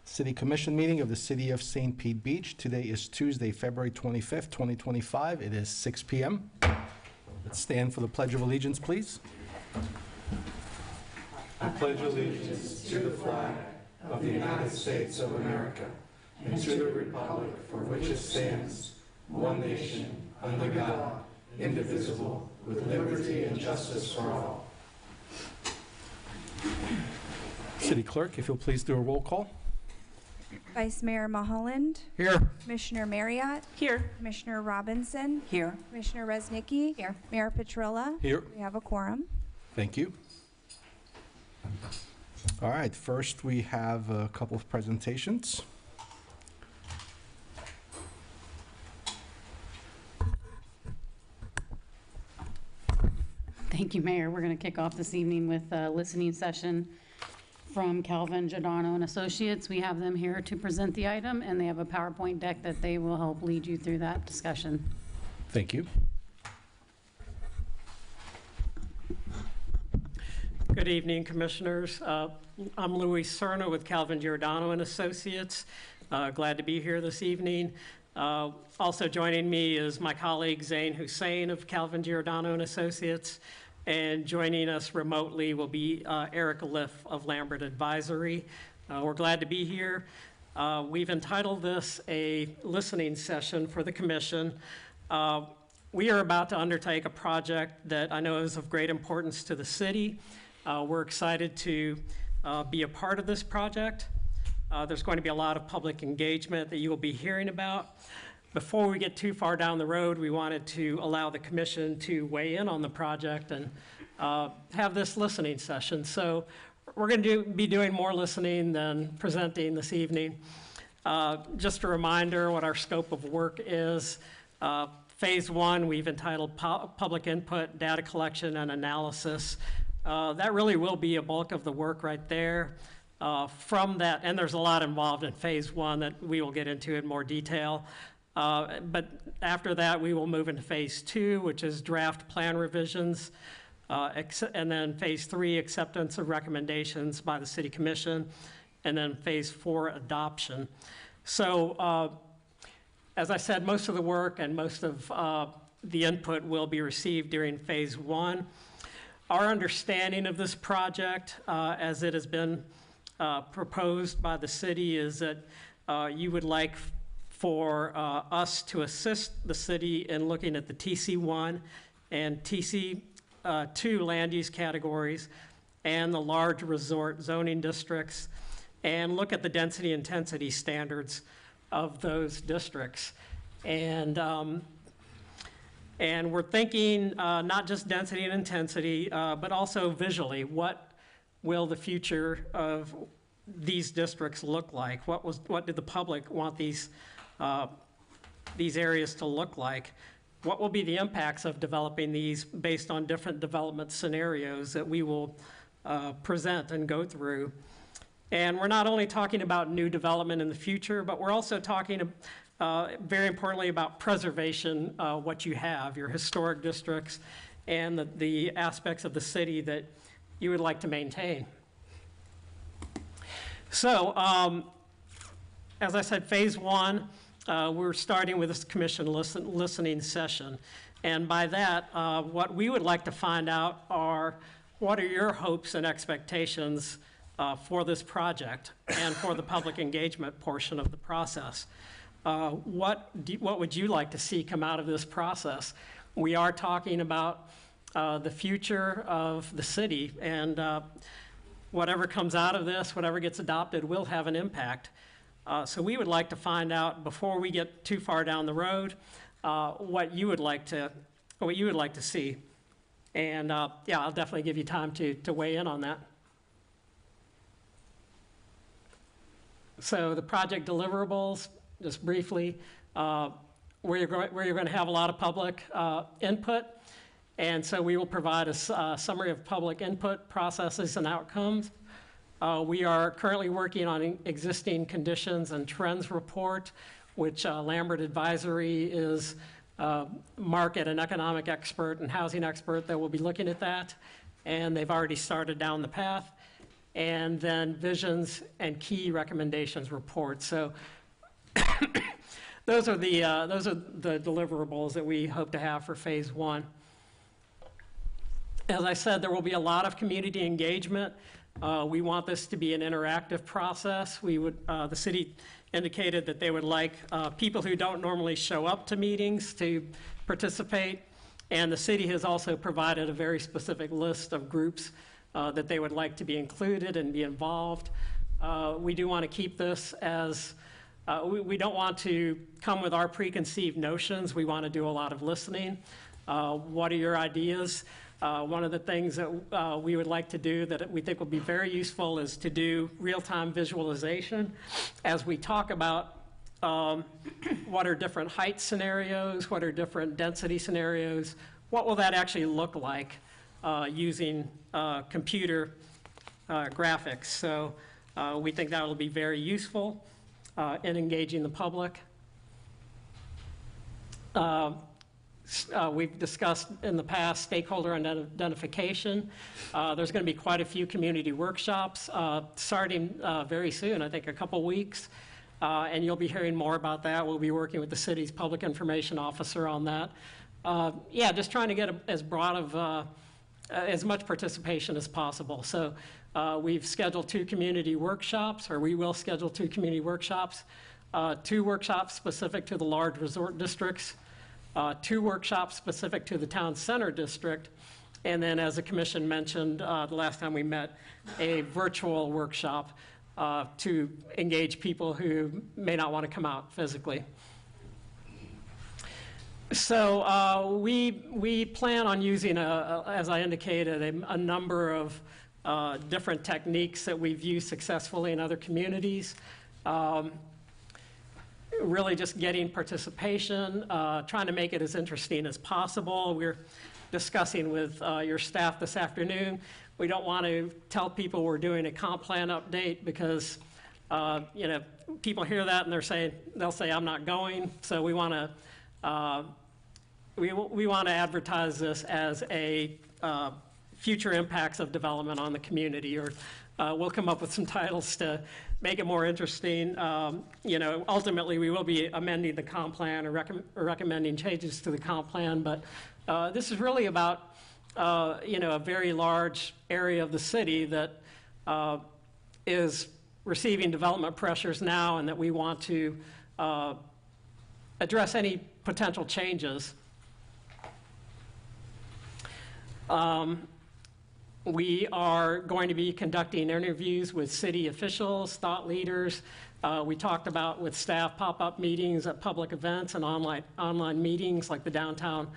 City Commission meeting of the City of St. Pete Beach. Today is Tuesday, February 25th, 2025. It is 6 p.m. Let's stand for the Pledge of Allegiance, please. I pledge allegiance to the flag of the United States of America and to the republic for which it stands, one nation, under God, indivisible, with liberty and justice for all. City Clerk, if you'll please do a roll call. Vice Mayor Mulholland. Here. Commissioner Marriott. Here. Commissioner Robinson. Here. Commissioner Resnicki. Here. Mayor Petrilla. Here. We have a quorum. Thank you. All right, first we have a couple of presentations. Thank you, Mayor. We're going to kick off this evening with a listening session from Calvin Giordano and Associates. We have them here to present the item, and they have a PowerPoint deck that they will help lead you through that discussion. Thank you. Good evening, Commissioners. I'm Louis Cerna with Calvin Giordano and Associates. Glad to be here this evening. Also joining me is my colleague Zain Hussein of Calvin Giordano and Associates, and joining us remotely will be Erica Liff of Lambert Advisory. We're glad to be here. We've entitled this a listening session for the Commission. We are about to undertake a project that I know is of great importance to the city. We're excited to be a part of this project. There's going to be a lot of public engagement that you will be hearing about. Before we get too far down the road, we wanted to allow the Commission to weigh in on the project and have this listening session. So we're going to be doing more listening than presenting this evening. Just a reminder what our scope of work is. Phase one, we've entitled Public Input, Data Collection, and Analysis. That really will be a bulk of the work right there. From that, and there's a lot involved in phase one that we will get into in more detail. But after that, we will move into phase two, which is draft plan revisions, and then phase three, acceptance of recommendations by the City Commission, and then phase four, adoption. So, as I said, most of the work and most of the input will be received during phase one. Our understanding of this project, as it has been proposed by the city, is that you would like for us to assist the city in looking at the TC1 and TC2 land use categories and the large resort zoning districts, and look at the density intensity standards of those districts. And we're thinking not just density and intensity, but also visually. What will the future of these districts look like? What did the public want these areas to look like? What will be the impacts of developing these based on different development scenarios that we will present and go through? And we're not only talking about new development in the future, but we're also talking very importantly about preservation, what you have, your historic districts, and the aspects of the city that you would like to maintain. So, as I said, phase one, we're starting with this Commission listening session. And by that, what we would like to find out are what are your hopes and expectations for this project and for the public engagement portion of the process. What would you like to see come out of this process? We are talking about the future of the city, and whatever comes out of this, whatever gets adopted, will have an impact. So we would like to find out, before we get too far down the road, what you would like to see. And yeah, I'll definitely give you time to weigh in on that. So the project deliverables, just briefly, where you're going to have a lot of public input. And so we will provide a summary of public input processes and outcomes. We are currently working on existing conditions and trends report, which Lambert Advisory is market and economic expert and housing expert that will be looking at that. And they've already started down the path. and then visions and key recommendations report. So those are the deliverables that we hope to have for phase one. As I said, there will be a lot of community engagement. We want this to be an interactive process. The city indicated that they would like people who don't normally show up to meetings to participate, and the city has also provided a very specific list of groups that they would like to be included and be involved. We do want to keep this as, we don't want to come with our preconceived notions. We want to do a lot of listening. What are your ideas? One of the things that we would like to do that we think will be very useful is to do real-time visualization as we talk about what are different height scenarios, what are different density scenarios, what will that actually look like using computer graphics. So we think that will be very useful in engaging the public. We've discussed in the past stakeholder identification. There's going to be quite a few community workshops starting very soon, I think a couple weeks, and you'll be hearing more about that. We'll be working with the city's public information officer on that. Yeah, just trying to get as broad of, as much participation as possible. So we've scheduled 2 community workshops, or we will schedule 2 community workshops, 2 workshops specific to the large resort districts, 2 workshops specific to the town center district, and then, as the commission mentioned the last time we met, a virtual workshop to engage people who may not want to come out physically. So we plan on using, as I indicated, a number of different techniques that we've used successfully in other communities. Really just getting participation, trying to make it as interesting as possible. We're discussing with your staff this afternoon. We don't want to tell people we're doing a comp plan update because you know, people hear that and they'll say I'm not going. So we want to advertise this as a future impacts of development on the community, or we'll come up with some titles to make it more interesting. You know, ultimately, we will be amending the comp plan or recommending changes to the comp plan, but this is really about, you know, a very large area of the city that is receiving development pressures now, and that we want to address any potential changes. We are going to be conducting interviews with city officials, thought leaders. We talked about with staff pop-up meetings at public events and online meetings like the downtown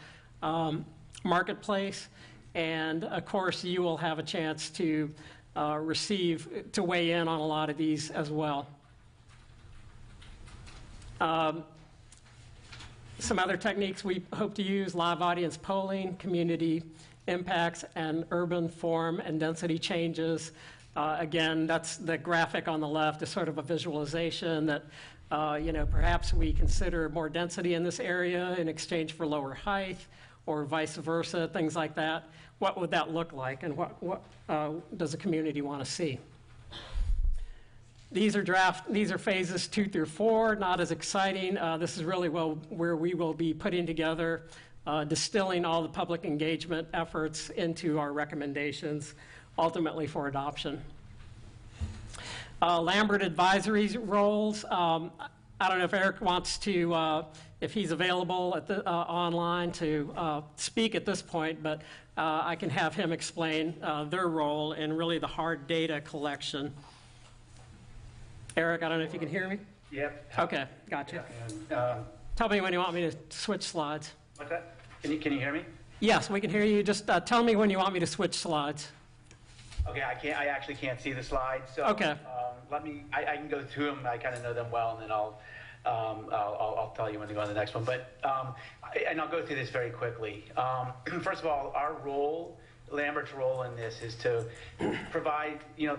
marketplace. And of course, you will have a chance to weigh in on a lot of these as well. Some other techniques we hope to use: live audience polling, community impacts, and urban form and density changes. Again, that's the graphic on the left is sort of a visualization that, you know, perhaps we consider more density in this area in exchange for lower height, or vice versa, things like that. What would that look like, and what does the community want to see? These are phases 2 through 4, not as exciting. This is really where we will be putting together, distilling all the public engagement efforts into our recommendations, ultimately for adoption. Lambert advisory roles. I don't know if Eric wants to, if he's available at the, online to speak at this point, but I can have him explain their role in really the hard data collection. Eric, I don't know if you can hear me? Yep. Okay, gotcha. And, Tell me when you want me to switch slides. what's that? Can you hear me? Yes, we can hear you. Just tell me when you want me to switch slides. Okay, I actually can't see the slides, so Okay. I can go through them. I kind of know them well, and then I'll tell you when to go on the next one. But and I'll go through this very quickly. First of all, our role, Lambert's role in this, is to provide, you know,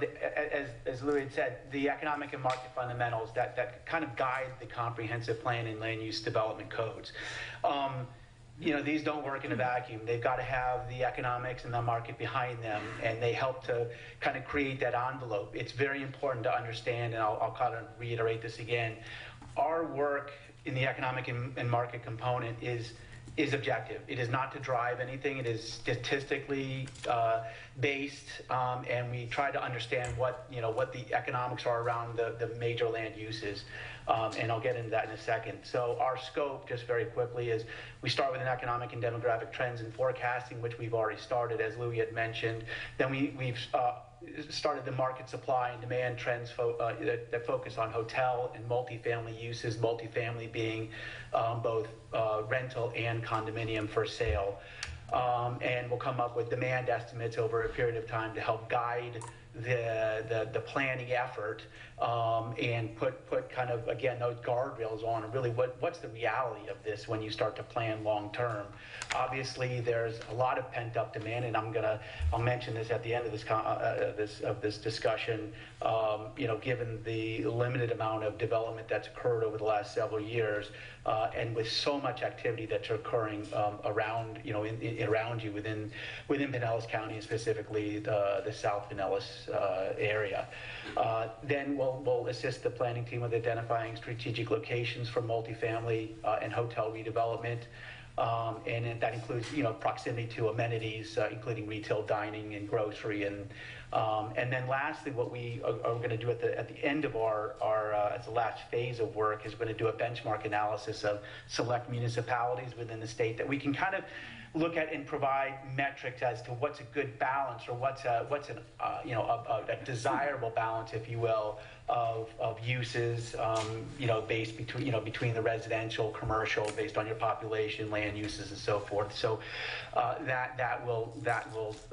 as Louis had said, the economic and market fundamentals that kind of guide the comprehensive plan and land use development codes. these don't work in a vacuum. They've got to have the economics and the market behind them, and they help to kind of create that envelope. It's very important to understand, and I'll kind of reiterate this again. Our work in the economic and market component is objective. It is not to drive anything. It is statistically based, and we try to understand what the economics are around the major land uses. And I'll get into that in a second. So our scope, just very quickly, is we start with an economic and demographic trends and forecasting, which we've already started, as Louis had mentioned. Then we've started the market supply and demand trends that focus on hotel and multifamily uses, multifamily being both rental and condominium for sale. And we'll come up with demand estimates over a period of time to help guide the planning effort, and put kind of, again, those guardrails on really what's the reality of this when you start to plan long term. Obviously, there's a lot of pent up demand, and I'll mention this at the end of this discussion. Given the limited amount of development that's occurred over the last several years, and with so much activity that's occurring around you within Pinellas County, and specifically the South Pinellas area. Then we'll assist the planning team with identifying strategic locations for multifamily and hotel redevelopment. And that includes, proximity to amenities, including retail, dining, and grocery. And then lastly, what we are going to do at the end of our as the last phase of work is we're going to do a benchmark analysis of select municipalities within the state that we can kind of look at and provide metrics as to what's a good balance, or what's a desirable balance, if you will, of uses, based between the residential, commercial, based on your population, land uses, and so forth. So that will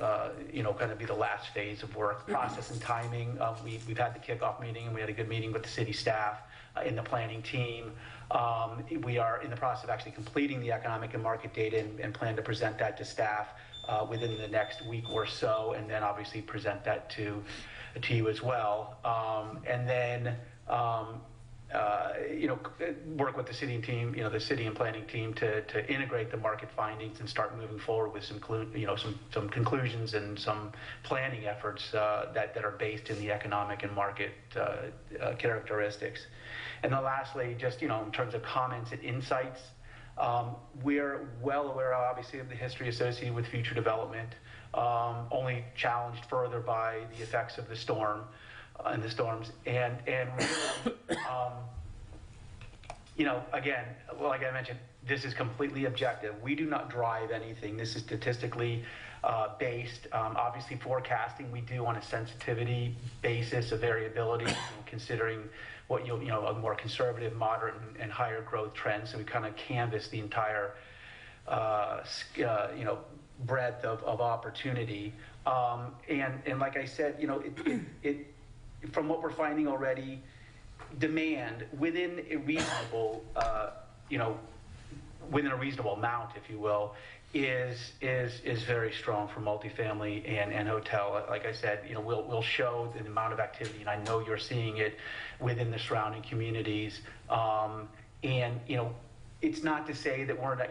kind of be the last phase of work. Process and timing. We've had the kickoff meeting, and we had a good meeting with the city staff in the planning team. We are in the process of actually completing the economic and market data, and plan to present that to staff within the next week or so, and then obviously present that to you as well. And then work with the city and team, the city and planning team to integrate the market findings and start moving forward with some conclusions and some planning efforts that are based in the economic and market characteristics. And then lastly, just in terms of comments and insights, we're well aware, obviously, of the history associated with future development, only challenged further by the effects of the storm and the storms. And again, like I mentioned, this is completely objective. We do not drive anything. This is statistically based. Obviously, forecasting we do on a sensitivity basis of variability, considering what a more conservative, moderate, and higher growth trend. So we kind of canvass the entire breadth of opportunity. And like I said, from what we're finding already, demand within a reasonable, within a reasonable amount, if you will, is very strong for multifamily and hotel. Like I said, we'll show the amount of activity, and I know you're seeing it within the surrounding communities. And it's not to say that we're not,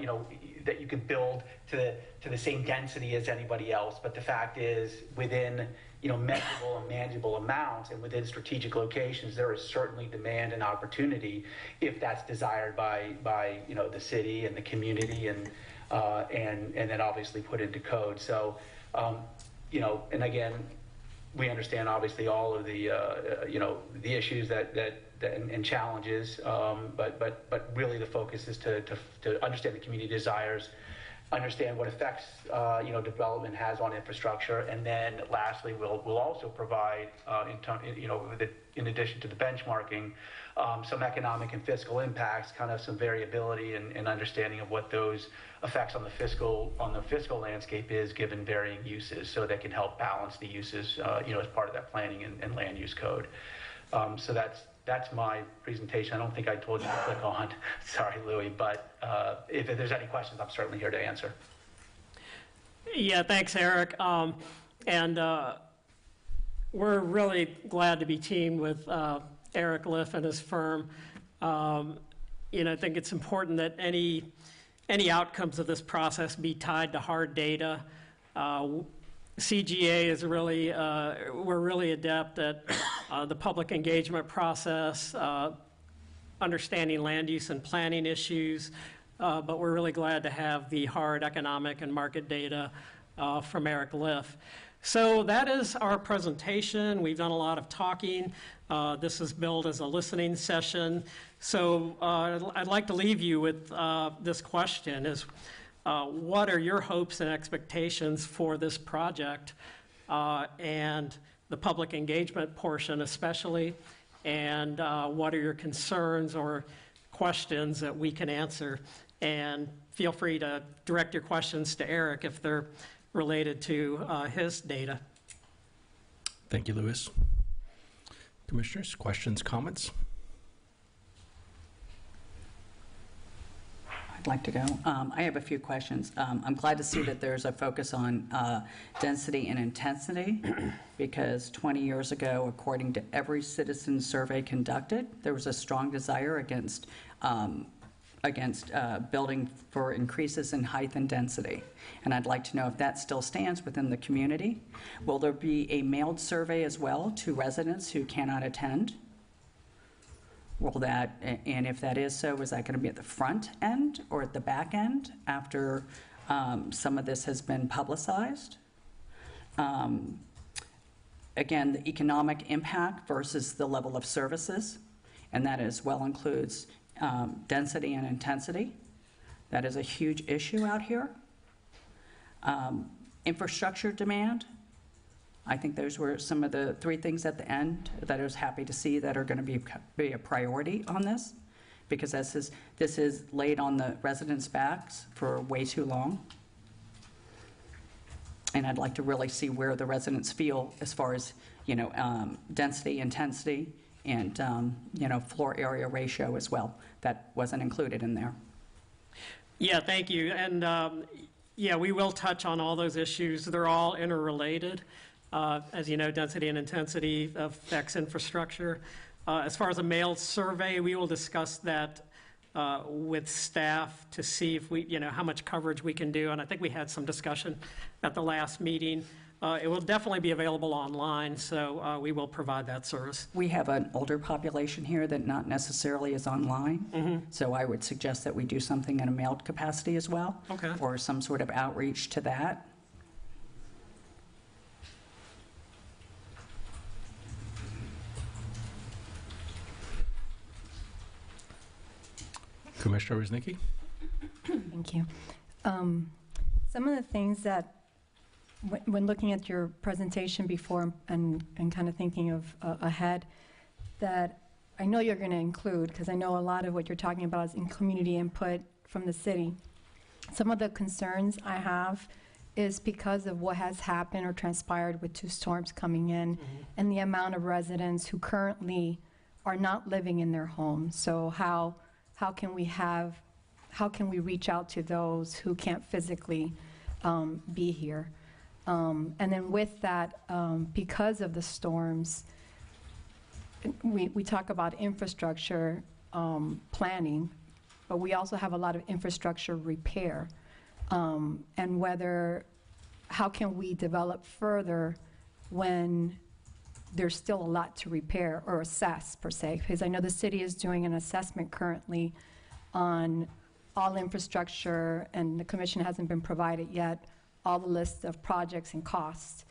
that you could build to the same density as anybody else, but the fact is, within measurable and manageable amounts, and within strategic locations, there is certainly demand and opportunity if that's desired by the city and the community, and then obviously put into code. So and again, we understand obviously all of the the issues and challenges, but really the focus is to understand the community desires, understand what effects development has on infrastructure, and then lastly we'll also provide in addition to the benchmarking, some economic and fiscal impacts, kind of some variability and understanding of what those effects on the fiscal landscape is, given varying uses, so that can help balance the uses as part of that planning and land use code. So that's my presentation. I don't think I told you to click on. Sorry, Louis, but if there's any questions, I'm certainly here to answer. Yeah, thanks, Eric. And we're really glad to be teamed with Eric Liff and his firm. I think it's important that any any outcomes of this process be tied to hard data. CGA is really, we're really adept at the public engagement process, understanding land use and planning issues, but we're really glad to have the hard economic and market data from Eric Liff. So that is our presentation. We've done a lot of talking. This is billed as a listening session. So I'd like to leave you with this question is, what are your hopes and expectations for this project and the public engagement portion especially? And what are your concerns or questions that we can answer? And feel free to direct your questions to Eric if they're related to his data. Thank you, Louis. Commissioners, questions, comments? I'd like to go. I have a few questions. I'm glad to see that there's a focus on density and intensity, because 20 years ago, according to every citizen survey conducted, there was a strong desire against building for increases in height and density. And I'd like to know if that still stands within the community. Will there be a mailed survey as well to residents who cannot attend? Will that, and if that is so, is that going to be at the front end or at the back end after some of this has been publicized? Again, the economic impact versus the level of services, and that as well includes density and intensity. That is a huge issue out here. Infrastructure demand. I think those were some of the 3 things at the end that I was happy to see that are going to be a priority on this, because this is laid on the residents' backs for way too long. And I'd like to really see where the residents feel as far as, density, intensity, and, floor area ratio as well. That wasn't included in there. Yeah, thank you. And yeah, we will touch on all those issues. They're all interrelated. As you know, density and intensity affects infrastructure. As far as a mailed survey, we will discuss that with staff to see if we, how much coverage we can do. And I think we had some discussion at the last meeting. It will definitely be available online, so we will provide that service. We have an older population here that not necessarily is online, so I would suggest that we do something in a mailed capacity as well, Okay. or some sort of outreach to that. Commissioner Woznicki? Thank you. Some of the things that, when looking at your presentation before and kind of thinking of ahead, that I know you're going to include, because I know a lot of what you're talking about is in community input from the city. Some of the concerns I have is because of what has happened or transpired with 2 storms coming in, and the amount of residents who currently are not living in their homes. So how can we reach out to those who can't physically be here? And then with that, because of the storms, we talk about infrastructure planning, but we also have a lot of infrastructure repair. And how can we develop further when there's still a lot to repair or assess, per se? Because I know the city is doing an assessment currently on all infrastructure, and the commission hasn't been provided yet all the list of projects and costs.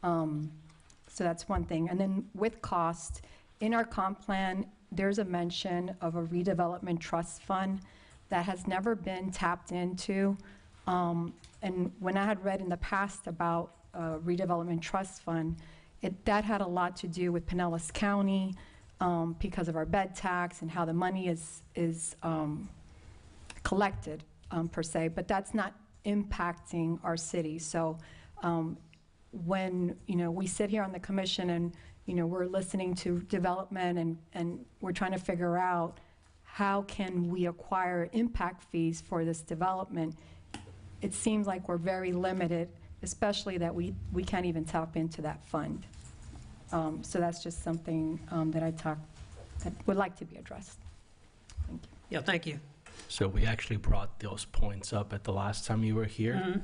So that's one thing. And then with cost, in our comp plan, there's a mention of a redevelopment trust fund that has never been tapped into. And when I had read in the past about a redevelopment trust fund, that had a lot to do with Pinellas County because of our bed tax and how the money is collected, per se, but that's not impacting our city. So when we sit here on the commission and we're listening to development and we're trying to figure out how can we acquire impact fees for this development, it seems like we're very limited, especially that we can't even tap into that fund. So that's just something that would like to be addressed. Thank you. Yeah, thank you. So we actually brought those points up at the last time you were here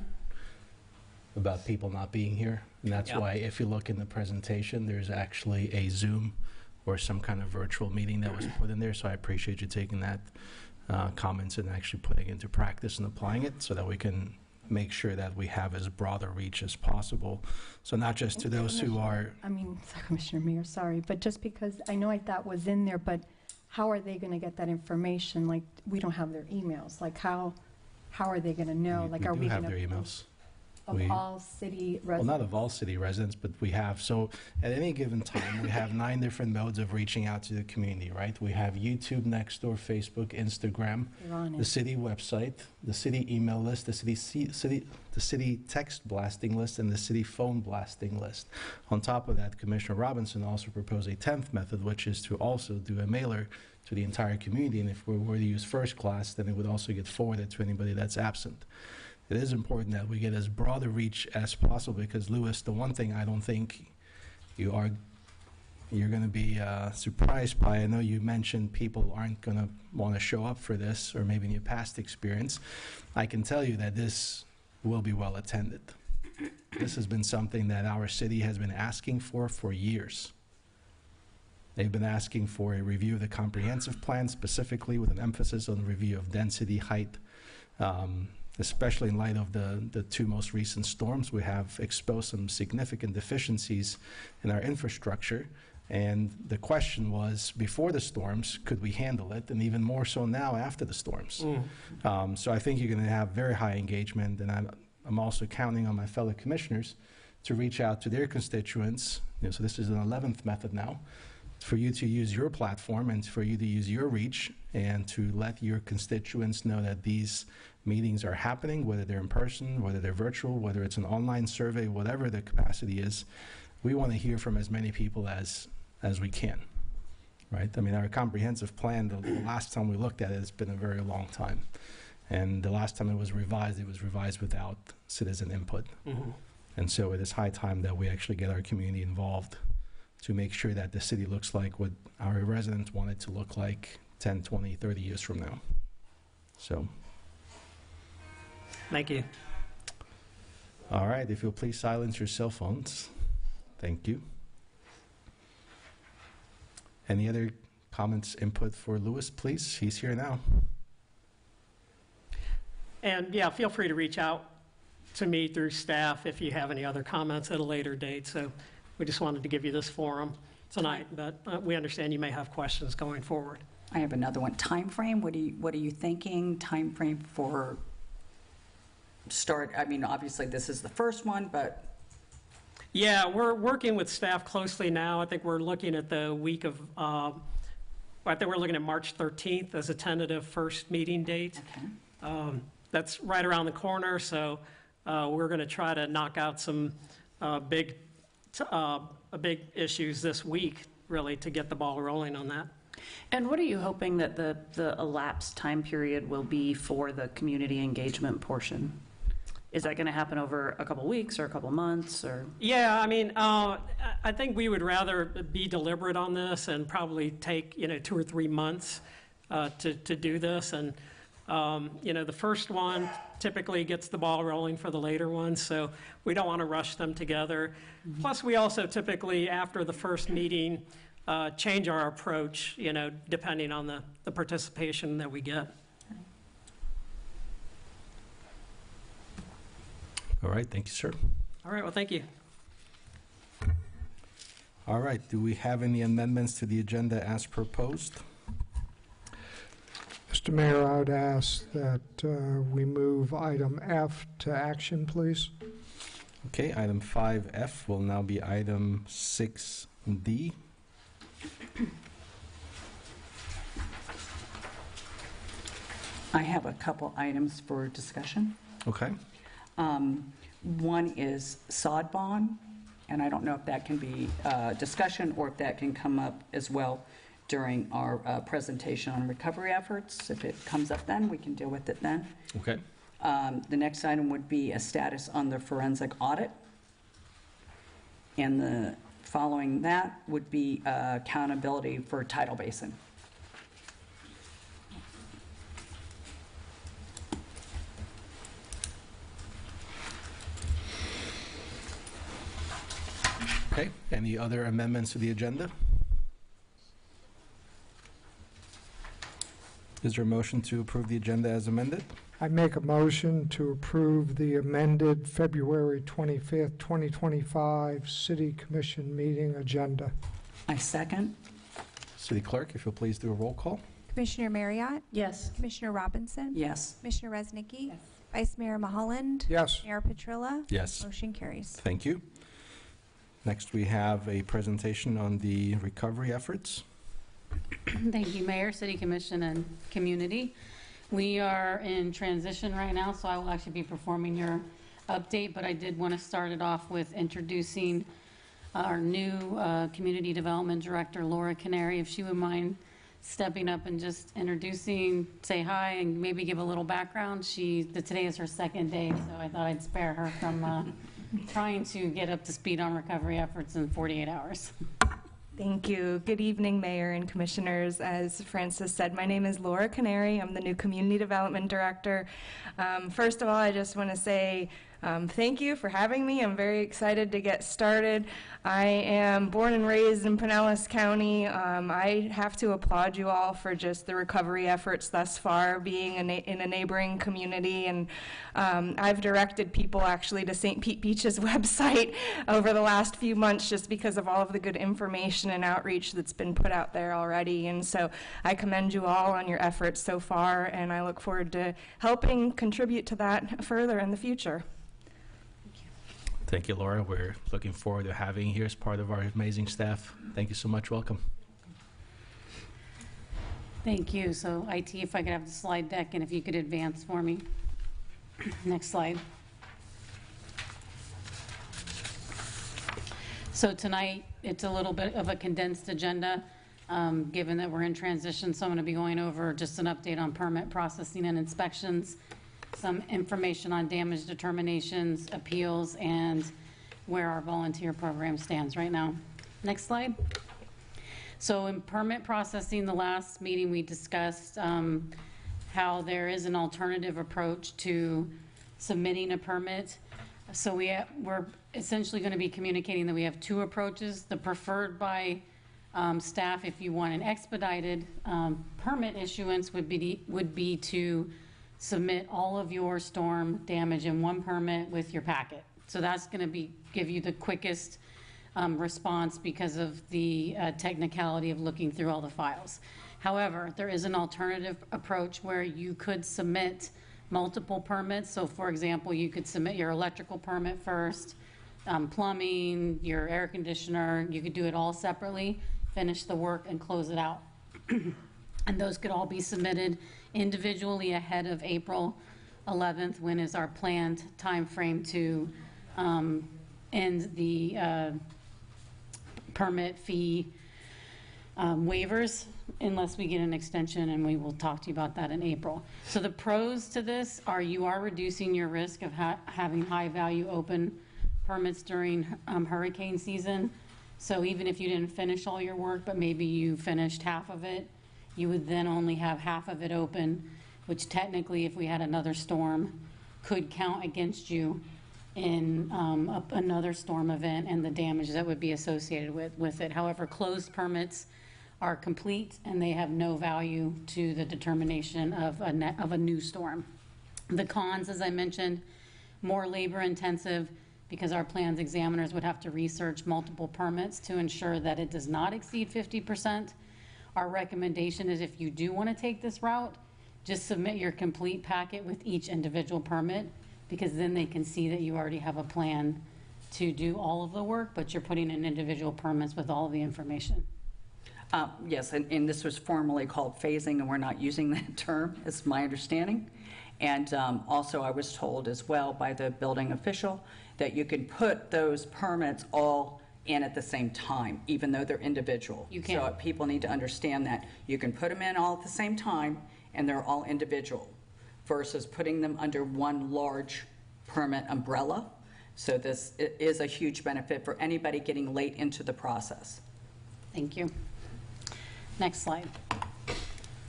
about people not being here. And that's Yeah. why if you look in the presentation, there's actually a Zoom or some kind of virtual meeting that was put in there. So I appreciate you taking that comments and actually putting it into practice and applying it so that we can make sure that we have as broad a reach as possible. So not just to those who are, I mean, Commissioner Mayor, sorry, but just because I know that was in there, but how are they going to get that information? Like, we don't have their emails. Like, how are they going to know? Like, are we we do have going their to, emails. of we- all city Well, residents? not of all city residents, but we have. So at any given time, we have 9 different modes of reaching out to the community, right? We have YouTube, Nextdoor, Facebook, Instagram, They're on the it. city website, the city email list, the city text blasting list, and the city phone blasting list. On top of that, Commissioner Robinson also proposed a 10th method, which is to also do a mailer to the entire community. And if we were to use first class, then it would also get forwarded to anybody that's absent. It is important that we get as broad a reach as possible because, Louis, the one thing I don't think you're going to be surprised by, I know you mentioned people aren't going to want to show up for this, or maybe in your past experience. I can tell you that this will be well attended. This has been something that our city has been asking for years. They've been asking for a review of the comprehensive plan, specifically with an emphasis on review of density, height, especially in light of the 2 most recent storms. We have exposed some significant deficiencies in our infrastructure. And the question was, before the storms, could we handle it? And even more so now after the storms. So I think you're going to have very high engagement. And I'm also counting on my fellow commissioners to reach out to their constituents. So this is an 11th method now, for you to use your platform and for you to use your reach and to let your constituents know that these meetings are happening, whether they're in person, whether they're virtual, whether it's an online survey, whatever the capacity is. We want to hear from as many people as we can, right? I mean, our comprehensive plan, the last time we looked at it, it's been a very long time. And the last time it was revised without citizen input. And so it is high time that we actually get our community involved to make sure that the city looks like what our residents want it to look like 10, 20, 30 years from now. So, Thank you. all right, if you'll please silence your cell phones. Thank you. Any other comments, input for Louis, please? He's here now. And yeah, feel free to reach out to me through staff if you have any other comments at a later date. So we just wanted to give you this forum tonight, but we understand you may have questions going forward. I have another one. Time frame. What are you thinking? Time frame for start? I mean, obviously this is the first one, but Yeah, we're working with staff closely now. I think we're looking at the week of, I think we're looking at March 13th as a tentative first meeting date. okay. That's right around the corner, so we're going to try to knock out some big issues this week, really, to get the ball rolling on that. And what are you hoping that the elapsed time period will be for the community engagement portion? Is that going to happen over a couple weeks or a couple months or? Yeah, I mean, I think we would rather be deliberate on this and probably take, 2 or 3 months to do this. And, the first one typically gets the ball rolling for the later ones, so we don't want to rush them together. Plus, we also typically, after the first meeting, change our approach, depending on the participation that we get. All right, thank you, sir. All right, well, thank you. All right, do we have any amendments to the agenda as proposed? Mr. Mayor, I would ask that we move item F to action, please. Okay, item 5F will now be item 6D. I have a couple items for discussion. Okay. One is sod bond, and I don't know if that can be discussion or if that can come up as well during our presentation on recovery efforts. If it comes up then, we can deal with it then. Okay. The next item would be a status on the forensic audit. And the following that would be accountability for tidal basin. Okay, any other amendments to the agenda? Is there a motion to approve the agenda as amended? I make a motion to approve the amended February 25th, 2025 City Commission meeting agenda. I second. City Clerk, if you'll please do a roll call. Commissioner Marriott, Yes. Commissioner Robinson, Yes. Commissioner Resnicki, Vice Mayor Maholland, Yes. Mayor Petrilla. Yes. Motion carries. Thank you. Next, we have a presentation on the recovery efforts. Thank you, Mayor, City Commission, and community. We are in transition right now, so I will actually be performing your update, but I did want to start it off with introducing our new Community Development Director, Laura Canary, if she would mind stepping up and just introducing, say hi, and maybe give a little background. Today is her second day, so I thought I'd spare her from trying to get up to speed on recovery efforts in 48 hours. Thank you. Good evening, Mayor and Commissioners. As Francis said, my name is Laura Canary. I'm the new Community Development Director. First of all, I just want to say thank you for having me. I'm very excited to get started. I am born and raised in Pinellas County. I have to applaud you all for just the recovery efforts thus far, being in a neighboring community. And I've directed people actually to St. Pete Beach's website over the last few months just because of all of the good information and outreach that's been put out there already. And so I commend you all on your efforts so far, and I look forward to helping contribute to that further in the future. Thank you, Laura. We're looking forward to having you here as part of our amazing staff. Thank you so much. Welcome. Thank you. So IT, if I could have the slide deck and if you could advance for me. Next slide. So tonight, it's a little bit of a condensed agenda, given that we're in transition. So I'm going to be going over just an update on permit processing and inspections, some information on damage determinations, appeals, and where our volunteer program stands right now. Next slide. So in permit processing, the last meeting we discussed how there is an alternative approach to submitting a permit. So we're essentially going to be communicating that we have two approaches. The preferred by staff, if you want an expedited permit issuance, would be to submit all of your storm damage in one permit with your packet. So that's going to give you the quickest response because of the technicality of looking through all the files. However, there is an alternative approach where you could submit multiple permits. So for example, you could submit your electrical permit first, plumbing, your air conditioner. You could do it all separately, finish the work, and close it out. And those could all be submitted individually ahead of April 11th, when is our planned time frame to end the permit fee waivers, unless we get an extension, and we will talk to you about that in April. So the pros to this are you are reducing your risk of having high value open permits during hurricane season. So even if you didn't finish all your work, but maybe you finished half of it, you would then only have half of it open, which technically, if we had another storm, could count against you in another storm event and the damage that would be associated with it. However, closed permits are complete and they have no value to the determination of a new storm. The cons, as I mentioned, more labor intensive because our plans examiners would have to research multiple permits to ensure that it does not exceed 50%. Our recommendation is if you do want to take this route, just submit your complete packet with each individual permit, because then they can see that you already have a plan to do all of the work, but you're putting in individual permits with all of the information. Yes, and this was formerly called phasing, and we're not using that term, is my understanding. And also I was told as well by the building official that you can put those permits all in at the same time, even though they're individual. You can. So people need to understand that you can put them in all at the same time, and they're all individual, versus putting them under one large permit umbrella. So this is a huge benefit for anybody getting late into the process. Thank you. Next slide.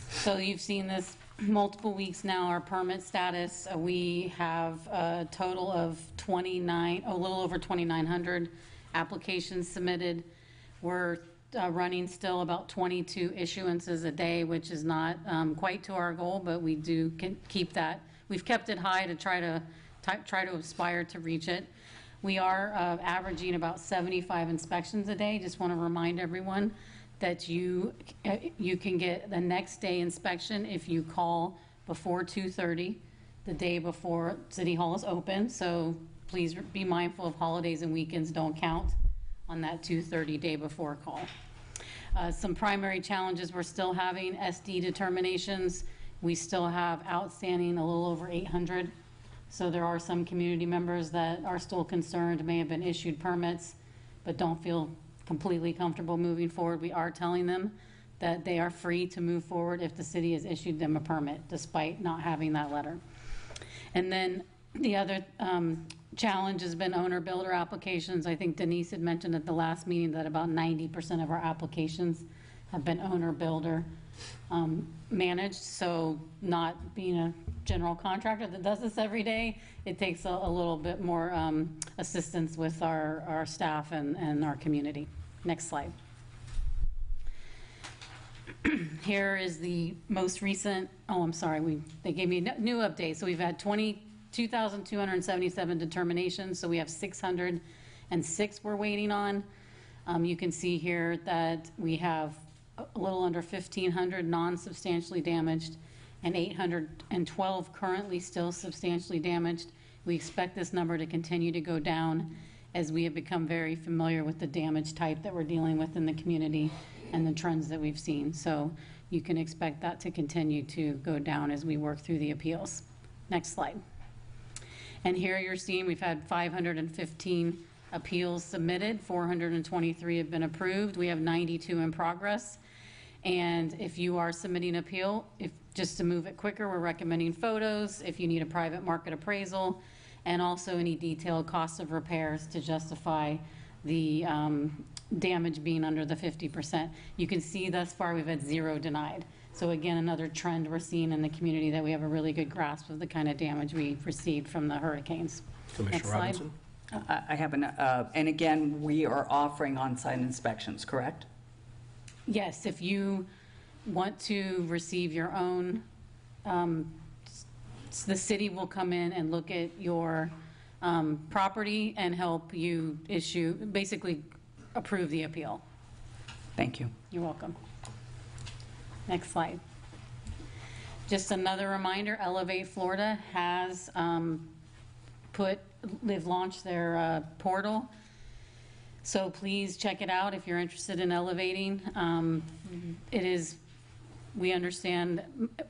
So you've seen this multiple weeks now, our permit status. We have a total of a little over 2,900 applications submitted. We're running still about 22 issuances a day, which is not quite to our goal, but we do keep that. We've kept it high to try to aspire to reach it. We are averaging about 75 inspections a day. Just want to remind everyone that you can get the next day inspection if you call before 2:30, the day before City Hall is open. So please be mindful of holidays and weekends don't count on that 2:30 day before call. Some primary challenges we're still having: SD determinations. We still have outstanding a little over 800. So there are some community members that are still concerned, may have been issued permits, but don't feel completely comfortable moving forward. We are telling them that they are free to move forward if the city has issued them a permit, despite not having that letter. And then the other challenge has been owner-builder applications. I think Denise had mentioned at the last meeting that about 90% of our applications have been owner-builder managed. So not being a general contractor that does this every day, it takes a little bit more assistance with our staff and our community. Next slide. Here is the most recent, I'm sorry, they gave me a new update. So we've had 2,277 determinations, so we have 606 we're waiting on. You can see here that we have a little under 1,500 non-substantially damaged and 812 currently still substantially damaged. We expect this number to continue to go down as we have become very familiar with the damage type that we're dealing with in the community and the trends that we've seen. So you can expect that to continue to go down as we work through the appeals. Next slide. And here you're seeing we've had 515 appeals submitted, 423 have been approved. We have 92 in progress. And if you are submitting an appeal, just to move it quicker, we're recommending photos if you need a private market appraisal, and also any detailed costs of repairs to justify the damage being under the 50%. You can see thus far we've had 0 denied. So again, another trend we're seeing in the community, that we have a really good grasp of the kind of damage we've received from the hurricanes. Commissioner Robinson? I have and again, we are offering on-site inspections, correct? Yes, if you want to receive your own, the city will come in and look at your property and help you basically approve the appeal. Thank you. You're welcome. Next slide. Just another reminder, Elevate Florida has they've launched their portal. So please check it out if you're interested in elevating. We understand,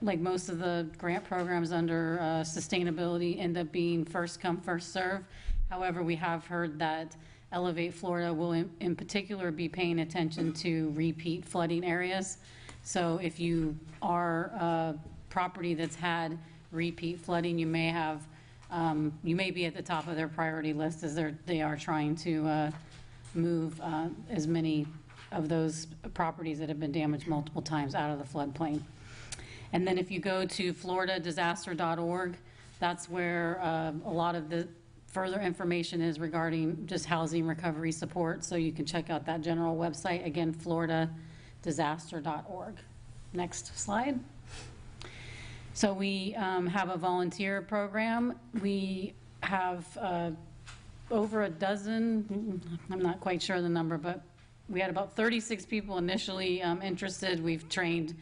like most of the grant programs under sustainability end up being first come, first serve. However, we have heard that Elevate Florida will in particular be paying attention to repeat flooding areas. So if you are a property that's had repeat flooding, you may be at the top of their priority list, as they are trying to move as many of those properties that have been damaged multiple times out of the floodplain. And then if you go to floridadisaster.org, that's where a lot of the further information is regarding just housing recovery support. So you can check out that general website, again, floridadisaster.org. Next slide. So we have a volunteer program. We have over a dozen, I'm not quite sure the number, but we had about 36 people initially interested. We've trained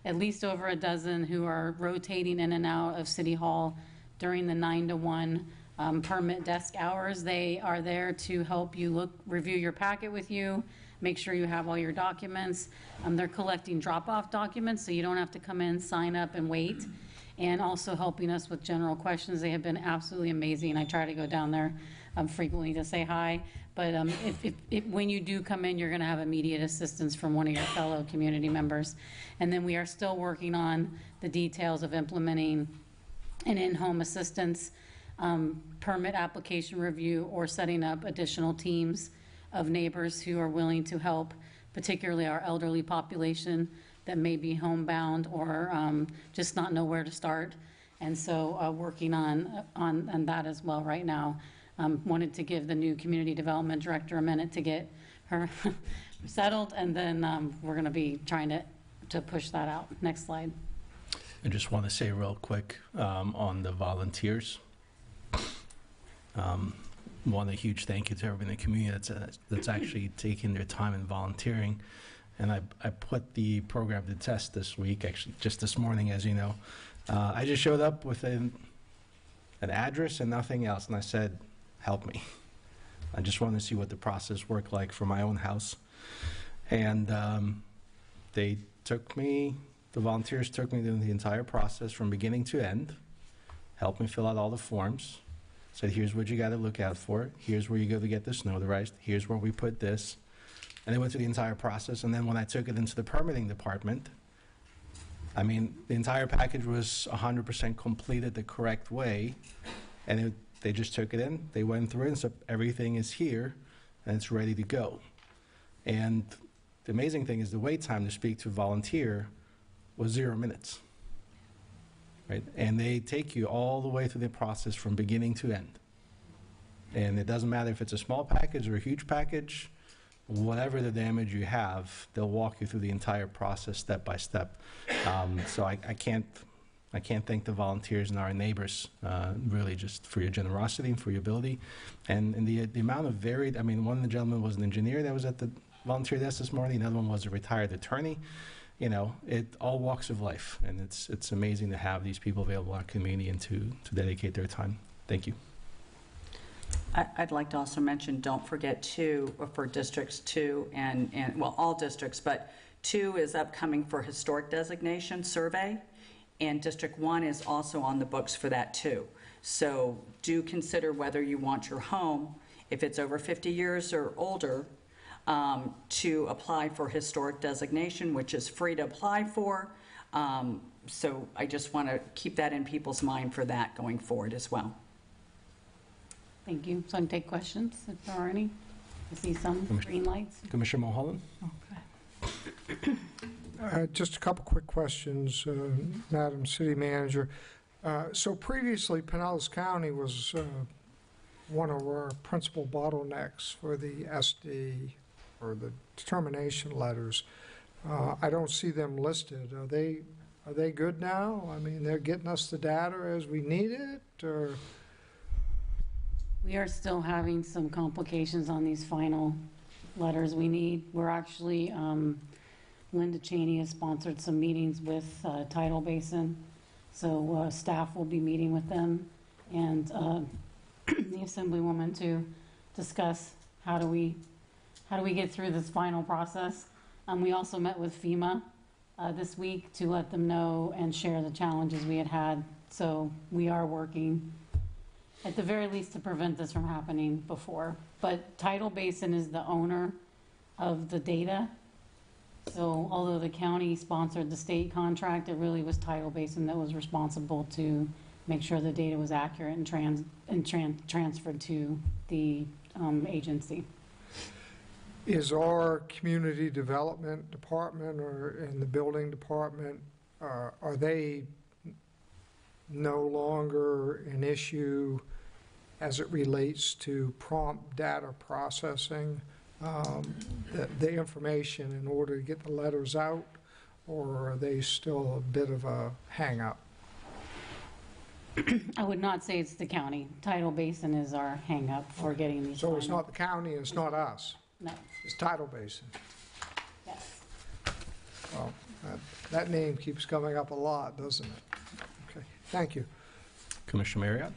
at least over a dozen who are rotating in and out of City Hall during the 9 to 1 permit desk hours. They are there to help you review your packet with you, make sure you have all your documents. They're collecting drop-off documents, so you don't have to come in, sign up, and wait, and also helping us with general questions. They have been absolutely amazing. I try to go down there frequently to say hi, but when you do come in, you're going to have immediate assistance from one of your fellow community members. And then we are still working on the details of implementing an in-home assistance permit application review, or setting up additional teams of neighbors who are willing to help, particularly our elderly population that may be homebound or just not know where to start. And so working on that as well right now. Wanted to give the new community development director a minute to get her settled, and then we're going to be trying to push that out. Next slide. I just want to say real quick on the volunteers. Want a huge thank you to everyone in the community that's actually taking their time and volunteering. And I put the program to test this week, actually just this morning, as you know. I just showed up with an address and nothing else, and I said, help me. I just wanted to see what the process worked like for my own house. And the volunteers took me through the entire process from beginning to end, helped me fill out all the forms, said, here's what you got to look out for, here's where you go to get this notarized, here's where we put this. And they went through the entire process, and then when I took it into the permitting department, I mean, the entire package was 100% completed the correct way, and they just took it in, they went through it, and said, everything is here, and it's ready to go. And the amazing thing is the wait time to speak to a volunteer was 0 minutes, right? And they take you all the way through the process from beginning to end. And it doesn't matter if it's a small package or a huge package, whatever the damage you have, they'll walk you through the entire process step by step. So I can't thank the volunteers and our neighbors really just for your generosity and for your ability. And the amount of varied, I mean, one of the gentlemen was an engineer that was at the volunteer desk this morning, another one was a retired attorney. You know, it all walks of life, and it's amazing to have these people available in our community and to dedicate their time. Thank you. I'd like to also mention, don't forget 2 for districts 2 and well, all districts, but 2 is upcoming for historic designation survey, and District 1 is also on the books for that too. So do consider whether you want your home, if it's over 50 years or older, to apply for historic designation, which is free to apply for. So I just want to keep that in people's mind for that going forward as well. Thank you. So I can take questions if there are any. I see some green lights. Commissioner Mulholland? Okay. Just a couple quick questions, Madam City Manager. So previously, Pinellas County was one of our principal bottlenecks for the SD or the determination letters. I don't see them listed. Are they good now? I mean, they're getting us the data as we need it, or? We are still having some complications on these final letters we need. We're actually, Linda Cheney has sponsored some meetings with Tidal Basin, so staff will be meeting with them and the Assemblywoman to discuss how do we get through this final process. We also met with FEMA this week to let them know and share the challenges we had. So we are working at the very least to prevent this from happening before. But Tidal Basin is the owner of the data. So although the county sponsored the state contract, it really was Tidal Basin that was responsible to make sure the data was accurate and transferred to the agency. Is our community development department or in the building department, are they no longer an issue as it relates to prompt data processing, the information in order to get the letters out, or are they still a bit of a hang-up? I would not say it's the county. Tidal Basin is our hang-up for getting these. So it's not the county, it's not us? No. It's Tidal Basin? Yes. Well, that name keeps coming up a lot, doesn't it? Okay, thank you. Commissioner Marriott?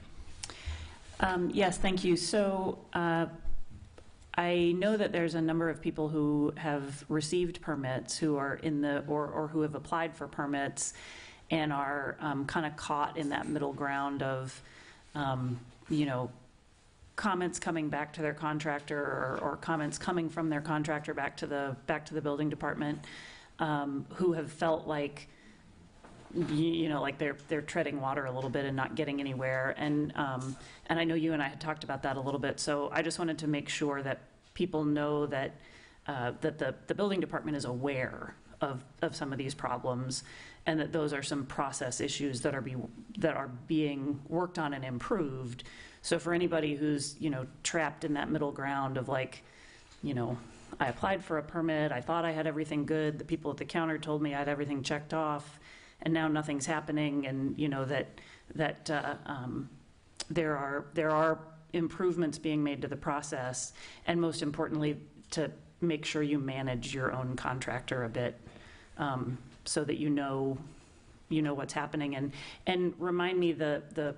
Yes, thank you. So I know that there's a number of people who have received permits who are in the, or who have applied for permits and are kind of caught in that middle ground of, you know, comments coming back to their contractor or comments coming from their contractor back to the building department, who have felt like, you know, like they're treading water a little bit and not getting anywhere. And I know you and I had talked about that a little bit. So I just wanted to make sure that people know that that the building department is aware of some of these problems, and that those are some process issues that are being worked on and improved, So for anybody who's, trapped in that middle ground of like, I applied for a permit, I thought I had everything good, the people at the counter told me I had everything checked off, and now nothing's happening, and there are improvements being made to the process, and most importantly, to make sure you manage your own contractor a bit, so that you know what's happening, and remind me the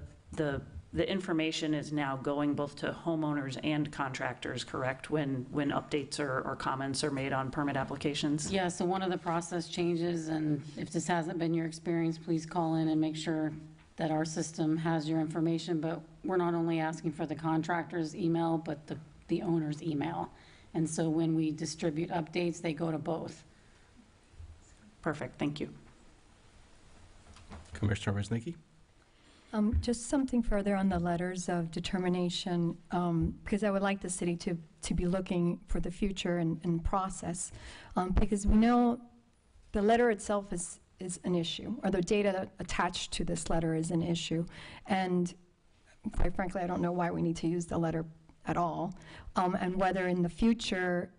information is now going both to homeowners and contractors, correct, when updates or comments are made on permit applications? Yeah, so one of the process changes, and if this hasn't been your experience, please call in and make sure that our system has your information, but we're not only asking for the contractor's email, but the owner's email. And so when we distribute updates, they go to both. Perfect, thank you. Commissioner Woznicki? Just something further on the letters of determination, because I would like the city to be looking for the future and process, because we know the letter itself is an issue, or the data attached to this letter is an issue, and quite frankly, I don't know why we need to use the letter at all, and whether in the future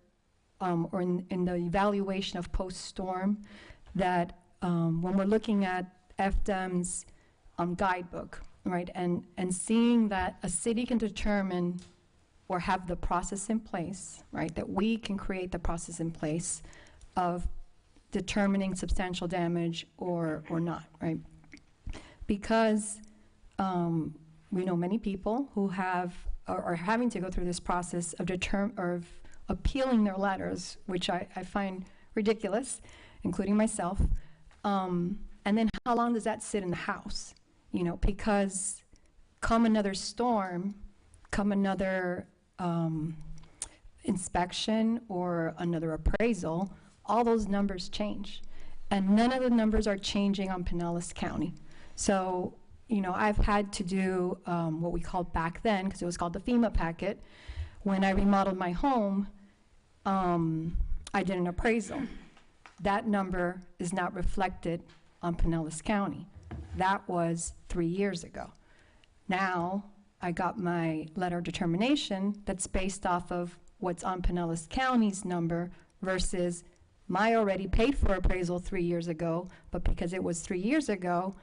or in the evaluation of post-storm that when we're looking at FDEM's guidebook, right, and seeing that a city can determine or have the process in place, right, that we can create the process in place of determining substantial damage or not, right? Because we know many people who are having to go through this process of appealing their letters, which I find ridiculous, including myself. And then how long does that sit in the House? Because come another storm, come another inspection or another appraisal, all those numbers change. And none of the numbers are changing on Pinellas County. So, I've had to do what we called back then, because it was called the FEMA packet. When I remodeled my home, I did an appraisal. That number is not reflected on Pinellas County. That was 3 years ago. Now, I got my letter of determination that's based off of what's on Pinellas County's number versus my already paid for appraisal 3 years ago, but because it was 3 years ago,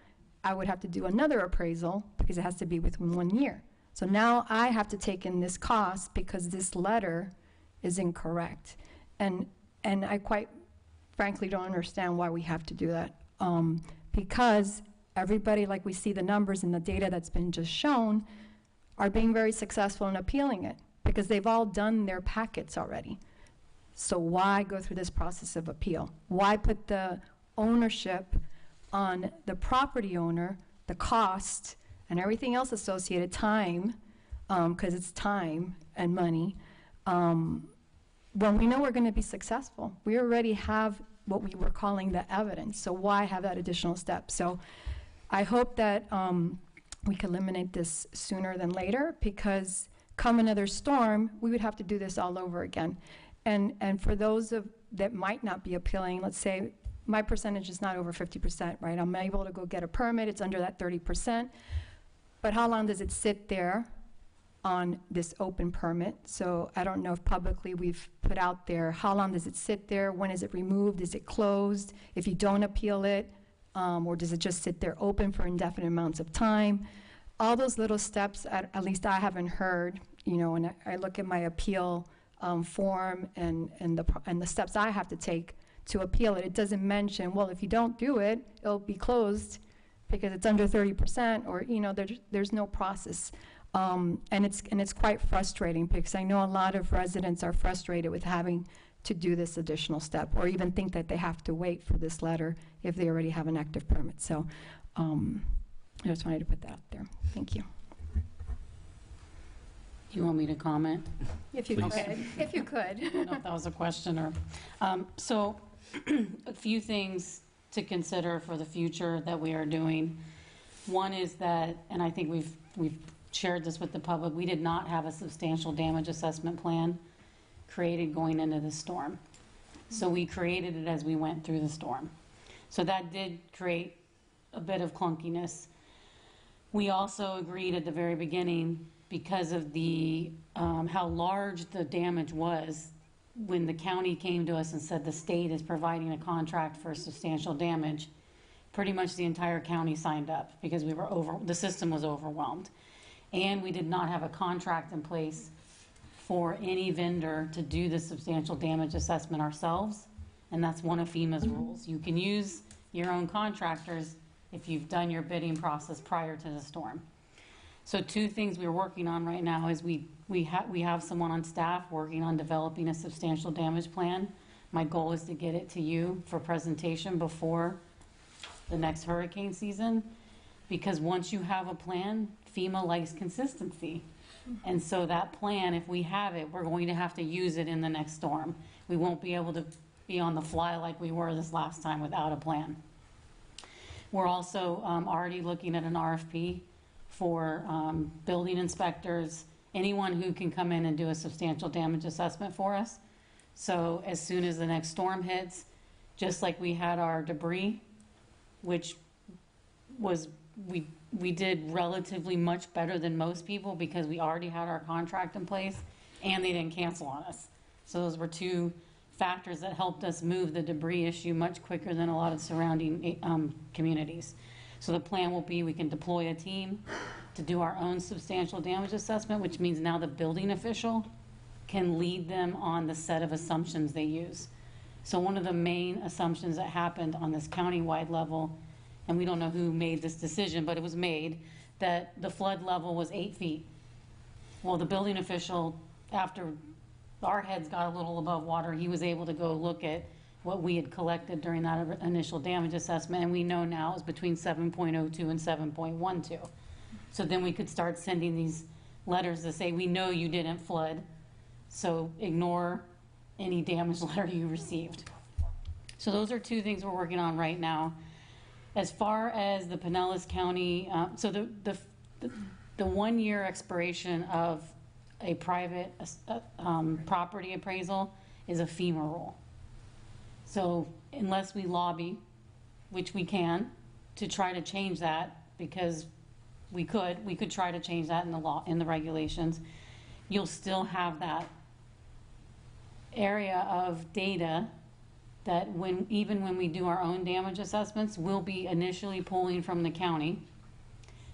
I would have to do another appraisal because it has to be within 1 year. So now I have to take in this cost because this letter is incorrect. And I quite frankly don't understand why we have to do that. Because everybody, like we see the numbers and the data that's been just shown, are being very successful in appealing it because they've all done their packets already. So why go through this process of appeal? Why put the ownership on the property owner, the cost, and everything else associated, time, because it's time and money, when we know we're going to be successful? We already have what we were calling the evidence, so why have that additional step? So I hope that we can eliminate this sooner than later, because come another storm, we would have to do this all over again. And for those that might not be appealing, let's say my percentage is not over 50%, right? I'm able to go get a permit, it's under that 30%, but how long does it sit there on this open permit? So I don't know if publicly we've put out there, how long does it sit there? When is it removed? Is it closed? If you don't appeal it, or does it just sit there open for indefinite amounts of time? All those little steps, at least I haven't heard, and I look at my appeal form and the steps I have to take to appeal it. It doesn't mention, well, if you don't do it, it'll be closed because it's under 30%, or there's no process. And it's quite frustrating because I know a lot of residents are frustrated with having to do this additional step, or even think that they have to wait for this letter if they already have an active permit. So I just wanted to put that out there. Thank you. Do you want me to comment? If you could. If you could. I don't know if that was a question or, so a few things to consider for the future that we are doing. One is that, and I think we've shared this with the public, we did not have a substantial damage assessment plan created going into the storm. So we created it as we went through the storm. So that did create a bit of clunkiness. We also agreed at the very beginning because of the, how large the damage was, when the county came to us and said the state is providing a contract for substantial damage, pretty much the entire county signed up because the system was overwhelmed. And we did not have a contract in place for any vendor to do the substantial damage assessment ourselves. And that's one of FEMA's rules. You can use your own contractors if you've done your bidding process prior to the storm. So two things we're working on right now is we have someone on staff working on developing a substantial damage plan. My goal is to get it to you for presentation before the next hurricane season, because once you have a plan, FEMA likes consistency. And so that plan, if we have it, we're going to have to use it in the next storm. We won't be able to be on the fly like we were this last time without a plan. We're also already looking at an RFP for building inspectors, anyone who can come in and do a substantial damage assessment for us. So as soon as the next storm hits, just like we had our debris, which was, we did relatively much better than most people because we already had our contract in place and they didn't cancel on us. So those were two factors that helped us move the debris issue much quicker than a lot of surrounding communities. So the plan will be we can deploy a team to do our own substantial damage assessment, which means now the building official can lead them on the set of assumptions they use. So one of the main assumptions that happened on this county-wide level, and we don't know who made this decision, but it was made, that the flood level was 8 feet. Well, the building official, after our heads got a little above water, he was able to go look at what we had collected during that initial damage assessment, and we know now it's between 7.02 and 7.12. So then we could start sending these letters to say, we know you didn't flood, so ignore any damage letter you received. So those are two things we're working on right now. As far as the Pinellas County, so the 1 year expiration of a private property appraisal is a FEMA rule. So unless we lobby, which we can, to try to change that, because we could try to change that in the law, in the regulations, you'll still have that area of data that even when we do our own damage assessments, we'll be initially pulling from the county,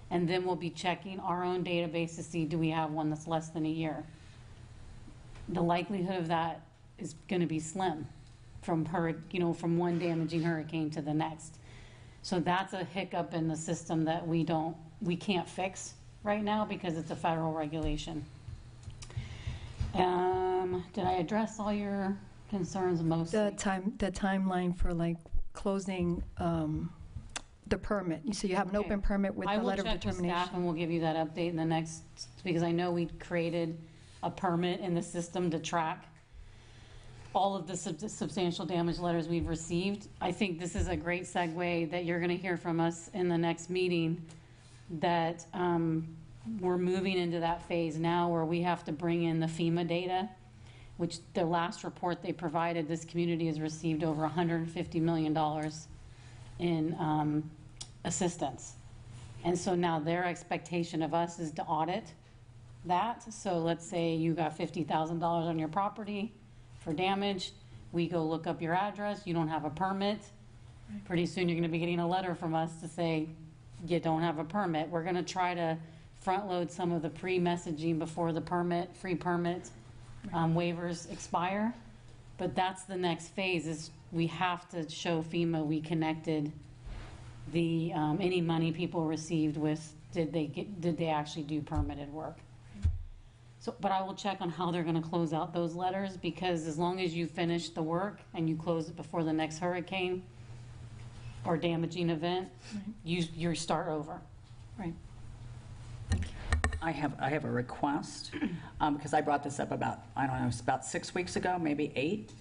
and then we'll be checking our own database to see, do we have one that's less than a year? The likelihood of that is going to be slim from from one damaging hurricane to the next. So that's a hiccup in the system that we can't fix right now because it's a federal regulation. Did I address all your concerns mostly? The timeline for like closing the permit. So you have an open permit with the letter of I will check with determination. staff and we'll give you that update in the next, because I know we created a permit in the system to track all of the substantial damage letters we've received. I think this is a great segue that you're going to hear from us in the next meeting, that we're moving into that phase now where we have to bring in the FEMA data, which the last report they provided, this community has received over $150 million in assistance. And so now their expectation of us is to audit that. So let's say you got $50,000 on your property for damage. We go look up your address. You don't have a permit. Pretty soon you're going to be getting a letter from us to say you don't have a permit. We're going to try to front load some of the pre-messaging before the free permit waivers expire. But that's the next phase, is we have to show FEMA we connected the any money people received with, did they actually do permitted work. So, but I will check on how they're going to close out those letters, because as long as you finish the work and you close it before the next hurricane or damaging event, you start over. Right. I have a request, because I brought this up about, I don't know, it's about 6 weeks ago, maybe 8,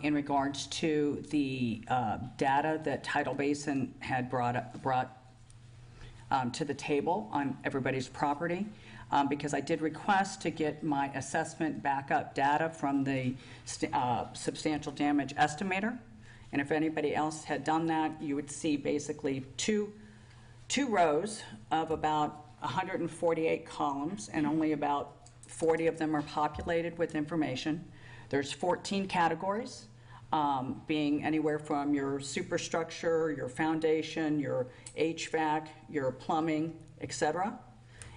in regards to the data that Tidal Basin had brought to the table on everybody's property, because I did request to get my assessment backup data from the substantial damage estimator. And if anybody else had done that, you would see basically two rows of about 148 columns, and only about 40 of them are populated with information. There's 14 categories, being anywhere from your superstructure, your foundation, your HVAC, your plumbing, etc.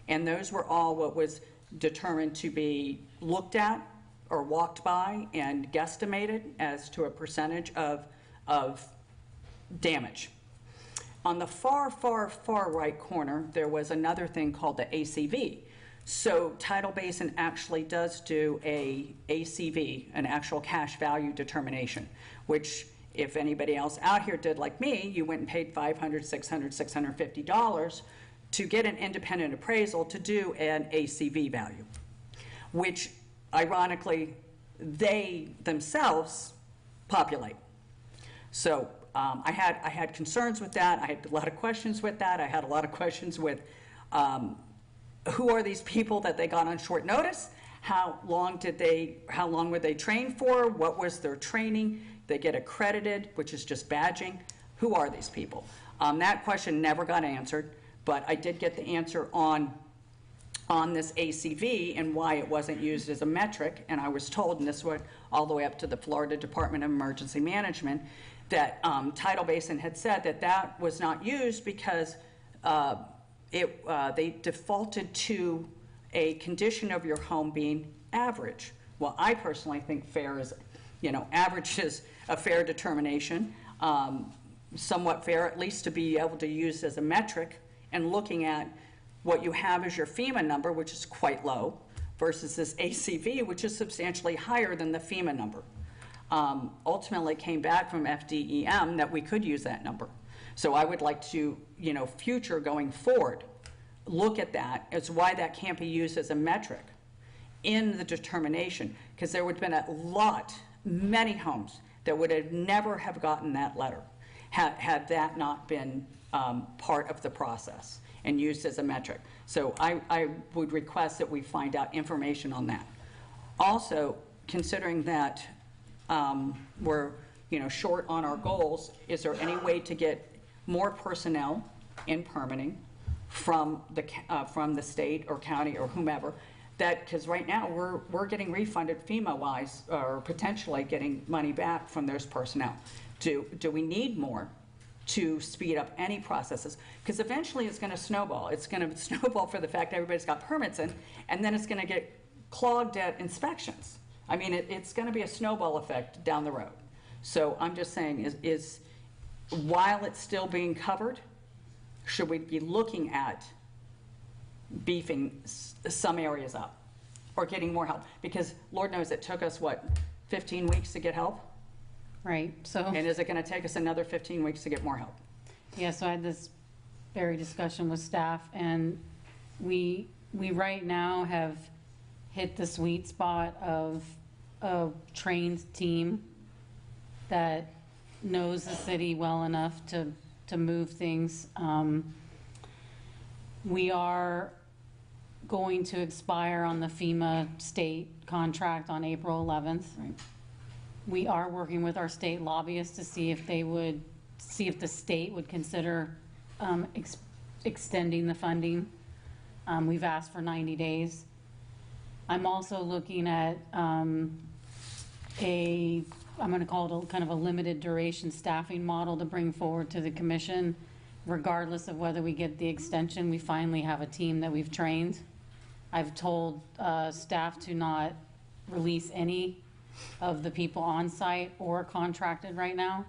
And those were all what was determined to be looked at or walked by and guesstimated as to a percentage of damage. On the far, far, far right corner, there was another thing called the ACV. So Tidal Basin actually does do a ACV, an actual cash value determination, which if anybody else out here did like me, you went and paid $500, $600, $650 to get an independent appraisal to do an ACV value, which ironically they themselves populate. So I had concerns with that. I had a lot of questions with that. I had a lot of questions with who are these people that they got on short notice? How long were they trained for? What was their training? They get accredited, which is just badging. Who are these people? That question never got answered, but I did get the answer on this ACV and why it wasn't used as a metric. And I was told, and this went all the way up to the Florida Department of Emergency Management, that Tidal Basin had said that that was not used because they defaulted to a condition of your home being average. Well, I personally think fair is, average is a fair determination, somewhat fair, at least to be able to use as a metric, and looking at what you have as your FEMA number, which is quite low, versus this ACV, which is substantially higher than the FEMA number. Ultimately came back from FDEM that we could use that number. So I would like to, future going forward, look at that as why that can't be used as a metric in the determination, because there would have been many homes that would have never have gotten that letter had that not been part of the process and used as a metric. So I would request that we find out information on that. Also, considering that we're short on our goals, is there any way to get more personnel in permitting from the state or county or whomever? Because right now we're getting refunded FEMA-wise, or potentially getting money back from those personnel. Do we need more to speed up any processes? Because eventually it's going to snowball. It's going to snowball for the fact that everybody's got permits in, and then it's going to get clogged at inspections. I mean, it's going to be a snowball effect down the road. So I'm just saying, is while it's still being covered, should we be looking at beefing some areas up or getting more help? Because Lord knows it took us, 15 weeks to get help? Right, so. And is it going to take us another 15 weeks to get more help? Yeah, so I had this very discussion with staff, and we right now have hit the sweet spot of a trained team that knows the city well enough to move things. We are going to expire on the FEMA state contract on April 11th. Right. We are working with our state lobbyists to see if the state would consider extending the funding. We've asked for 90 days. I'm also looking at I'm going to call it kind of a limited duration staffing model to bring forward to the commission. Regardless of whether we get the extension, we finally have a team that we've trained. I've told staff to not release any of the people on site or contracted right now.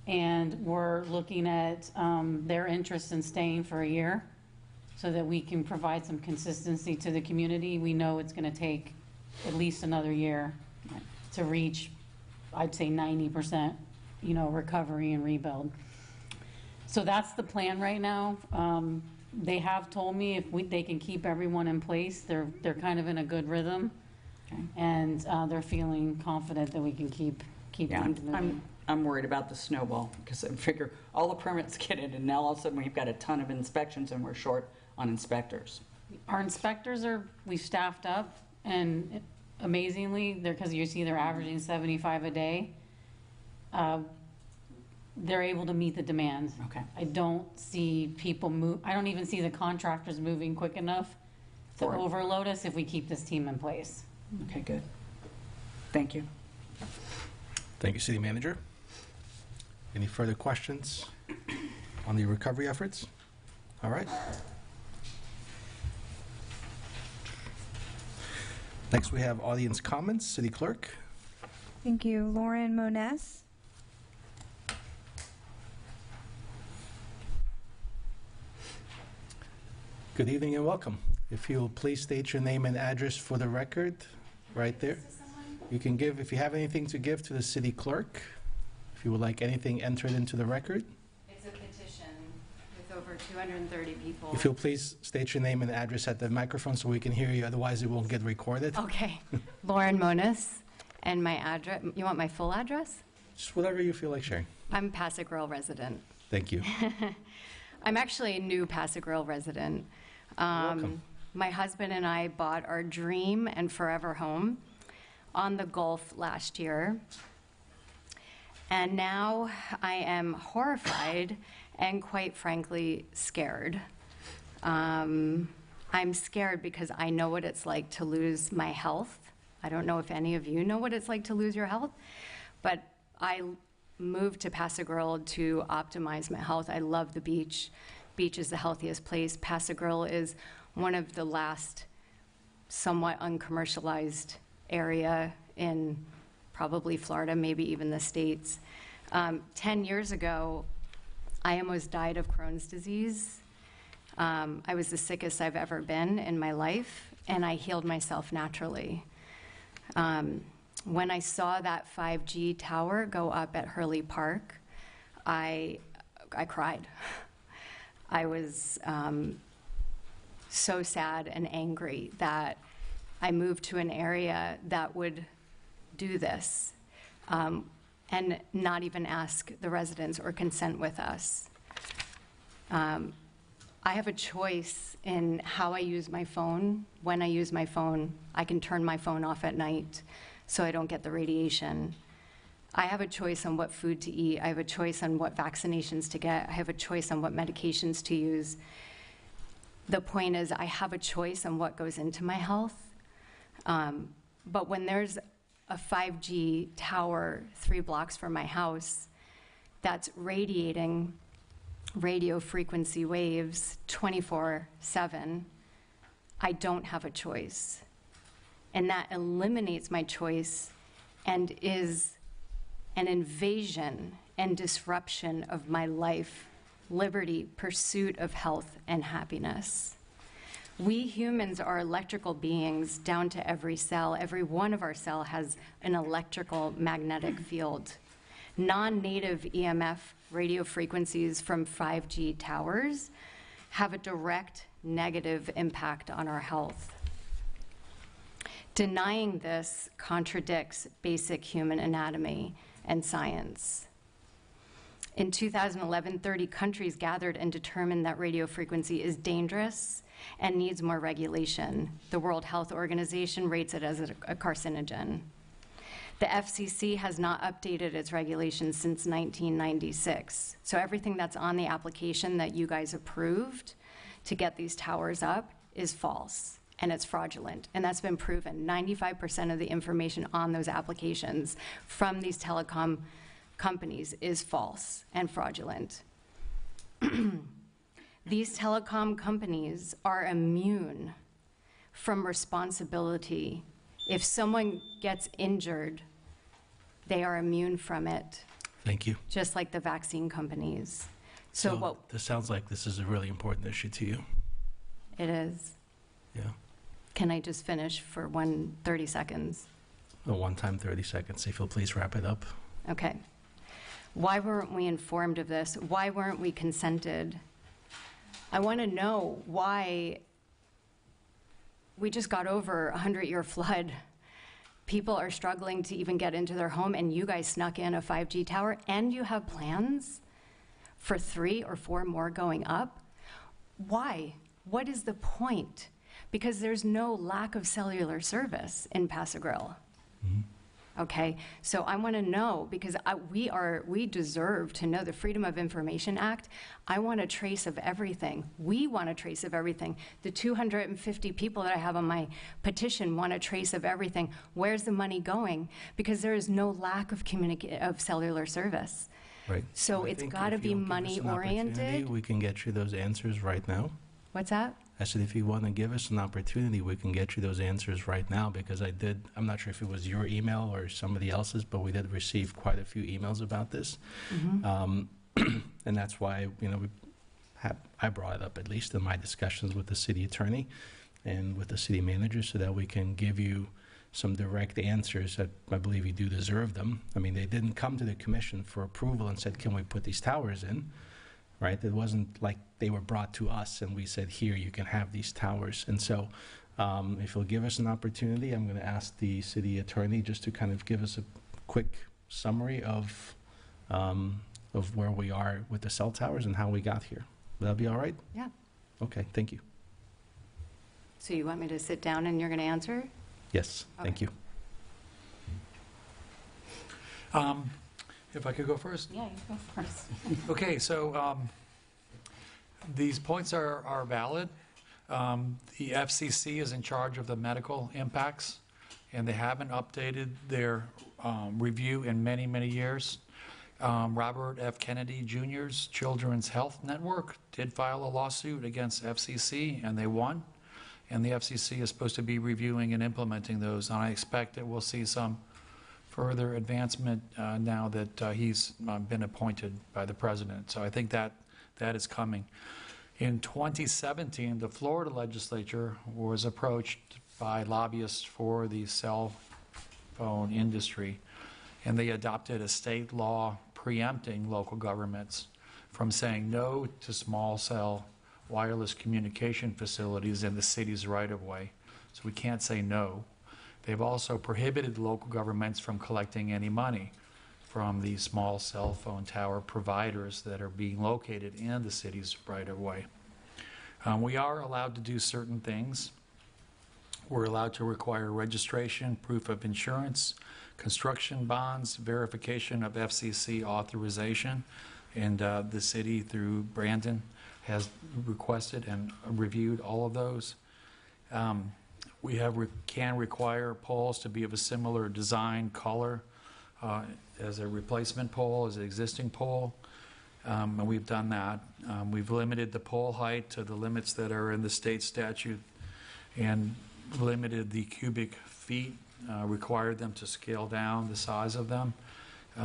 And we're looking at their interest in staying for a year so that we can provide some consistency to the community. We know it's going to take at least another year to reach, I'd say 90%, recovery and rebuild. So that's the plan right now. They have told me if they can keep everyone in place, they're kind of in a good rhythm. Okay. And they're feeling confident that we can keep things moving. I'm worried about the snowball, because I figure all the permits get in, and now all of a sudden we've got a ton of inspections and we're short on inspectors. Our inspectors we've staffed up, and amazingly, because you see they're averaging 75 a day. they're able to meet the demand. Okay. I don't see people move, I don't even see the contractors moving quick enough to For it. overload us if we keep this team in place. Okay, good. Thank you. Thank you, City Manager. Any further questions on the recovery efforts? All right. Next, we have audience comments. City Clerk. Thank you. Lauren Moniz. Good evening and welcome. If you'll please state your name and address for the record, right there. You can give, if you have anything to give to the City Clerk, if you would like anything entered into the record. It's a petition with over 230 people. If you'll please state your name and address at the microphone so we can hear you, otherwise it won't get recorded. Okay. Lauren Moniz, and my address, you want my full address? Just whatever you feel like sharing. I'm Paso Grill resident. Thank you. I'm actually a new Paso Grill resident. Welcome. My husband and I bought our dream and forever home on the Gulf last year. And now I am horrified and quite frankly scared. I'm scared because I know what it's like to lose my health. I don't know if any of you know what it's like to lose your health, but I moved to Paso Grill to optimize my health. I love the beach. Beach is the healthiest place. Paso Grill is one of the last somewhat uncommercialized area in probably Florida, maybe even the States. 10 years ago, I almost died of Crohn's disease. I was the sickest I've ever been in my life, and I healed myself naturally. When I saw that 5G tower go up at Hurley Park, I cried. I was so sad and angry that I moved to an area that would do this and not even ask the residents or consent with us. I have a choice in how I use my phone. When I use my phone, I can turn my phone off at night so I don't get the radiation. I have a choice on what food to eat. I have a choice on what vaccinations to get. I have a choice on what medications to use. The point is, I have a choice on what goes into my health. But when there's a 5G tower 3 blocks from my house that's radiating radio frequency waves 24/7, I don't have a choice. And that eliminates my choice and is an invasion and disruption of my life, liberty, pursuit of health, and happiness. We humans are electrical beings down to every cell. Every one of our cells has an electrical magnetic field. Non-native EMF radio frequencies from 5G towers have a direct negative impact on our health. Denying this contradicts basic human anatomy and science. In 2011, 30 countries gathered and determined that radio frequency is dangerous and needs more regulation. The World Health Organization rates it as a carcinogen. The FCC has not updated its regulations since 1996. So everything that's on the application that you guys approved to get these towers up is false, and it's fraudulent. And that's been proven. 95% of the information on those applications from these telecom companies is false and fraudulent. These telecom companies are immune from responsibility. If someone gets injured, they are immune from it, Thank you. just like the vaccine companies. So what this sounds like this is a really important issue to you. it is. Yeah. Can I just finish for 30 seconds? A one-time 30 seconds. If you'll please wrap it up. Okay. Why weren't we informed of this? Why weren't we consented? I want to know why we just got over a 100-year flood. People are struggling to even get into their home, and you guys snuck in a 5G tower, and you have plans for 3 or 4 more going up? Why? What is the point? Because there's no lack of cellular service in Paso Grill. Okay, so I want to know, because we deserve to know the Freedom of Information Act. I want a trace of everything. We want a trace of everything. The 250 people that I have on my petition want a trace of everything. Where's the money going? Because there is no lack of cellular service. Right. So I it's think got to if be you'll give us an opportunity, money-oriented. we can get you those answers right now. What's that? I said, if you want to give us an opportunity, we can get you those answers right now, because I'm not sure if it was your email or somebody else's, but we did receive quite a few emails about this. Mhm. And that's why, I brought it up, at least in my discussions with the city attorney and with the city manager, so that we can give you some direct answers that I believe you do deserve them. I mean, they didn't come to the commission for approval and said, can we put these towers in? Right? It wasn't like they were brought to us and we said, here, you can have these towers. And so if you'll give us an opportunity, I'm going to ask the city attorney just to kind of give us a quick summary of where we are with the cell towers and how we got here. Would that be all right? Yeah. Okay, thank you. So you want me to sit down and you're going to answer? Yes, thank you. If I could go first? Yeah, you go first. Okay, so these points are valid. The FCC is in charge of the medical impacts, and they haven't updated their review in many, many years. Robert F. Kennedy Jr.'s Children's Health Network did file a lawsuit against FCC, and they won. And the FCC is supposed to be reviewing and implementing those, and I expect that we'll see some further advancement now that he's been appointed by the president. So I think that is coming. In 2017, the Florida legislature was approached by lobbyists for the cell phone industry, and they adopted a state law preempting local governments from saying no to small cell wireless communication facilities in the city's right-of-way. So we can't say no. They've also prohibited local governments from collecting any money from these small cell phone tower providers that are being located in the city's right-of-way. We are allowed to do certain things. We're allowed to require registration, proof of insurance, construction bonds, verification of FCC authorization, and the city through Brandon has requested and reviewed all of those. We can require poles to be of a similar design, color as a replacement pole, as an existing pole, and we've done that. We've limited the pole height to the limits that are in the state statute and limited the cubic feet, required them to scale down the size of them.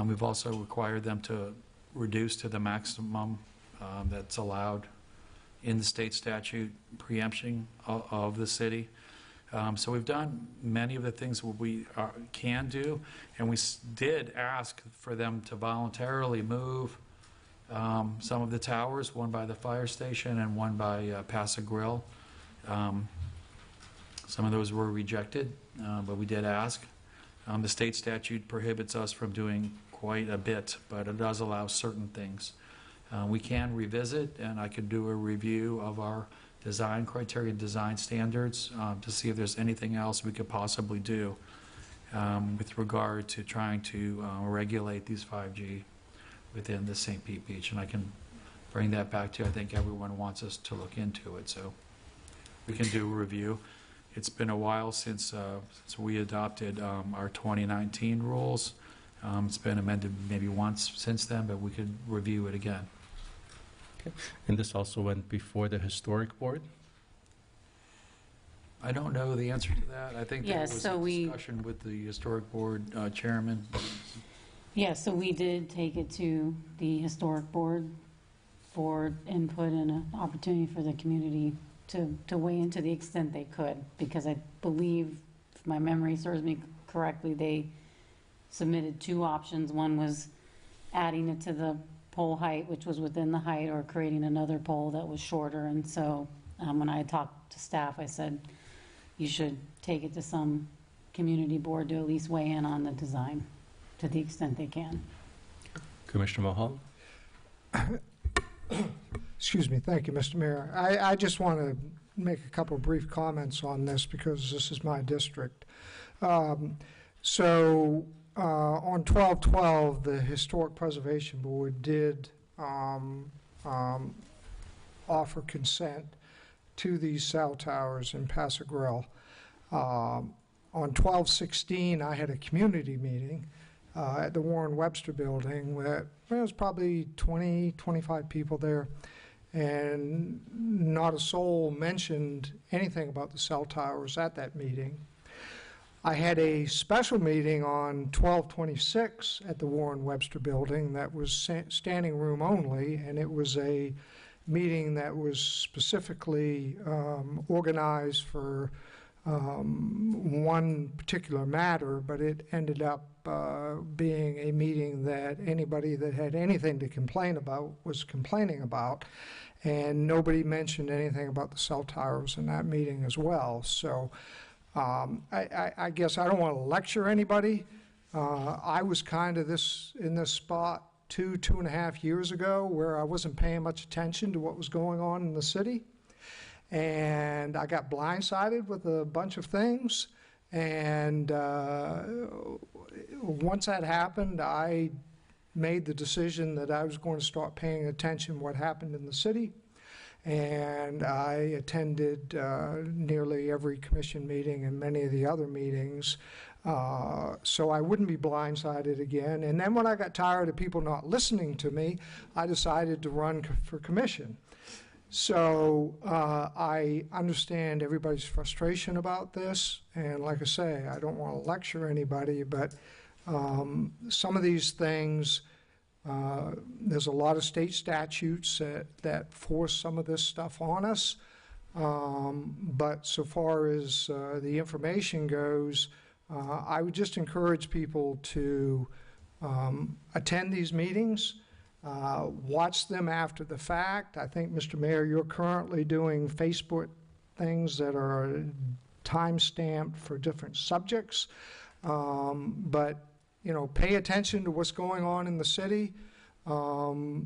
We've also required them to reduce to the maximum that's allowed in the state statute preemption of the city. So we've done many of the things we can do, and we did ask for them to voluntarily move some of the towers, one by the fire station and one by Paso Grill. Some of those were rejected, but we did ask. The state statute prohibits us from doing quite a bit, but it does allow certain things. We can revisit, and I could do a review of our design criteria, design standards, to see if there's anything else we could possibly do with regard to trying to regulate these 5G within the St. Pete Beach. And I can bring that back to you. I think everyone wants us to look into it, so we can do a review. It's been a while since we adopted our 2019 rules. It's been amended maybe once since then, but we could review it again. Okay. And this also went before the historic board? I don't know the answer to that. I think there Yes, was so a we- discussion with the historic board chairman. Yeah, so we did take it to the historic board for input and an opportunity for the community to weigh in to the extent they could, because I believe, if my memory serves me correctly, they submitted two options. One was adding it to the pole height, which was within the height, or creating another pole that was shorter. And so when I talked to staff, I said, you should take it to some community board to at least weigh in on the design to the extent they can. Commissioner Mulholland? Excuse me. Thank you, Mr. Mayor. I just want to make a couple of brief comments on this because this is my district. So on 12/12, the Historic Preservation Board did offer consent to these cell towers in Paso Grill. On 12/16, I had a community meeting at the Warren Webster Building where there was probably 20, 25 people there, and not a soul mentioned anything about the cell towers at that meeting. I had a special meeting on 12/26 at the Warren Webster Building that was standing room only, and it was a meeting that was specifically organized for one particular matter, but it ended up being a meeting that anybody that had anything to complain about was complaining about, and nobody mentioned anything about the cell towers in that meeting as well. So I guess I don't want to lecture anybody. I was kind of in this spot 2.5 years ago where I wasn't paying much attention to what was going on in the city. And I got blindsided with a bunch of things. And once that happened, I made the decision that I was going to start paying attention to what happened in the city. And I attended nearly every commission meeting and many of the other meetings, so I wouldn't be blindsided again. And then when I got tired of people not listening to me, I decided to run for commission. So I understand everybody's frustration about this, and like I say, I don't want to lecture anybody, but some of these things, there's a lot of state statutes that force some of this stuff on us, but so far as the information goes, I would just encourage people to attend these meetings, watch them after the fact. I think, Mr. Mayor, you're currently doing Facebook things that are time-stamped for different subjects, but you know, pay attention to what's going on in the city, so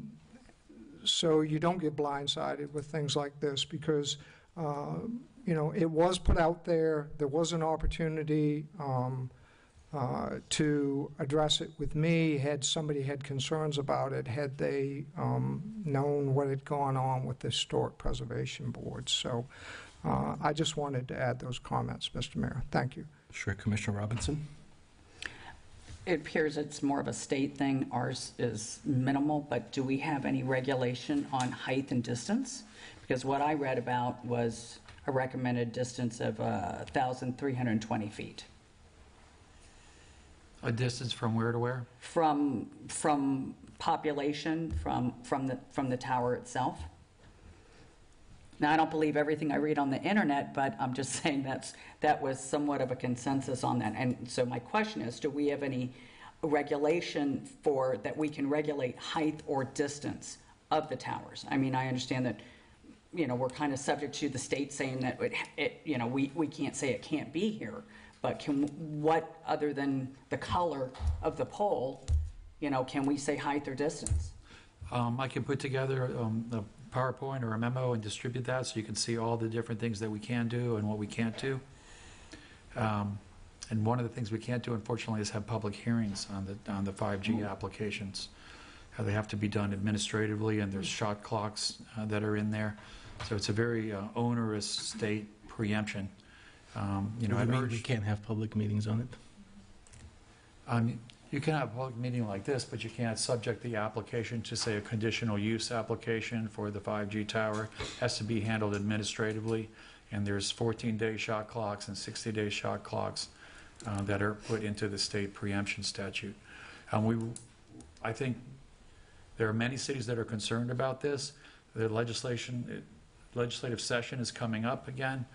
you don't get blindsided with things like this, because you know, it was put out there. There was an opportunity to address it with me had somebody had concerns about it, had they known what had gone on with the Historic Preservation Board. So I just wanted to add those comments, Mr. Mayor. Thank you. Sure, Commissioner Robinson. It appears it's more of a state thing. Ours is minimal, but do we have any regulation on height and distance? Because what I read about was a recommended distance of 1,320 feet. A distance from where to where? From population, from the tower itself. Now, I don't believe everything I read on the internet, but I'm just saying that was somewhat of a consensus on that. And so my question is, do we have any regulation for that we can regulate height or distance of the towers? I mean, I understand that, you know, we're kind of subject to the state saying that you know, we can't say it can't be here, but what other than the color of the pole, you know, can we say height or distance? I can put together a PowerPoint or a memo and distribute that so you can see all the different things that we can do and what we can't do. And one of the things we can't do, unfortunately, is have public hearings on the 5G applications. They have to be done administratively, and there's shot clocks that are in there. So it's a very onerous state preemption. You know, We can't have public meetings on it. You can have a public meeting like this, but you can't subject the application to, say, a conditional use application for the 5G tower. It has to be handled administratively, and there's 14-day shot clocks and 60-day shot clocks that are put into the state preemption statute. I think there are many cities that are concerned about this. The legislative session is coming up again.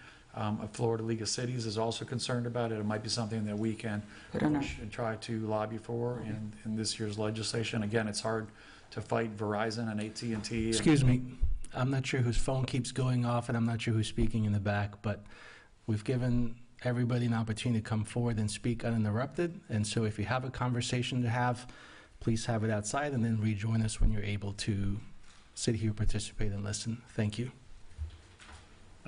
Florida League of Cities is also concerned about it. It might be something that we can push and try to lobby for in this year's legislation. Again, it's hard to fight Verizon and AT&T. Excuse me. I'm not sure whose phone keeps going off, and I'm not sure who's speaking in the back, but we've given everybody an opportunity to come forward and speak uninterrupted. And so if you have a conversation to have, please have it outside and then rejoin us when you're able to sit here, participate, and listen. Thank you.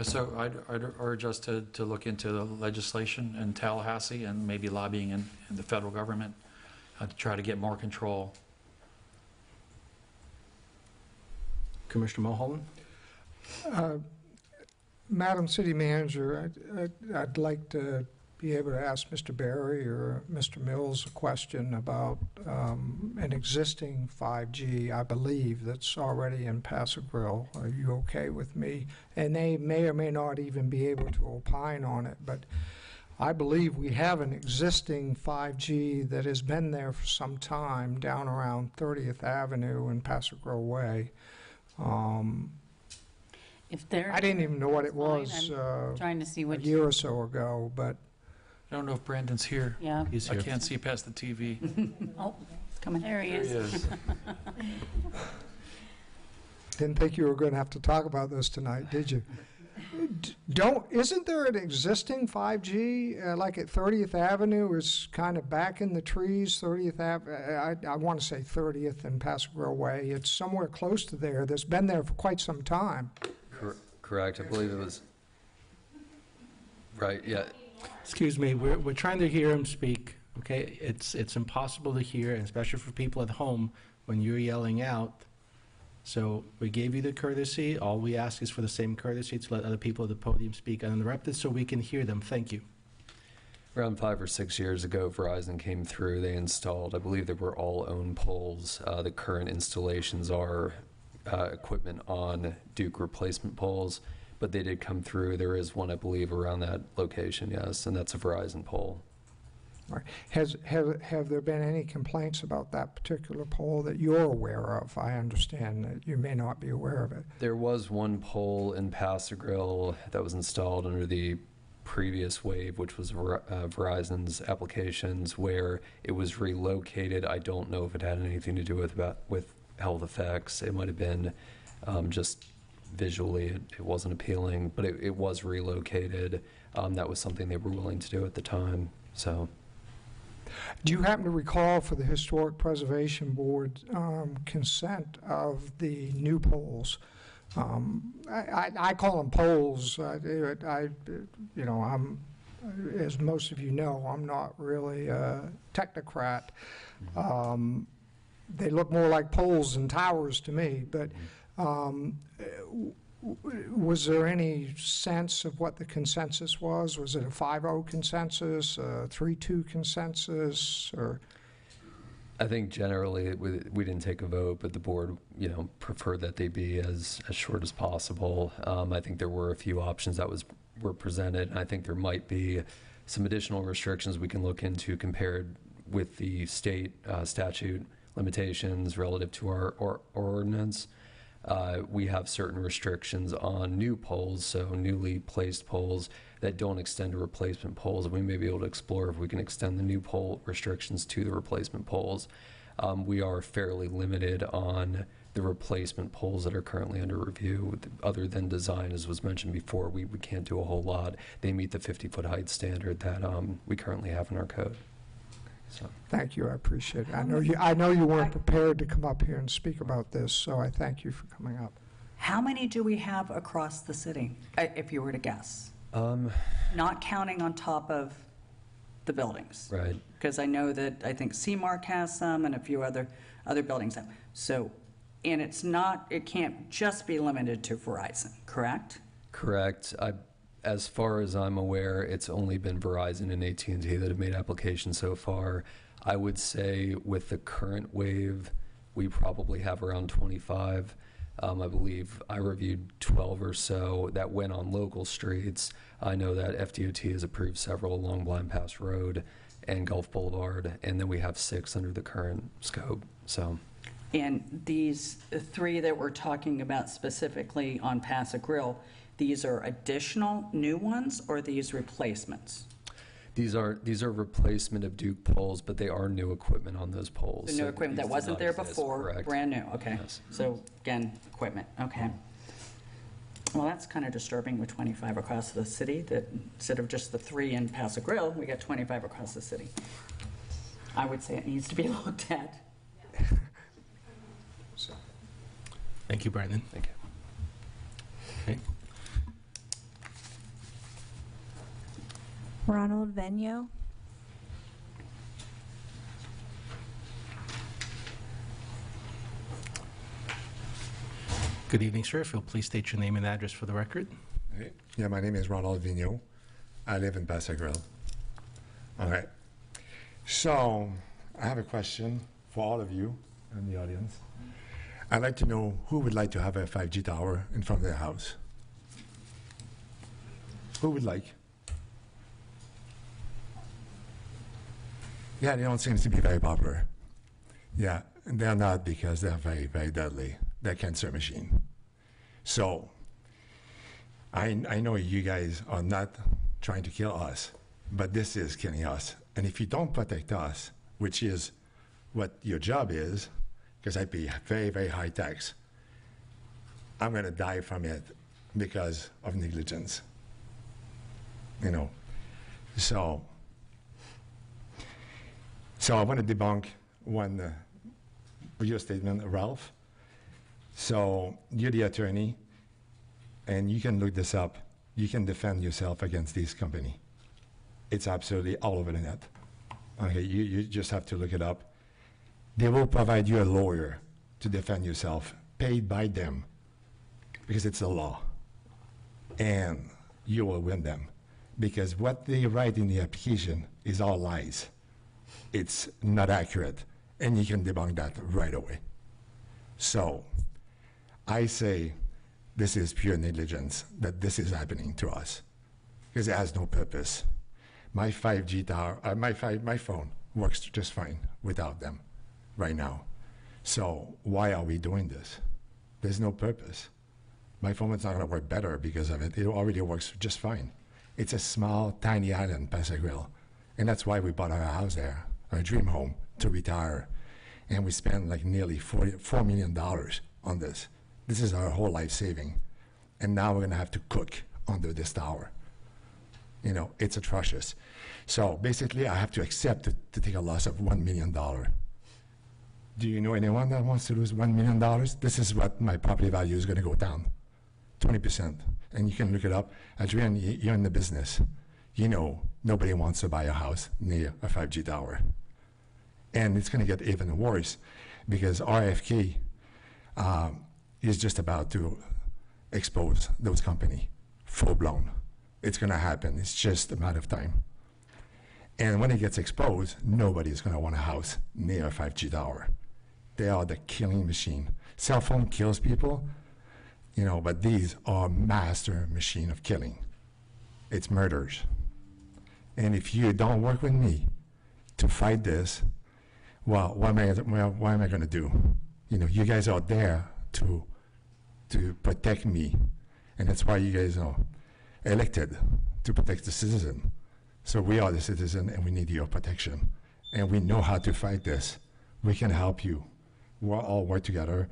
So I'd urge us to look into the legislation in Tallahassee and maybe lobbying in the federal government to try to get more control. Commissioner Mulholland? Madam City Manager, I'd like to be able to ask Mr. Barry or Mr. Mills a question about an existing 5G, I believe, that's already in Paso Grill. Are you okay with me? And they may or may not even be able to opine on it, but I believe we have an existing 5G that has been there for some time down around 30th Avenue and Paso Grill Way. If they're. I didn't even know what it was I'm trying to see a which. year or so ago, but I don't know if Brandon's here. Yeah. He's I here. can't see past the TV. Oh, coming. There he There he is. is. didn't think you were going to have to talk about this tonight, did you? Isn't there an existing 5G, like at 30th Avenue, is kind of back in the trees, 30th Ave, I want to say 30th and Paso Grill Way. It's somewhere close to there. That's been there for quite some time. Correct, I believe it was, right, yeah. Excuse me, we're trying to hear him speak, okay? It's impossible to hear, and especially for people at home, when you're yelling out. So we gave you the courtesy. All we ask is for the same courtesy to let other people at the podium speak uninterrupted so we can hear them. Thank you. Around 5 or 6 years ago, Verizon came through. They installed, I believe they were all own poles. The current installations are equipment on Duke replacement poles, but they did come through. There is one, I believe, around that location, yes, and that's a Verizon pole. Right. Have there been any complaints about that particular pole that you're aware of? I understand that you may not be aware of it. There was one pole in Paso Grill that was installed under the previous wave, which was Verizon's applications, where it was relocated. I don't know if it had anything to do with health effects. It might have been just visually it wasn't appealing, but it was relocated. That was something they were willing to do at the time. So. Do you happen to recall for the Historic Preservation Board consent of the new poles? I call them poles. I'm, as most of you know, I'm not really a technocrat. They look more like poles than towers to me, but was there any sense of what the consensus was? Was it a 5-0 consensus, a 3-2 consensus, or? I think generally we didn't take a vote, but the board, preferred that they be as short as possible. I think there were a few options that were presented, and I think there might be some additional restrictions we can look into compared with the state statute limitations relative to our ordinance. We have certain restrictions on new poles, so newly placed poles that don't extend to replacement poles. We may be able to explore if we can extend the new pole restrictions to the replacement poles. We are fairly limited on the replacement poles that are currently under review. Other than design, as was mentioned before, we can't do a whole lot. They meet the 50-foot height standard that we currently have in our code. So. Thank you, I appreciate it. I know you weren't prepared to come up here and speak about this, so I thank you for coming up. How many do we have across the city, if you were to guess? Not counting on top of the buildings. Right. Because I know that, I think CMARC has some and a few other buildings have. So, and it can't just be limited to Verizon, correct? Correct. As far as I'm aware, it's only been Verizon and AT&T that have made applications so far. I would say with the current wave, we probably have around 25. I believe I reviewed 12 or so that went on local streets. I know that FDOT has approved several along Blind Pass Road and Gulf Boulevard, and then we have 6 under the current scope. So. And these 3 that we're talking about specifically on Paso Grill, these are additional new ones, or these replacements? These are replacement of Duke poles, but they are new equipment on those poles. The new equipment that wasn't there before, correct. Brand new, okay. Yes. So again, equipment, okay. Well, that's kind of disturbing with 25 across the city, that instead of just the 3 in Paso Grill, we got 25 across the city. I would say it needs to be looked at. Thank you, Brandon. Thank you. Okay. Ronald Venio. Good evening, sir. If you'll please state your name and address for the record. Hey. Yeah, my name is Ronald Vigneault. I live in Paso Grill. All right. So I have a question for all of you in the audience. I'd like to know who would like to have a 5G tower in front of their house? Who would like? Yeah, they don't seem to be very popular. Yeah, they're not because they're very, very deadly. They're cancer machine. So I know you guys are not trying to kill us, but this is killing us. And if you don't protect us, which is what your job is, because I pay very, very high tax, I'm going to die from it because of negligence. You know, so I want to debunk one your statement, Ralph. So you're the attorney, and you can look this up. You can defend yourself against this company. It's absolutely all over the net. Okay, you just have to look it up. They will provide you a lawyer to defend yourself, paid by them, because it's a law. And you will win them, because what they write in the application is all lies. It's not accurate, and you can debunk that right away. So I say this is pure negligence, that this is happening to us, because it has no purpose. My 5G tower, my phone works just fine without them right now. So why are we doing this? There's no purpose. My phone is not going to work better because of it. It already works just fine. It's a small, tiny island, Paso Grill, and that's why we bought our house there, our dream home, to retire. And we spent like nearly $4 million on this. This is our whole life saving. And now we're going to have to cook under this tower. You know, it's atrocious. So basically, I have to accept to take a loss of $1 million. Do you know anyone that wants to lose $1 million? This is what my property value is going to go down, 20%. And you can look it up. Adrian, you're in the business. You know, nobody wants to buy a house near a 5G tower. And it's going to get even worse because RFK is just about to expose those companies full blown. It's going to happen. It's just a matter of time. And when it gets exposed, nobody's going to want a house near a 5G tower. They are the killing machine. Cell phone kills people, you know, but these are master machine of killing. It's murders. And if you don't work with me to fight this, well, what am I going to do? You know, you guys are there to protect me, and that's why you guys are elected to protect the citizen. So we are the citizen, and we need your protection, and we know how to fight this. We can help you. We'll all work together.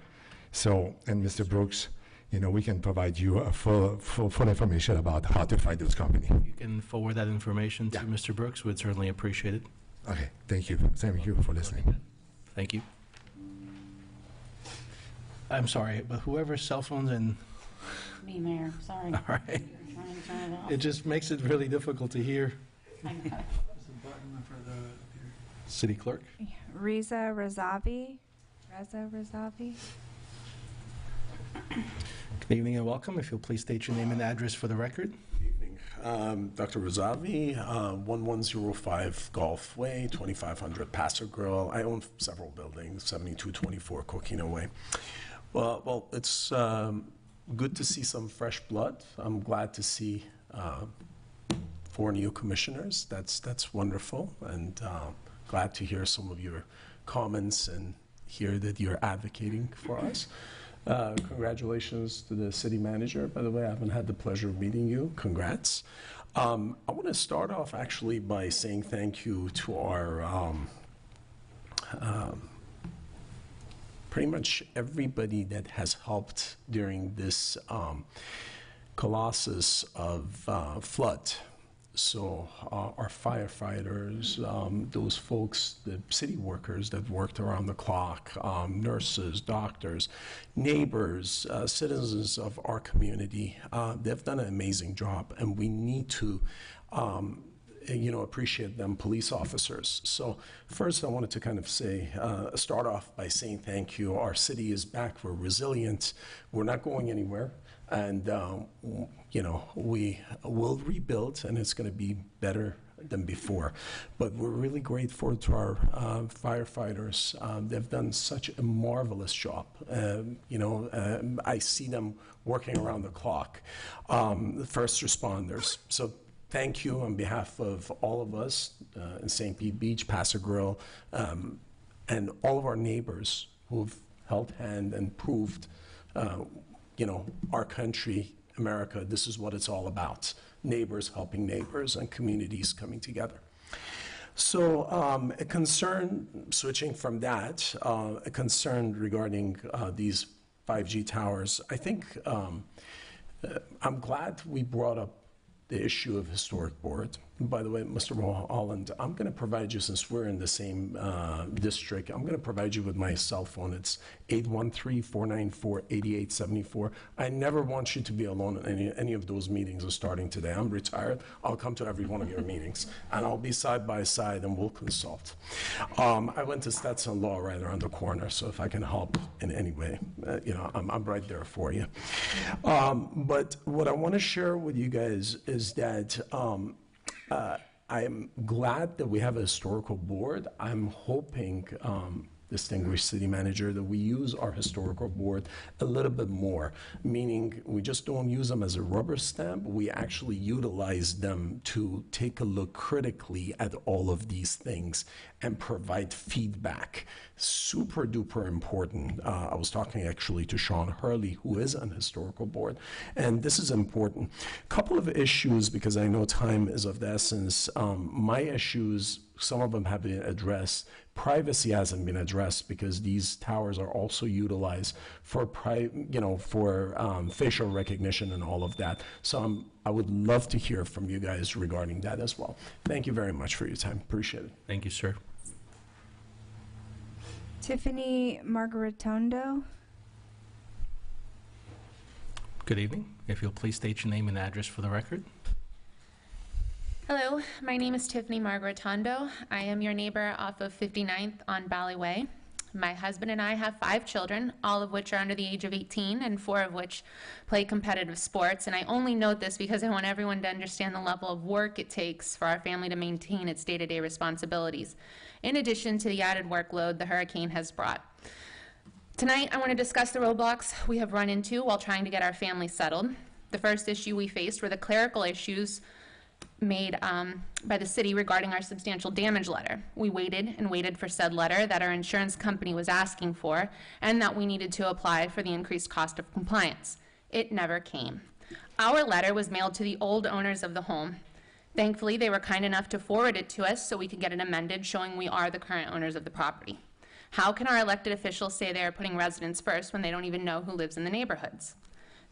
So, and Mr. Brooks, you know, we can provide you a full information about how to fight this company. You can forward that information to Mr. Brooks. We'd certainly appreciate it. Okay, thank you. Thank you for listening. Thank you. I'm sorry, but whoever's cell phones and... Me, Mayor, sorry. All right. Trying to turn it off. It just makes it really difficult to hear. I know. City Clerk? Reza Razavi. Reza Razavi. Good evening and welcome. If you'll please state your name and address for the record. Dr. Razavi, 1105 Gulf Way, 2500 Paso Grill. I own several buildings, 7224 Coquina Way. Well, it's good to see some fresh blood. I'm glad to see 4 new commissioners. That's wonderful, and glad to hear some of your comments and hear that you're advocating for us. Congratulations to the city manager. By the way, I haven't had the pleasure of meeting you. Congrats. I want to start off actually by saying thank you to our pretty much everybody that has helped during this colossus of flood. So our firefighters, those folks, the city workers that worked around the clock, nurses, doctors, neighbors, citizens of our community, they've done an amazing job, and we need to appreciate them, police officers. So first, I wanted to kind of say, start off by saying thank you. Our city is back. We're resilient. We're not going anywhere. And, we will rebuild, and it's going to be better than before. But we're really grateful to our firefighters. They've done such a marvelous job. I see them working around the clock. The first responders. So thank you on behalf of all of us in St. Pete Beach, Paso Grill, and all of our neighbors who've held hand and proved, our country, America, this is what it's all about. Neighbors helping neighbors and communities coming together. So a concern, switching from that, a concern regarding these 5G towers. I think I'm glad we brought up the issue of historic board. By the way, Mr. Holland, I'm going to provide you, since we're in the same district, I'm going to provide you with my cell phone. It's 813-494-8874. I never want you to be alone in any of those meetings starting today. I'm retired. I'll come to every one of your meetings, and I'll be side by side, and we'll consult. I went to Stetson Law right around the corner, so if I can help in any way, I'm right there for you. But what I want to share with you guys is that I am glad that we have a historical board. I'm hoping, distinguished city manager, that we use our historical board a little bit more, meaning we just don't use them as a rubber stamp. We actually utilize them to take a look critically at all of these things and provide feedback. Super duper important. I was talking actually to Sean Hurley, who is on historical board, and this is important. Couple of issues, because I know time is of the essence. My issues, some of them have been addressed. Privacy hasn't been addressed because these towers are also utilized for facial recognition and all of that. So I would love to hear from you guys regarding that as well. Thank you very much for your time. Appreciate it. Thank you, sir. Tiffany Margaritondo. Good evening. If you'll please state your name and address for the record. Hello, my name is Tiffany Margaritondo. I am your neighbor off of 59th on Valley Way. My husband and I have 5 children, all of which are under the age of 18 and 4 of which play competitive sports. And I only note this because I want everyone to understand the level of work it takes for our family to maintain its day-to-day responsibilities, in addition to the added workload the hurricane has brought. Tonight, I want to discuss the roadblocks we have run into while trying to get our family settled. The first issue we faced were the clerical issues made by the city regarding our substantial damage letter. We waited and waited for said letter that our insurance company was asking for and that we needed to apply for the increased cost of compliance. It never came. Our letter was mailed to the old owners of the home. Thankfully, they were kind enough to forward it to us so we could get it amended showing we are the current owners of the property. How can our elected officials say they are putting residents first when they don't even know who lives in the neighborhoods?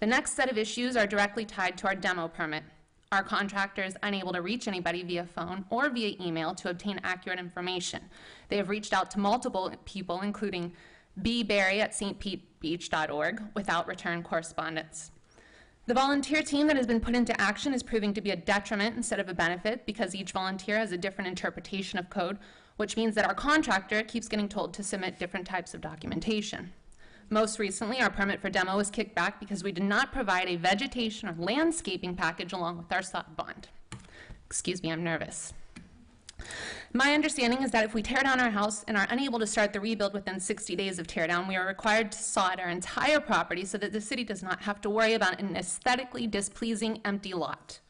The next set of issues are directly tied to our demo permit. Our contractor is unable to reach anybody via phone or via email to obtain accurate information. They have reached out to multiple people, including bbarry@stpetebeach.org, without return correspondence. The volunteer team that has been put into action is proving to be a detriment instead of a benefit because each volunteer has a different interpretation of code, which means that our contractor keeps getting told to submit different types of documentation. Most recently, our permit for demo was kicked back because we did not provide a vegetation or landscaping package along with our sod bond. Excuse me, I'm nervous. My understanding is that if we tear down our house and are unable to start the rebuild within 60 days of teardown, we are required to sod our entire property so that the city does not have to worry about an aesthetically displeasing empty lot.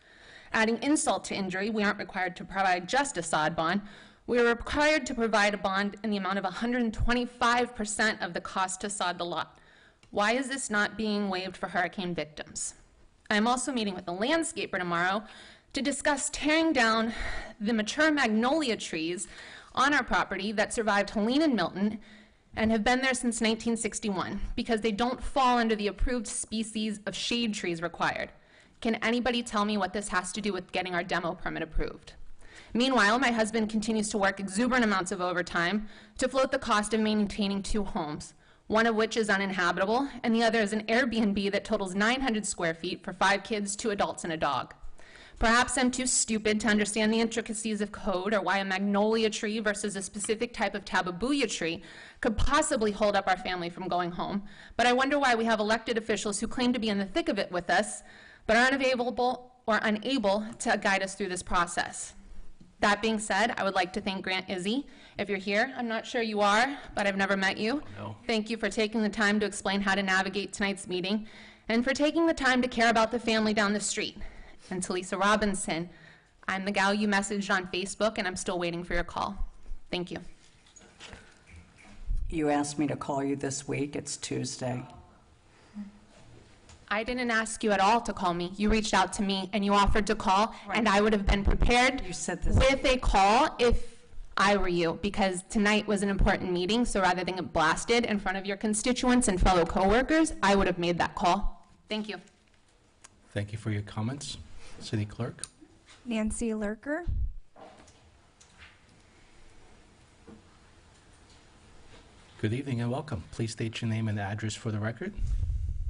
Adding insult to injury, we aren't required to provide just a sod bond. We are required to provide a bond in the amount of 125% of the cost to sod the lot. Why is this not being waived for hurricane victims? I'm also meeting with a landscaper tomorrow to discuss tearing down the mature magnolia trees on our property that survived Helene and Milton and have been there since 1961 because they don't fall under the approved species of shade trees required. Can anybody tell me what this has to do with getting our demo permit approved? Meanwhile, my husband continues to work exuberant amounts of overtime to float the cost of maintaining 2 homes, one of which is uninhabitable, and the other is an Airbnb that totals 900 square feet for 5 kids, 2 adults, and a dog. Perhaps I'm too stupid to understand the intricacies of code or why a magnolia tree versus a specific type of tababuya tree could possibly hold up our family from going home. But I wonder why we have elected officials who claim to be in the thick of it with us, but are unavailable or unable to guide us through this process. That being said, I would like to thank Grant Izzy. If you're here, I'm not sure you are, but I've never met you. No. Thank you for taking the time to explain how to navigate tonight's meeting and for taking the time to care about the family down the street. And to Lisa Robinson, I'm the gal you messaged on Facebook, and I'm still waiting for your call. Thank you. You asked me to call you this week. It's Tuesday. I didn't ask you at all to call me. You reached out to me, and you offered to call, and I would have been prepared with a call if I were you, because tonight was an important meeting, so rather than get blasted in front of your constituents and fellow coworkers, I would have made that call. Thank you. Thank you for your comments. City Clerk. Nancy Lurker. Good evening and welcome. Please state your name and address for the record.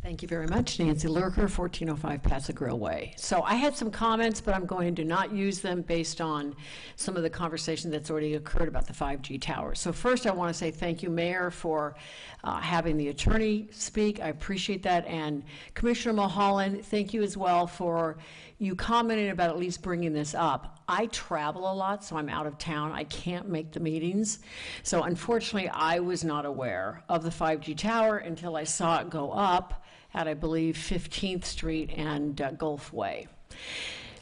Thank you very much. Nancy Lurker, 1405 Pass-a-Grill Way. So I had some comments, but I'm going to not use them based on some of the conversation that's already occurred about the 5G towers. So first, I want to say thank you, Mayor, for having the attorney speak. I appreciate that. And Commissioner Mulholland, thank you as well for you commenting about at least bringing this up. I travel a lot, so I'm out of town. I can't make the meetings. So unfortunately, I was not aware of the 5G tower until I saw it go up at, I believe, 15th Street and Gulf Way.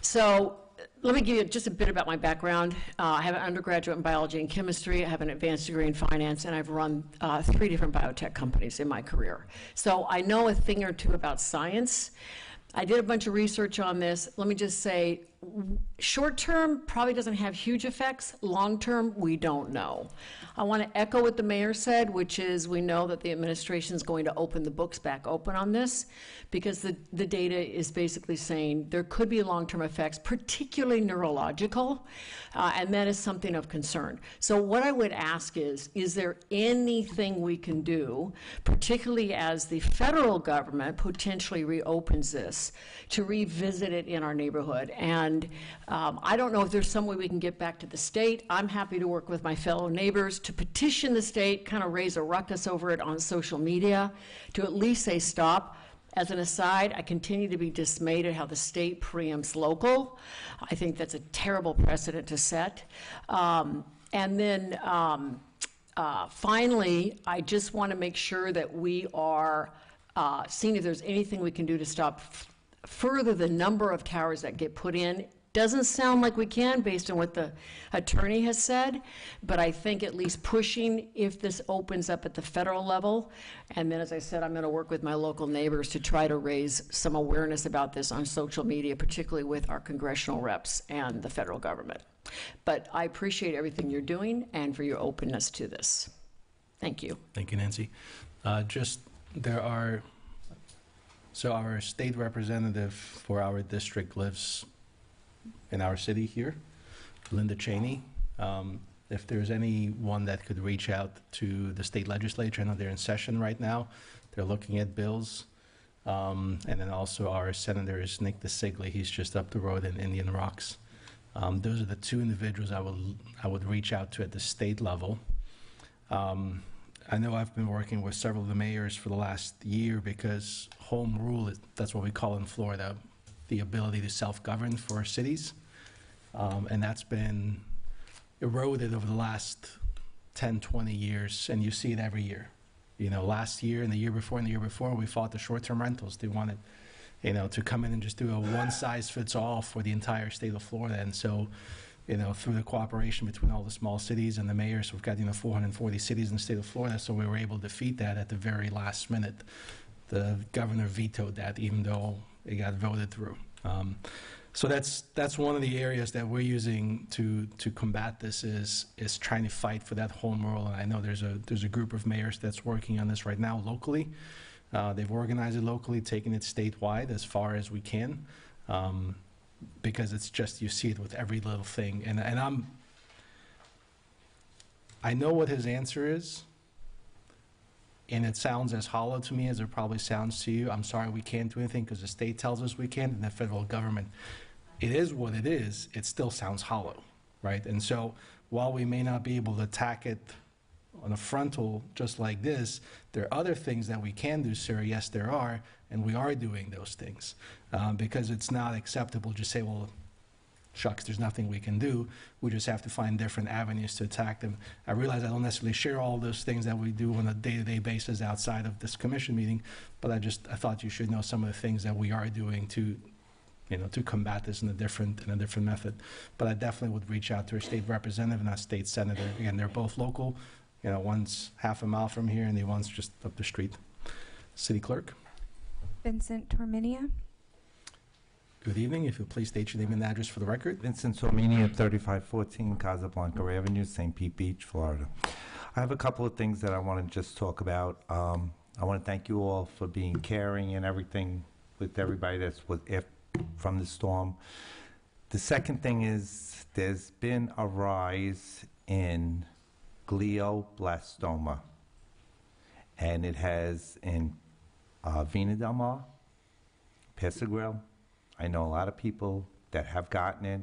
So let me give you just a bit about my background. I have an undergraduate in biology and chemistry. I have an advanced degree in finance, and I've run 3 different biotech companies in my career. So I know a thing or two about science. I did a bunch of research on this. Let me just say, short term probably doesn't have huge effects. Long term, we don't know. I want to echo what the mayor said, which is we know that the administration is going to open the books back open on this because the data is basically saying there could be long-term effects, particularly neurological, and that is something of concern. So what I would ask is there anything we can do, particularly as the federal government potentially reopens this, to revisit it in our neighborhood? And I don't know if there's some way we can get back to the state. I'm happy to work with my fellow neighbors to petition the state, kind of raise a ruckus over it on social media, to at least say stop. As an aside, I continue to be dismayed at how the state preempts local. I think that's a terrible precedent to set. And then finally, I just want to make sure that we are seeing if there's anything we can do to stop further the number of towers that get put in. Doesn't sound like we can based on what the attorney has said, but I think at least pushing if this opens up at the federal level. And then, as I said, I'm going to work with my local neighbors to try to raise some awareness about this on social media, particularly with our congressional reps and the federal government. But I appreciate everything you're doing and for your openness to this. Thank you. Thank you, Nancy. So our state representative for our district lives in our city here, Linda Cheney. If there's anyone that could reach out to the state legislature, I know they're in session right now. They're looking at bills. And then also our senator is Nick DeSigli. He's just up the road in Indian Rocks. Those are the 2 individuals I would reach out to at the state level. I know I've been working with several of the mayors for the last year because home rule, that's what we call in Florida, the ability to self-govern for cities. And that's been eroded over the last 10, 20 years, and you see it every year. You know, last year and the year before and the year before, we fought the short-term rentals. They wanted, to come in and just do a one-size-fits-all for the entire state of Florida. And so, through the cooperation between all the small cities and the mayors, we've got, 440 cities in the state of Florida, so we were able to defeat that at the very last minute. The governor vetoed that, even though it got voted through. So that's one of the areas that we're using to combat this is trying to fight for that home rule. And I know there's a group of mayors that's working on this right now locally. They've organized it locally, taken it statewide as far as we can, because it's just, you see it with every little thing. And I know what his answer is, and it sounds as hollow to me as it probably sounds to you. I'm sorry, we can't do anything because the state tells us we can, and the federal government it is what it is, it still sounds hollow, right? And so while we may not be able to attack it on a frontal just like this, there are other things that we can do, sir. Yes, there are, and we are doing those things. Because it's not acceptable to just say, well, shucks, there's nothing we can do. We just have to find different avenues to attack them. I realize I don't necessarily share all those things that we do on a day-to-day basis outside of this commission meeting, but I thought you should know some of the things that we are doing to, to combat this in a different method. But I definitely would reach out to our state representative and our state senator. Again, they're both local. One's half a mile from here and the one's just up the street. City Clerk. Vincent Torminia. Good evening. If you'll please state your name and address for the record. Vincent Torminia, 3514 Casablanca Avenue, St. Pete Beach, Florida. I have a couple of things that I want to just talk about. I want to thank you all for being caring and everything with everybody that's from the storm. The second thing is there's been a rise in glioblastoma, and it has in Vina Del Mar, Paso Grill. I know a lot of people that have gotten it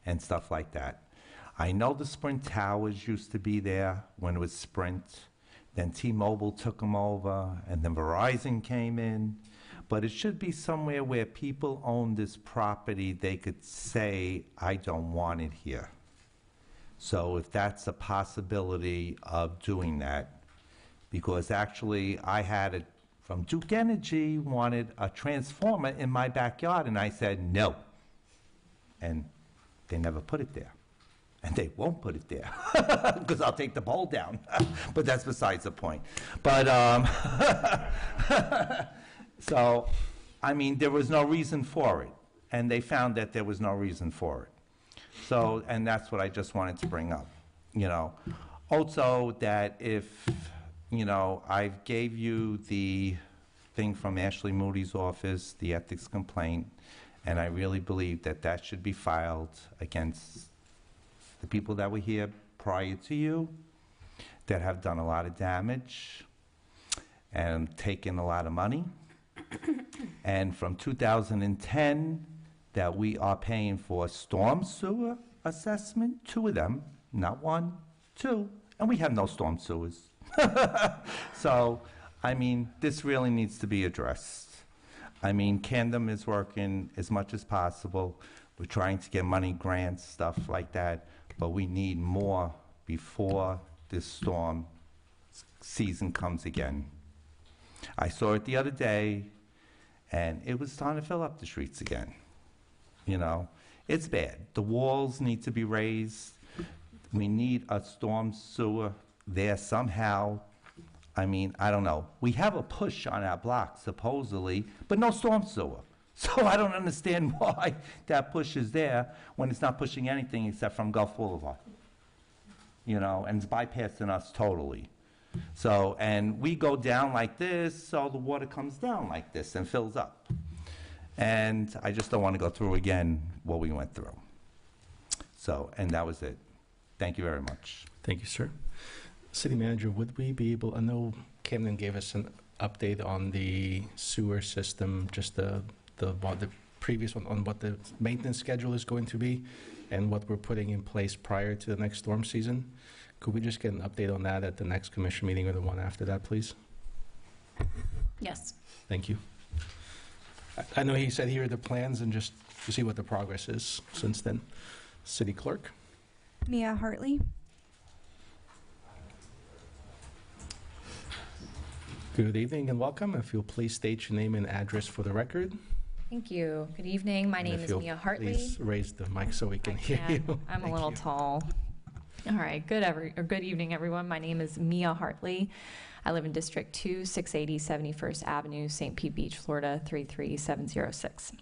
and stuff like that. I know the Sprint towers used to be there when it was Sprint. Then T-Mobile took them over, and then Verizon came in. But it should be somewhere where people own this property, they could say, I don't want it here. So if that's a possibility of doing that, because actually I had it from Duke Energy, wanted a transformer in my backyard, and I said no. And they never put it there. And they won't put it there, because I'll take the pole down. But that's besides the point. But, so, I mean, there was no reason for it. And they found that there was no reason for it. So, and that's what I just wanted to bring up. Also that if, I gave you the thing from Ashley Moody's office, the ethics complaint, and I really believe that that should be filed against the people that were here prior to you that have done a lot of damage and taken a lot of money. And from 2010, that we are paying for storm sewer assessment, 2 of them, not 1, 2, and we have no storm sewers. So, I mean, this really needs to be addressed. I mean, Camden is working as much as possible. We're trying to get money, grants, stuff like that, but we need more before this storm season comes again. I saw it the other day, and it was starting to fill up the streets again. It's bad. The walls need to be raised. We need a storm sewer there somehow. I mean, I don't know. We have a push on our block, supposedly, but no storm sewer. So I don't understand why that push is there when it's not pushing anything except from Gulf Boulevard. And it's bypassing us totally. So, and we go down like this, so the water comes down like this and fills up. And I just don't want to go through again what we went through. So, and that was it. Thank you very much. Thank you, sir. City Manager, would we be able, I know Camden gave us an update on the sewer system, just the previous one, on what the maintenance schedule is going to be and what we're putting in place prior to the next storm season. Could we just get an update on that at the next commission meeting or the one after that, please? Yes. Thank you. I know he said here are the plans, and just to see what the progress is since then. City Clerk. Mia Hartley. Good evening and welcome. If you'll please state your name and address for the record. Thank you. Good evening. My name is Mia Hartley. Please raise the mic so we can hear you. I'm a little tall. All right. Good evening, everyone. My name is Mia Hartley. I live in District 2, 680 71st Avenue, St. Pete Beach, Florida, 33706.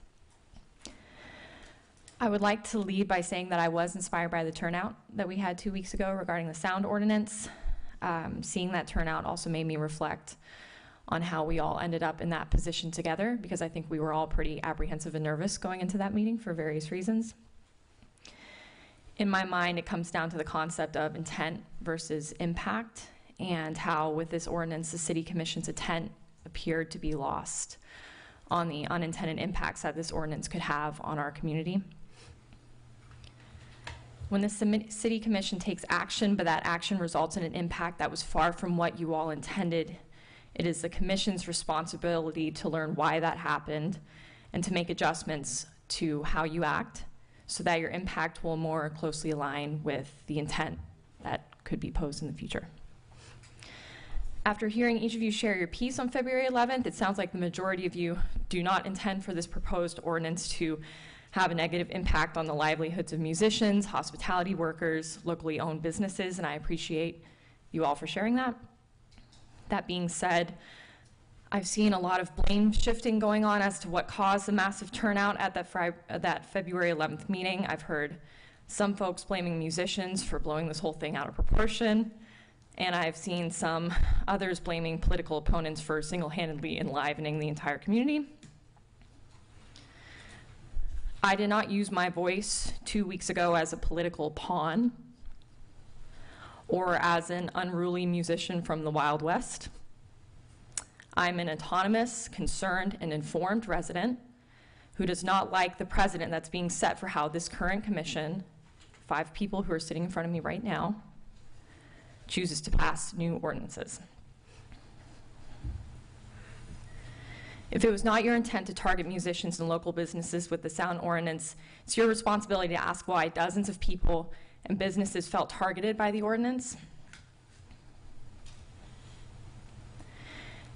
I would like to lead by saying that I was inspired by the turnout that we had 2 weeks ago regarding the sound ordinance. Seeing that turnout also made me reflect on how we all ended up in that position together, because I think we were all pretty apprehensive and nervous going into that meeting for various reasons. In my mind, it comes down to the concept of intent versus impact, and how with this ordinance, the City Commission's intent appeared to be lost on the unintended impacts that this ordinance could have on our community. When the city commission takes action, but that action results in an impact that was far from what you all intended, it is the commission's responsibility to learn why that happened and to make adjustments to how you act so that your impact will more closely align with the intent that could be posed in the future. After hearing each of you share your piece on February 11th, it sounds like the majority of you do not intend for this proposed ordinance to have a negative impact on the livelihoods of musicians, hospitality workers, locally owned businesses, and I appreciate you all for sharing that. That being said, I've seen a lot of blame shifting going on as to what caused the massive turnout at that February 11th meeting. I've heard some folks blaming musicians for blowing this whole thing out of proportion, and I've seen some others blaming political opponents for single-handedly enlivening the entire community. I did not use my voice 2 weeks ago as a political pawn or as an unruly musician from the Wild West. I'm an autonomous, concerned, and informed resident who does not like the precedent that's being set for how this current commission, 5 people who are sitting in front of me right now, chooses to pass new ordinances. If it was not your intent to target musicians and local businesses with the sound ordinance, it's your responsibility to ask why dozens of people and businesses felt targeted by the ordinance,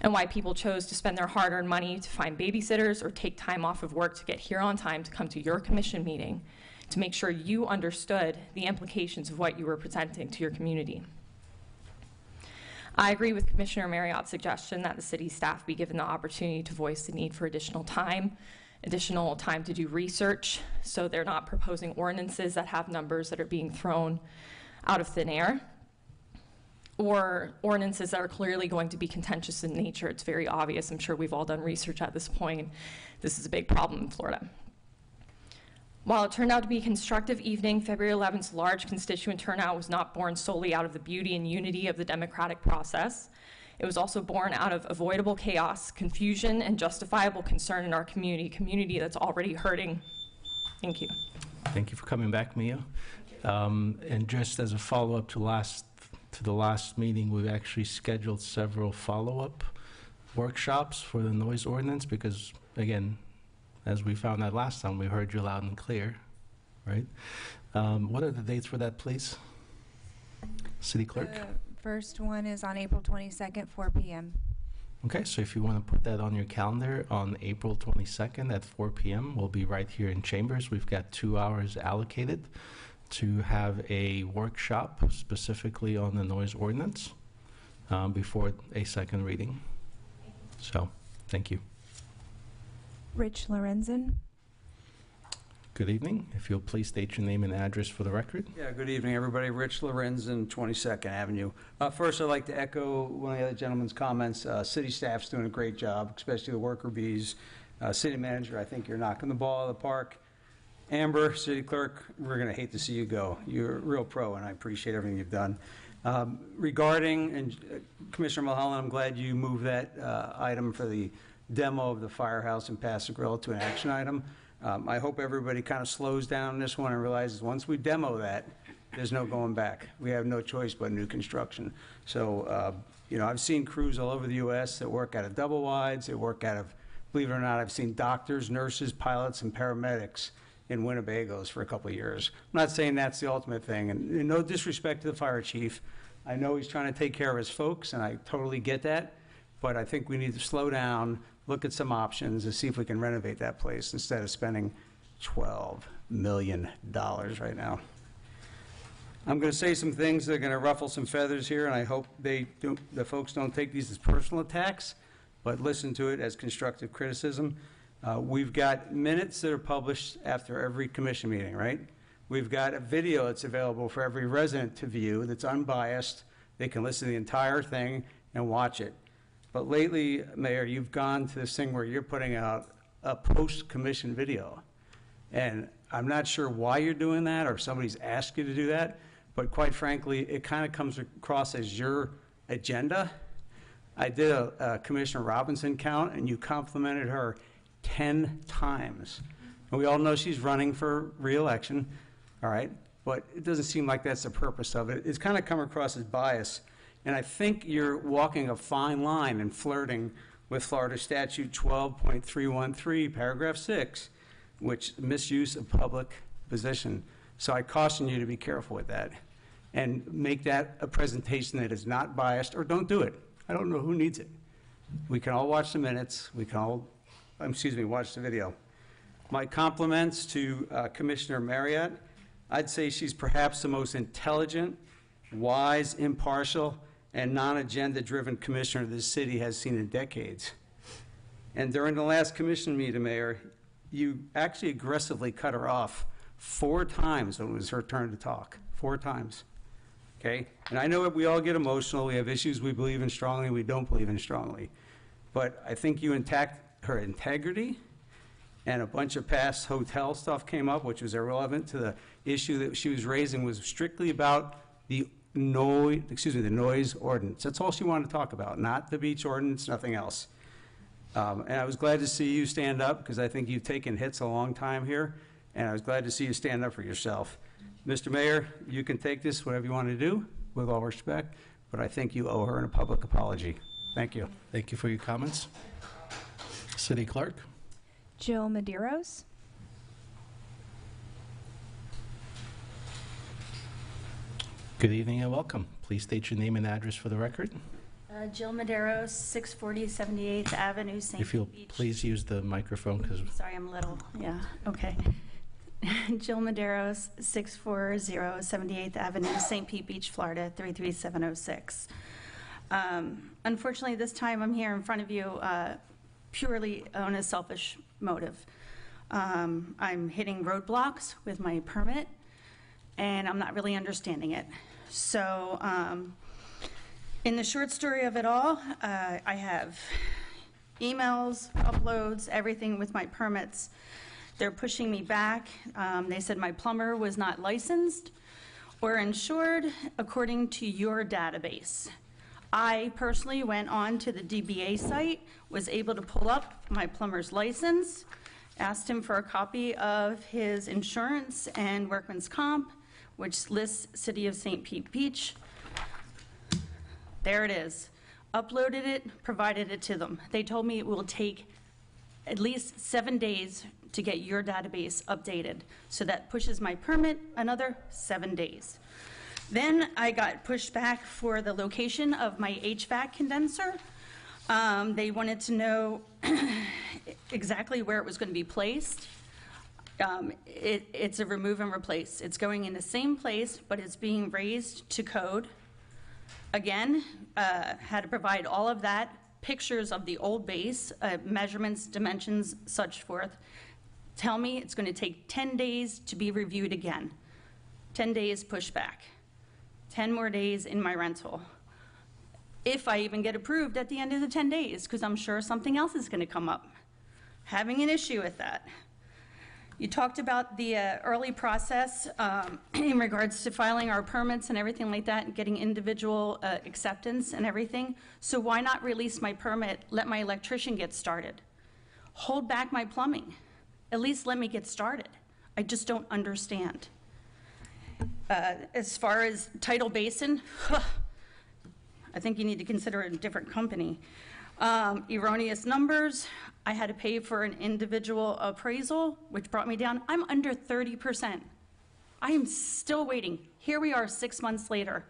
and why people chose to spend their hard-earned money to find babysitters or take time off of work to get here on time to come to your commission meeting to make sure you understood the implications of what you were presenting to your community. I agree with Commissioner Marriott's suggestion that the city staff be given the opportunity to voice the need for additional time to do research, so they're not proposing ordinances that have numbers that are being thrown out of thin air, or ordinances that are clearly going to be contentious in nature. It's very obvious. I'm sure we've all done research at this point. This is a big problem in Florida. While it turned out to be a constructive evening, February 11th's large constituent turnout was not born solely out of the beauty and unity of the democratic process. It was also born out of avoidable chaos, confusion, and justifiable concern in our community that's already hurting. Thank you. Thank you for coming back, Mia. And just as a follow-up to the last meeting, we've actually scheduled several follow-up workshops for the noise ordinance because, again, as we found out last time, we heard you loud and clear, right? What are the dates for that, please? City Clerk? The first one is on April 22nd, 4 p.m. Okay, so if you want to put that on your calendar on April 22nd at 4 p.m., we'll be right here in Chambers. We've got 2 hours allocated to have a workshop specifically on the noise ordinance before a second reading. So, thank you. Rich Lorenzen. Good evening. If you'll please state your name and address for the record. Yeah, good evening, everybody. Rich Lorenzen, 22nd Avenue. First, I'd like to echo one of the other gentleman's comments. City staff's doing a great job, especially the worker bees. City manager, I think you're knocking the ball out of the park. Amber, city clerk, we're going to hate to see you go. You're a real pro, and I appreciate everything you've done. Regarding Commissioner Mulholland, I'm glad you moved that item for the demo of the firehouse in Paso Grill to an action item. I hope everybody kind of slows down on this one and realizes once we demo that, there's no going back. We have no choice but new construction. So, I've seen crews all over the U.S. that work out of double wides. They work out of, believe it or not, I've seen doctors, nurses, pilots, and paramedics in Winnebagos for a couple of years. I'm not saying that's the ultimate thing, and no disrespect to the fire chief. I know he's trying to take care of his folks, and I totally get that, but I think we need to slow down, look at some options, and see if we can renovate that place instead of spending $12 million right now. I'm going to say some things that are going to ruffle some feathers here, and I hope the folks don't take these as personal attacks, but listen to it as constructive criticism. We've got minutes that are published after every commission meeting, right? We've got a video that's available for every resident to view that's unbiased. They can listen to the entire thing and watch it. But lately, Mayor, you've gone to this thing where you're putting out a post-commission video. And I'm not sure why you're doing that or if somebody's asked you to do that, but quite frankly, it kind of comes across as your agenda. I did a Commissioner Robinson count, and you complimented her 10 times. And we all know she's running for re-election, all right? but it doesn't seem like that's the purpose of it. It's kind of come across as bias, and I think you're walking a fine line and flirting with Florida Statute 12.313, paragraph 6, which misuse of public position. So I caution you to be careful with that and make that a presentation that is not biased, or don't do it. I don't know who needs it. We can all watch the minutes. We can all, watch the video. My compliments to Commissioner Marriott. I'd say she's perhaps the most intelligent, wise, impartial, and non-agenda driven commissioner this city has seen in decades. And during the last commission meeting, Mayor, you actually aggressively cut her off 4 times when it was her turn to talk. 4 times. Okay? And I know that we all get emotional. We have issues we believe in strongly, we don't believe in strongly. But I think you attacked her integrity, and a bunch of past hotel stuff came up, which was irrelevant to the issue that she was raising, was strictly about the noise ordinance. That's all she wanted to talk about, not the beach ordinance, nothing else. And I was glad to see you stand up, because I think you've taken hits a long time here, and I was glad to see you stand up for yourself. Mr. Mayor, you can take this whatever you want to do, with all respect, but I think you owe her a public apology. Thank you. Thank you for your comments. City Clerk. Jill Medeiros. Good evening and welcome. Please state your name and address for the record. Jill Medeiros, 640 78th Avenue, St. If you'll Pete Beach. please use the microphone, because Sorry, I'm little. Yeah, okay. Jill Medeiros, 640 78th Avenue, St. Pete Beach, Florida, 33706. Unfortunately, this time I'm here in front of you purely on a selfish motive. I'm hitting roadblocks with my permit, and I'm not really understanding it. So, in the short story of it all, I have emails, uploads, everything with my permits. They're pushing me back. They said my plumber was not licensed or insured according to your database. I personally went on to the DBA site, was able to pull up my plumber's license, asked him for a copy of his insurance and workman's comp, which lists City of St. Pete Beach. There it is. Uploaded it, provided it to them. They told me it will take at least 7 days to get your database updated. So that pushes my permit another 7 days. Then I got pushed back for the location of my HVAC condenser. They wanted to know exactly where it was going to be placed. It's a remove and replace. It's going in the same place, but it's being raised to code. Again, had to provide all of that, pictures of the old base, measurements, dimensions, such forth. Tell me it's going to take 10 days to be reviewed again. 10 days pushback. 10 more days in my rental. If I even get approved at the end of the 10 days, because I'm sure something else is going to come up. Having an issue with that. You talked about the early process in regards to filing our permits and everything like that, and getting individual acceptance and everything. So why not release my permit, let my electrician get started? Hold back my plumbing. At least let me get started. I just don't understand. As far as Tidal Basin, I think you need to consider it a different company. Erroneous numbers. I had to pay for an individual appraisal, which brought me down. I'm under 30%. I am still waiting. Here we are 6 months later.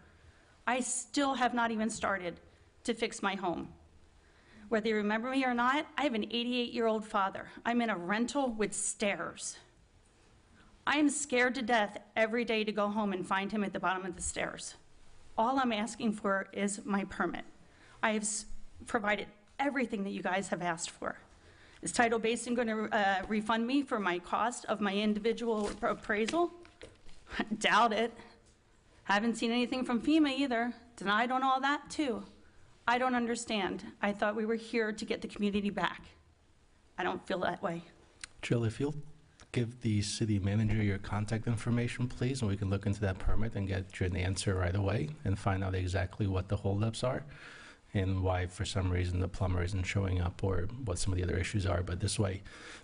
I still have not even started to fix my home. Whether you remember me or not, I have an 88-year-old father. I'm in a rental with stairs. I am scared to death every day to go home and find him at the bottom of the stairs. All I'm asking for is my permit. I have provided everything that you guys have asked for. Is Tidal Basin going to refund me for my cost of my individual appraisal? Doubt it. Haven't seen anything from FEMA either. Denied on all that too. I don't understand. I thought we were here to get the community back. I don't feel that way. Jill, if you'll give the city manager your contact information, please, and we can look into that permit and get you an answer right away and find out exactly what the holdups are and why, for some reason, the plumber isn't showing up, or what some of the other issues are. But this way,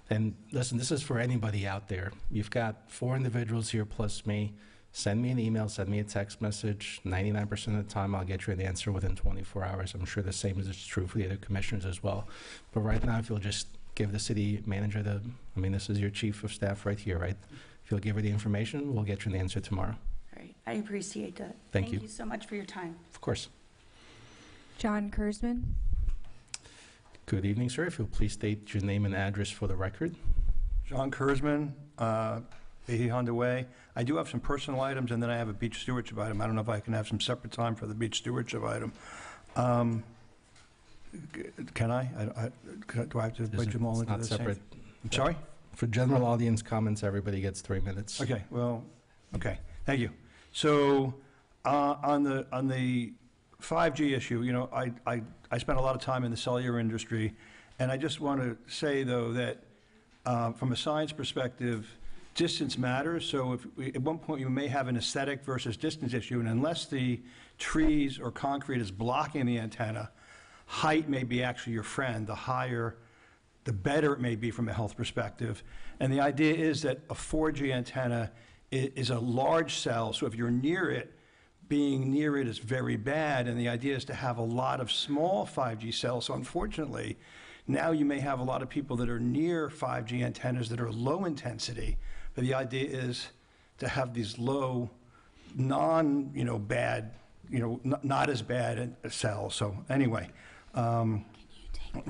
and listen, this is for anybody out there. You've got 4 individuals here plus me. send me an email, send me a text message. 99% of the time, I'll get you an answer within 24 hours. I'm sure the same is true for the other commissioners as well. But right now, if you'll just give the city manager this is your chief of staff right here, right? If you'll give her the information, we'll get you an answer tomorrow. All right, I appreciate that. Thank you. Thank you so much for your time. Of course. John Kurzman. Good evening, sir. If you'll please state your name and address for the record. John Kurzman, Behe Honda Way. I do have some personal items, and then I have a beach stewardship item. I don't know if I can have some separate time for the beach stewardship item. Can I? Do I have to wait them all into Not the separate. same? I'm sorry? For general audience comments, everybody gets 3 minutes. Okay, well, okay, thank you. So, on the 5G issue, you know, I spent a lot of time in the cellular industry, and I just want to say, though, that from a science perspective, distance matters. So at one point you may have an aesthetic versus distance issue, and unless the trees or concrete is blocking the antenna, height may be actually your friend. The higher, the better it may be from a health perspective. And the idea is that a 4G antenna is a large cell, so if you're near it, being near it is very bad, and the idea is to have a lot of small 5G cells. So unfortunately, now you may have a lot of people that are near 5G antennas that are low intensity, but the idea is to have these low, bad, not as bad cells. So anyway,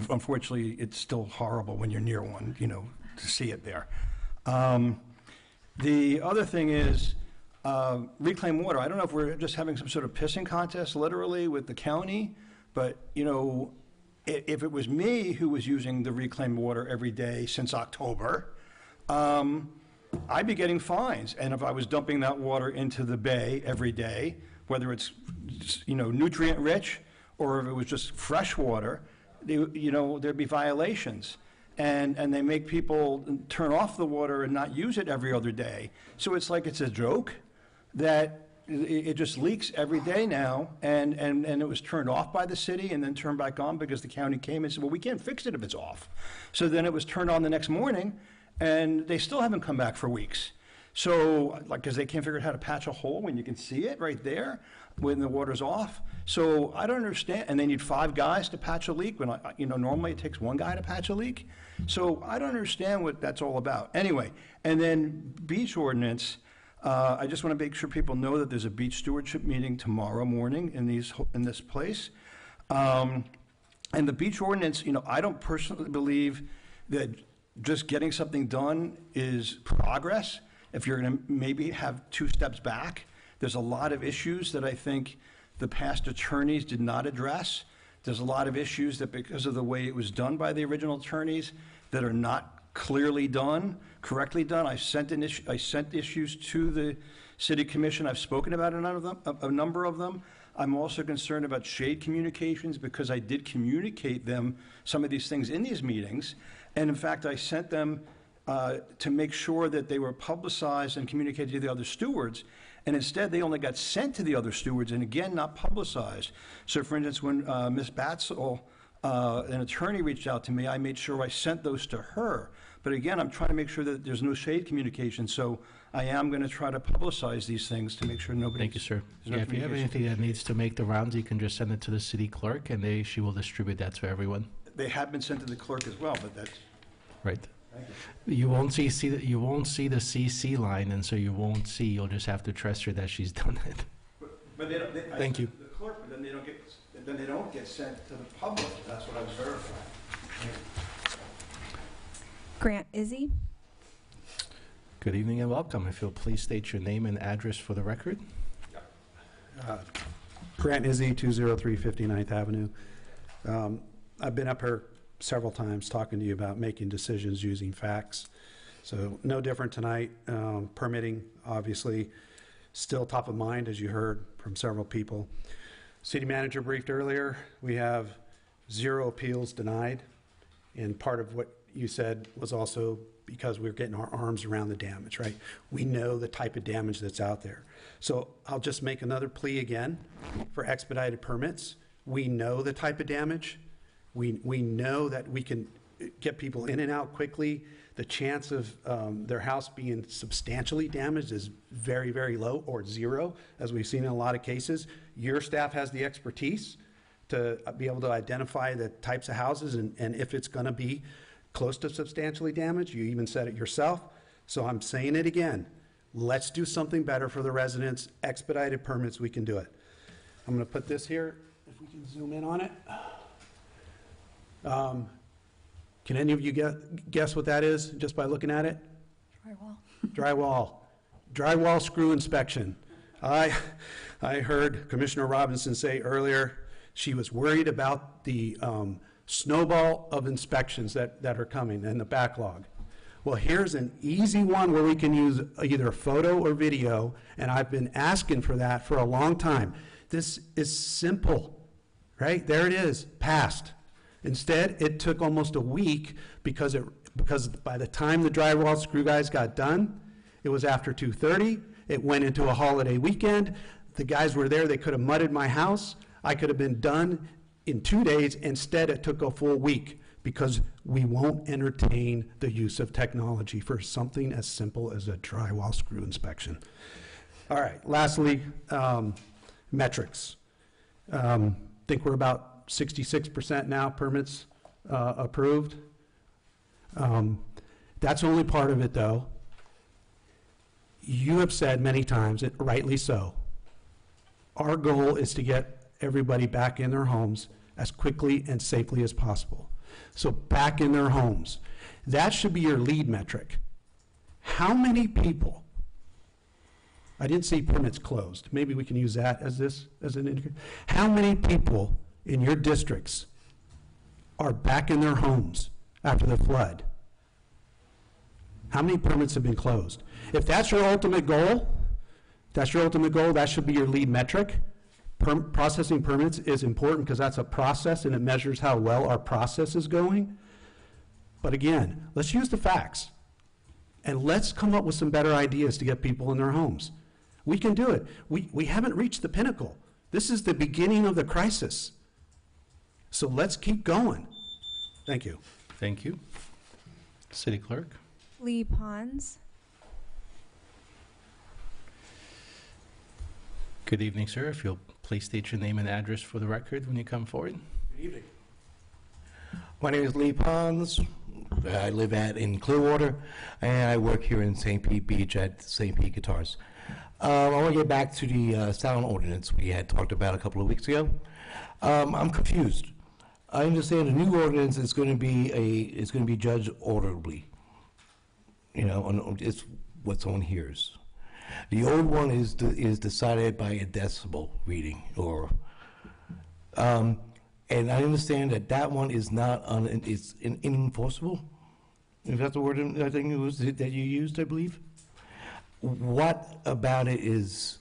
unfortunately, it's still horrible when you're near one, to see it there. The other thing is reclaimed water. I don't know if we're just having some sort of pissing contest, literally, with the county, but, if it was me who was using the reclaimed water every day since October, I'd be getting fines. And if I was dumping that water into the bay every day, whether it's, nutrient rich or if it was just fresh water, there'd be violations. And they make people turn off the water and not use it every other day. So it's like it's a joke that it just leaks every day now, and it was turned off by the city and then turned back on because the county came and said, well, we can't fix it if it's off. So then it was turned on the next morning, and they still haven't come back for weeks. So, because they can't figure out how to patch a hole when you can see it right there when the water's off. So I don't understand, and they need 5 guys to patch a leak when, normally it takes 1 guy to patch a leak. So I don't understand what that's all about. Anyway, and then beach ordinance, I just want to make sure people know that there's a beach stewardship meeting tomorrow morning in this place. And the beach ordinance, I don't personally believe that just getting something done is progress. If you're going to maybe have 2 steps back, there's a lot of issues that I think the past attorneys did not address. There's a lot of issues that, because of the way it was done by the original attorneys, that are not clearly done, correctly done. I sent issues to the city commission. I've spoken about a number of them. I'm also concerned about shade communications because I did communicate them some of these things in these meetings. And in fact, I sent them to make sure that they were publicized and communicated to the other stewards. And instead, they only got sent to the other stewards and again, not publicized. So for instance, when Ms. Batzel, an attorney, reached out to me, I made sure I sent those to her. But again, I'm trying to make sure that there's no shade communication. So I am going to try to publicize these things to make sure nobody. Thank you, sir. Yeah, if you have anything that needs to make the rounds, you can just send it to the city clerk, and she will distribute that to everyone. They have been sent to the clerk as well, but that's right. You won't see the CC line, and so you'll just have to trust her that she's done it. But Thank you. The clerk, but then they don't get sent to the public. That's what I was verifying. Grant Izzy. Good evening and welcome. If you'll please state your name and address for the record. Grant Izzy, 203 59th Avenue. I've been up here several times talking to you about making decisions using facts. So no different tonight. Permitting, obviously, still top of mind, as you heard from several people. City manager briefed earlier. We have 0 appeals denied. And part of what you said was also because we're getting our arms around the damage, right? We know the type of damage that's out there. So I'll just make another plea again for expedited permits. We know the type of damage. We know that we can get people in and out quickly. The chance of their house being substantially damaged is very, very low or zero, as we've seen in a lot of cases. Your staff has the expertise to be able to identify the types of houses and if it's going to be close to substantially damaged. You even said it yourself. So I'm saying it again. Let's do something better for the residents. Expedited permits, we can do it. I'm going to put this here, if we can zoom in on it. Can any of you guess what that is just by looking at it? Drywall. Drywall screw inspection. I heard Commissioner Robinson say earlier she was worried about the snowball of inspections that are coming and the backlog. Well, here's an easy one where we can use either photo or video, and I've been asking for that for a long time. This is simple, right? There it is, passed. Instead, it took almost a week because by the time the drywall screw guys got done, it was after 2:30. It went into a holiday weekend. The guys were there. They could have mudded my house. I could have been done in 2 days. Instead, it took a full week because we won't entertain the use of technology for something as simple as a drywall screw inspection. All right, lastly, metrics. Think we're about 66% now permits approved. That's only part of it, though. You have said many times, and rightly so, our goal is to get everybody back in their homes as quickly and safely as possible. So back in their homes. That should be your lead metric. How many people, I didn't see permits closed. Maybe we can use that as an indicator. How many people in your districts are back in their homes after the flood? How many permits have been closed? If that's your ultimate goal, that should be your lead metric. Processing permits is important because that's a process and it measures how well our process is going. But again, let's use the facts and let's come up with some better ideas to get people in their homes. We can do it. We haven't reached the pinnacle. This is the beginning of the crisis. So let's keep going. Thank you. Thank you. City Clerk. Lee Pons. Good evening, sir. If you'll please state your name and address for the record when you come forward. Good evening. My name is Lee Pons. I live in Clearwater, and I work here in St. Pete Beach at St. Pete Guitars. I want to get back to the sound ordinance we had talked about a couple of weeks ago. I'm confused. I understand the new ordinance is going to be judged orderly. You know, it's what's on here's. The old one is decided by a decibel reading, and I understand that one is not it's unenforceable. Is that the word I think it was that you used? I believe. What about it is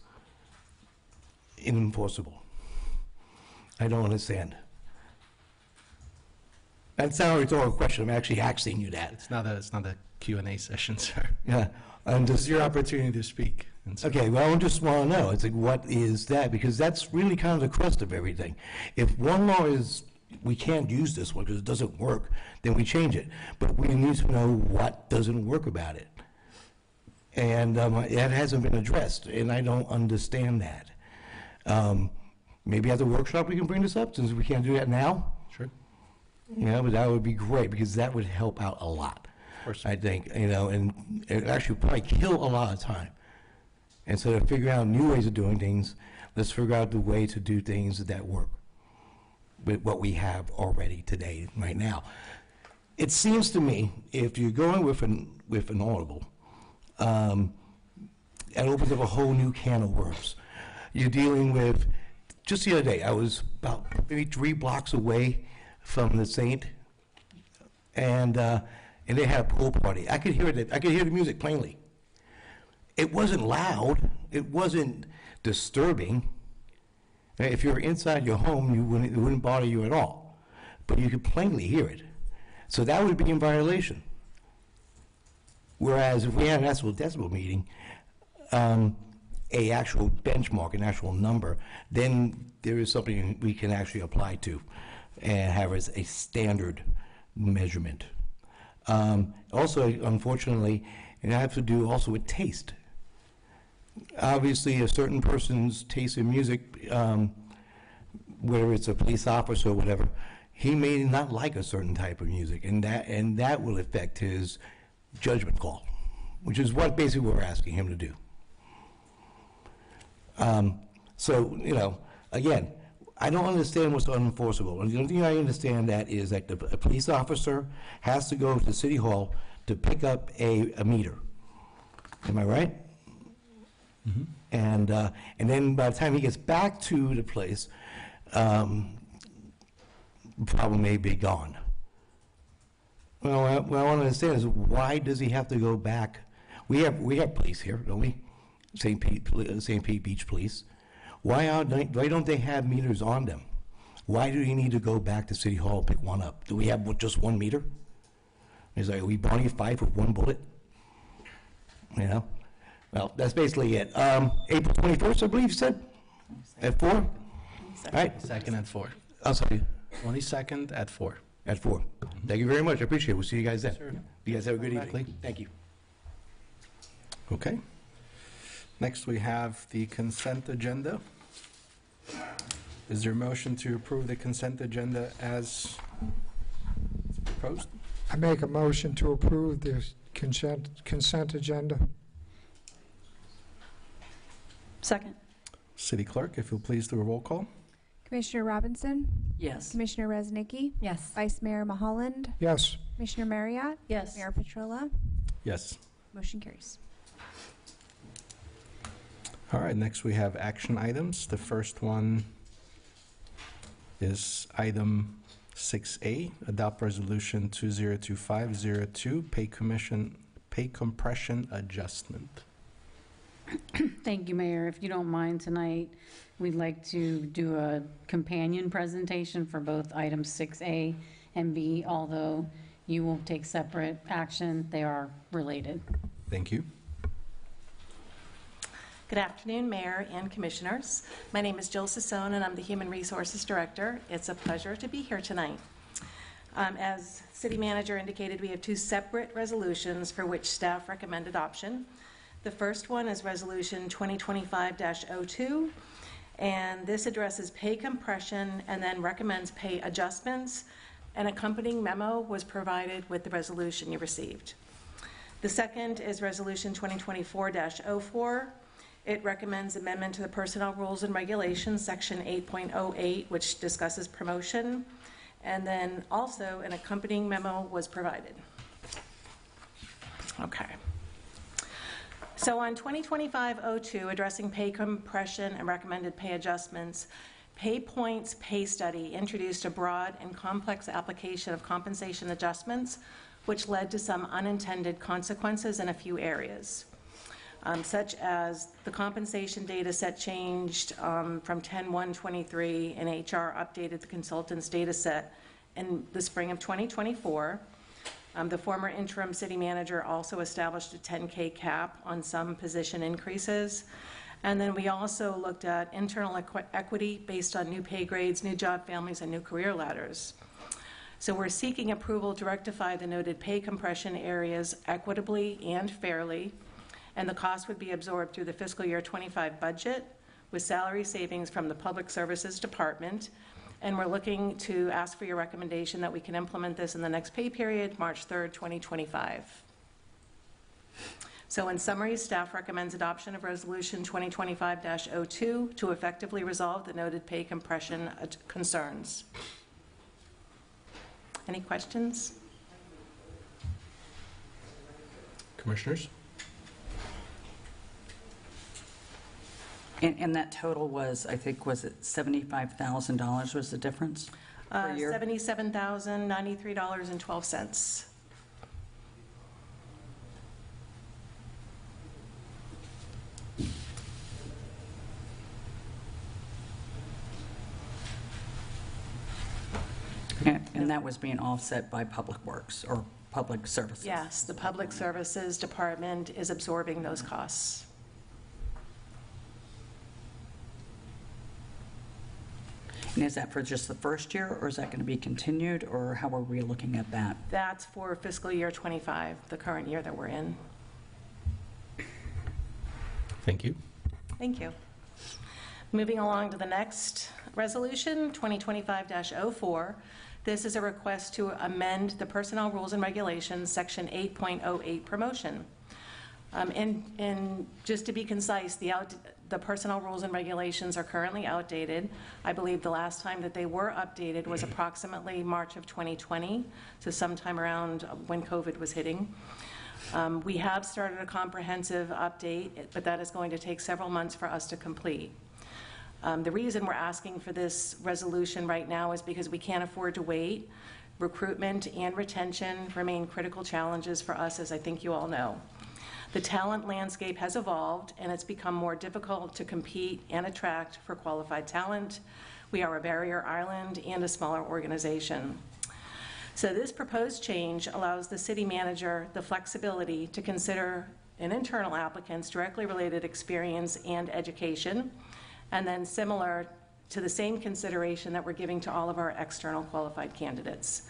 unenforceable? I don't understand. That's not a rhetorical question. I'm actually asking you that. It's not a Q&A session, sir. Yeah. This is your opportunity to speak. Okay, well, I just want to know, it's like, what is that? Because that's really kind of the crust of everything. If one law is, we can't use this one because it doesn't work, then we change it. But we need to know what doesn't work about it. And it hasn't been addressed, and I don't understand that. Maybe at the workshop we can bring this up, since we can't do that now. Sure. Yeah, but that would be great, because that would help out a lot. Of course. I think, and it actually probably kill a lot of time. Instead of figuring out new ways of doing things, let's figure out the way to do things that work with what we have already today, right now. It seems to me, if you're going with an audible, it opens up a whole new can of worms. You're dealing with, just the other day, I was about maybe 3 blocks away from the Saint, and they had a pool party. I could hear the music plainly. It wasn't loud. It wasn't disturbing. If you're inside your home, it wouldn't bother you at all. But you could plainly hear it. So that would be in violation. Whereas if we had an actual decibel meeting, a actual benchmark, an actual number, then there is something we can actually apply to and have as a standard measurement. Also, unfortunately, it has to do also with taste. Obviously, a certain person's taste in music, whether it's a police officer or whatever, he may not like a certain type of music, and that will affect his judgment call, which is what basically we're asking him to do. So, you know, again, I don't understand what's unenforceable. And the only thing I understand that is that a police officer has to go to City Hall to pick up a meter. Am I right? Mm-hmm. And then by the time he gets back to the place, the problem may be gone. Well, what I want to understand is, why does he have to go back? We have police here, don't we? St. Pete Beach Police. Why don't they have meters on them? Why do you need to go back to City Hall and pick one up? Do we have just one meter? Is like, are we Barney Fife with one bullet? You know? Well, that's basically it. April 21st, I believe you said? At 4? All right. 22nd at 4. I'm sorry. 22nd at 4. At 4. Thank you very much. I appreciate it. We'll see you guys then. Yes, sir. You guys have a good Automatically. evening. Thank you. Okay. Next, we have the consent agenda. Is there a motion to approve the consent agenda as proposed? I make a motion to approve the consent agenda. Second. City Clerk, if you'll please do a roll call. Commissioner Robinson? Yes. Commissioner Reznicki? Yes. Vice Mayor Maholland? Yes. Commissioner Marriott? Yes. Mayor Petrola? Yes. Motion carries. All right, next we have action items. The first one is item 6A, adopt resolution 202502, pay compression adjustment. Thank you, Mayor. If you don't mind, tonight, we'd like to do a companion presentation for both items 6A and B, although you will take separate action. They are related. Thank you. Good afternoon, Mayor and Commissioners. My name is Jill Sassone, and I'm the Human Resources Director. It's a pleasure to be here tonight. As City Manager indicated, we have two separate resolutions for which staff recommend adoption. The first one is Resolution 2025-02, and this addresses pay compression and then recommends pay adjustments. An accompanying memo was provided with the resolution you received. The second is Resolution 2024-04. It recommends amendment to the Personnel Rules and Regulations, Section 8.08, which discusses promotion. And then also an accompanying memo was provided. Okay. So on 2025-02, addressing pay compression and recommended pay adjustments, PayPoint's pay study introduced a broad and complex application of compensation adjustments, which led to some unintended consequences in a few areas. Such as the compensation data set changed from 10/1/23, and HR updated the consultant's data set in the spring of 2024. The former interim city manager also established a 10K cap on some position increases. And then we also looked at internal equity based on new pay grades, new job families, and new career ladders. So we're seeking approval to rectify the noted pay compression areas equitably and fairly, and the cost would be absorbed through the fiscal year 25 budget with salary savings from the Public Services Department. And we're looking to ask for your recommendation that we can implement this in the next pay period, March 3rd, 2025. So in summary, staff recommends adoption of Resolution 2025-02 to effectively resolve the noted pay compression concerns. Any questions? Commissioners? And that total was, I think, was it $75,000 was the difference per year? $77,093.12. And that was being offset by Public Works or Public Services? Yes, the Public Services Department is absorbing those costs. And is that for just the first year, or is that going to be continued, or how are we looking at that? That's for fiscal year '25, the current year that we're in. Thank you. Thank you. Moving along to the next resolution, 2025-04. This is a request to amend the Personnel Rules and Regulations, Section 8.08, promotion. And just to be concise, the Personnel Rules and Regulations are currently outdated. I believe the last time that they were updated was approximately March of 2020, so sometime around when COVID was hitting. We have started a comprehensive update, but that is going to take several months for us to complete. The reason we're asking for this resolution right now is because we can't afford to wait. Recruitment and retention remain critical challenges for us, as I think you all know. The talent landscape has evolved, and it's become more difficult to compete and attract for qualified talent. We are a barrier island and a smaller organization. So this proposed change allows the city manager the flexibility to consider an internal applicant's directly related experience and education, and then similar to the same consideration that we're giving to all of our external qualified candidates.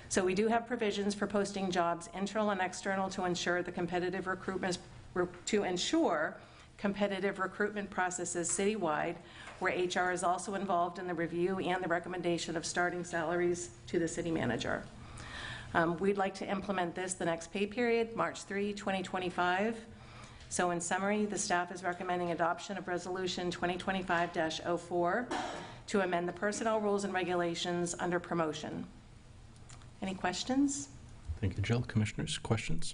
So we do have provisions for posting jobs internal and external to ensure competitive recruitment processes citywide, where HR is also involved in the review and the recommendation of starting salaries to the city manager. We'd like to implement this the next pay period, March 3, 2025. So in summary, the staff is recommending adoption of Resolution 2025-04 to amend the Personnel Rules and Regulations under promotion. Any questions? Thank you, Jill. Commissioners, questions?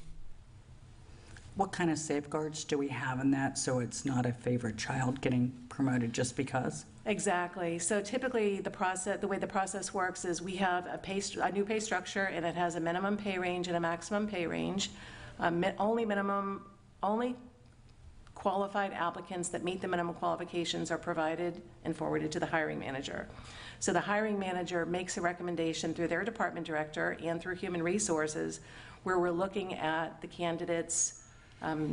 What kind of safeguards do we have in that, so it's not a favorite child getting promoted just because? Exactly. So typically, the way the process works is we have a new pay structure, and it has a minimum pay range and a maximum pay range. Only qualified applicants that meet the minimum qualifications are provided and forwarded to the hiring manager. So the hiring manager makes a recommendation through their department director and through Human Resources, where we're looking at the candidates'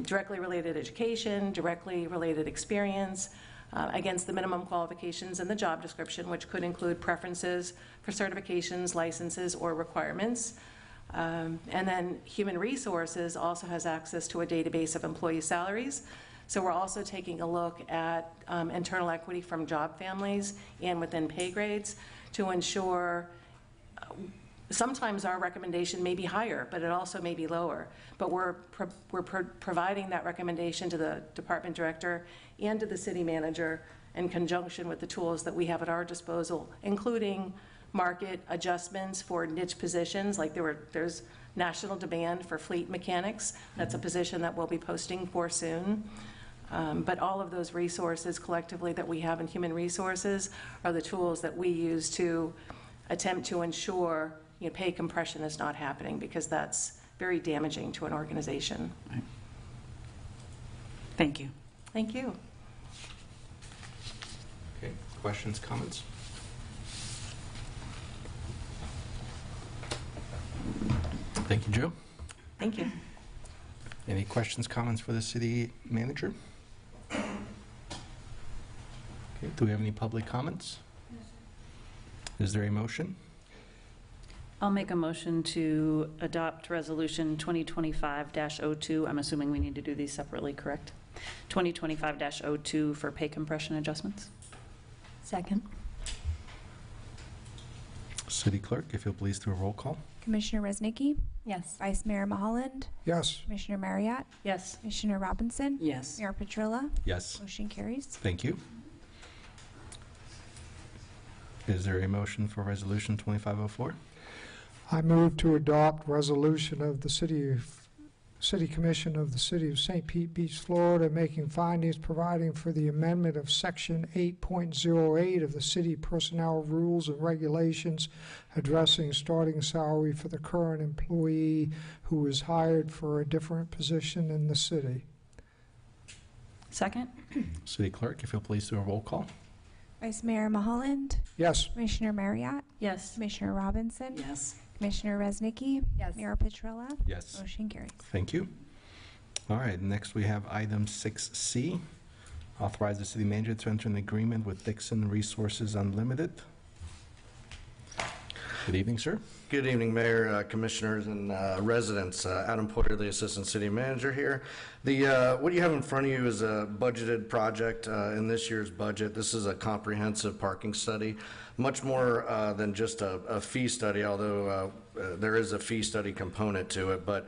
directly related education, directly related experience, against the minimum qualifications in the job description, which could include preferences for certifications, licenses, or requirements. And then Human Resources also has access to a database of employee salaries. So we're also taking a look at internal equity from job families and within pay grades to ensure sometimes our recommendation may be higher, but it also may be lower. But we're providing that recommendation to the department director and to the city manager in conjunction with the tools that we have at our disposal, including market adjustments for niche positions. Like there's national demand for fleet mechanics. That's a position that we'll be posting for soon. But all of those resources collectively that we have in Human Resources are the tools that we use to attempt to ensure pay compression is not happening, because that's very damaging to an organization. Right. Thank you. Thank you. Okay, questions, comments? Thank you, Joe. Thank you. Any questions, comments for the city manager? Okay, do we have any public comments? Is there a motion? I'll make a motion to adopt Resolution 2025-02. I'm assuming we need to do these separately, correct? 2025-02 for pay compression adjustments. Second. City Clerk, if you'll please do a roll call. Commissioner Resnicki? Yes. Vice Mayor Mahaland? Yes. Commissioner Marriott? Yes. Commissioner Robinson? Yes. Mayor Petrola? Yes. Motion carries. Thank you. Is there a motion for Resolution 2504? I move to adopt resolution of the City Commission of the City of St. Pete Beach, Florida, making findings providing for the amendment of Section 8.08 of the City Personnel Rules and Regulations, addressing starting salary for the current employee who is hired for a different position in the city. Second. City Clerk, if you'll please do a roll call. Vice Mayor Mahaland? Yes. Commissioner Marriott? Yes. Commissioner Robinson? Yes. Commissioner Resnicki? Yes. Mayor Petrola? Yes. Motion carries. Thank you. All right, next we have item 6C. Authorize the city manager to enter an agreement with Dixon Resources Unlimited Good evening, sir. Good evening, Mayor, Commissioners, and residents. Adam Porter, the Assistant City Manager here. What you have in front of you is a budgeted project in this year's budget. This is a comprehensive parking study, much more than just a fee study, although there is a fee study component to it. But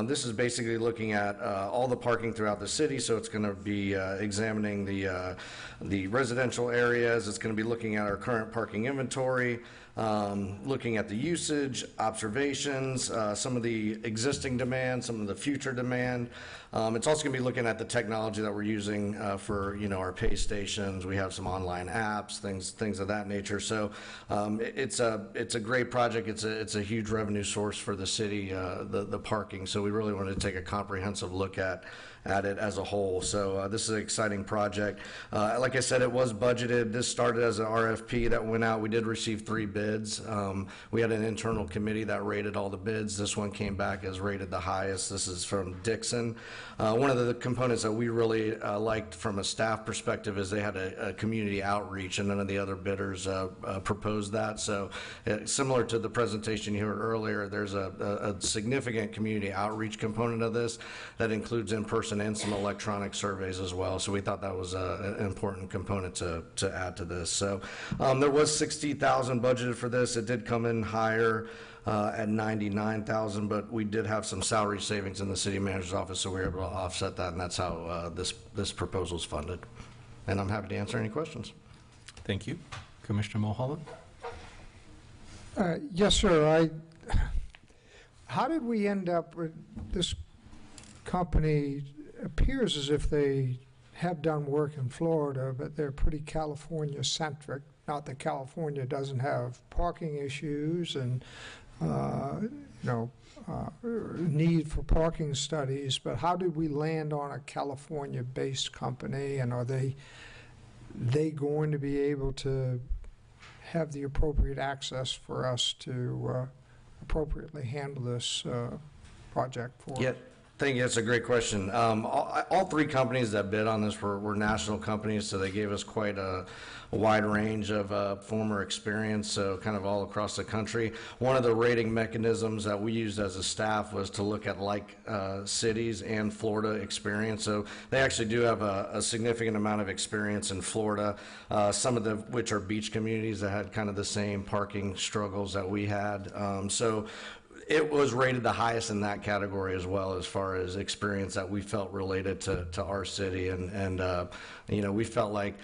this is basically looking at all the parking throughout the city, so it's going to be examining the residential areas. It's going to be looking at our current parking inventory, looking at the usage, observations, some of the existing demand, some of the future demand. It's also going to be looking at the technology that we're using for, our pay stations. We have some online apps, things of that nature. So it's a great project. It's a huge revenue source for the city, the parking. So we really wanted to take a comprehensive look at it as a whole. So this is an exciting project. Like I said, it was budgeted. This started as an RFP that went out. We did receive 3 bids. We had an internal committee that rated all the bids. This one came back as rated the highest. This is from Dixon. One of the components that we really liked from a staff perspective is they had a community outreach, and none of the other bidders proposed that. So similar to the presentation you heard earlier, there's a significant community outreach component of this that includes in-person and some electronic surveys as well. So we thought that was an important component to add to this. So there was $60,000 budgeted for this. It did come in higher at $99,000, but we did have some salary savings in the city manager's office, so we were able to offset that, and that's how this proposal is funded. And I'm happy to answer any questions. Thank you. Commissioner Mulholland? Yes, sir. How did we end up with this company? Appears as if they have done work in Florida, but they're pretty California-centric. Not that California doesn't have parking issues and need for parking studies, but how did we land on a California-based company, and are they going to be able to have the appropriate access for us to appropriately handle this project for us? Yeah. Thank you. That's a great question. All 3 companies that bid on this were national companies, so they gave us quite a wide range of former experience, so kind of all across the country. One of the rating mechanisms that we used as a staff was to look at cities and Florida experience. So they actually do have a significant amount of experience in Florida, some of which are beach communities that had kind of the same parking struggles that we had. So it was rated the highest in that category as well, as far as experience that we felt related to our city. And we felt like,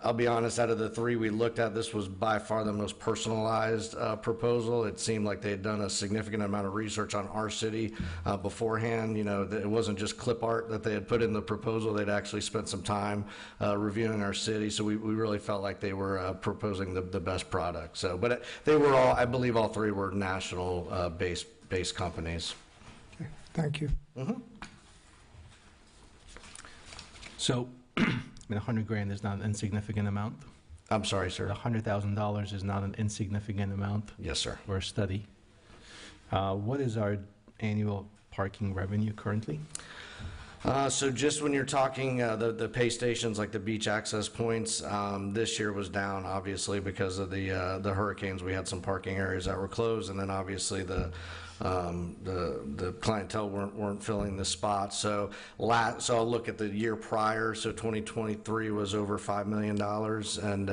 I'll be honest, out of the 3 we looked at, this was by far the most personalized proposal. It seemed like they had done a significant amount of research on our city beforehand. It wasn't just clip art that they had put in the proposal. They'd actually spent some time reviewing our city. So we really felt like they were proposing the best product. So, but they were all, I believe all 3 were national based companies. Okay. Thank you. Mm-hmm. So, $100,000 is not an insignificant amount. I'm sorry, sir. $100,000 is not an insignificant amount. Yes, sir. For a study. What is our annual parking revenue currently? So just when you're talking the pay stations, like the beach access points, this year was down, obviously, because of the hurricanes. We had some parking areas that were closed, and then obviously the clientele weren't filling the spots. So I'll look at the year prior. So 2023 was over $5 million, and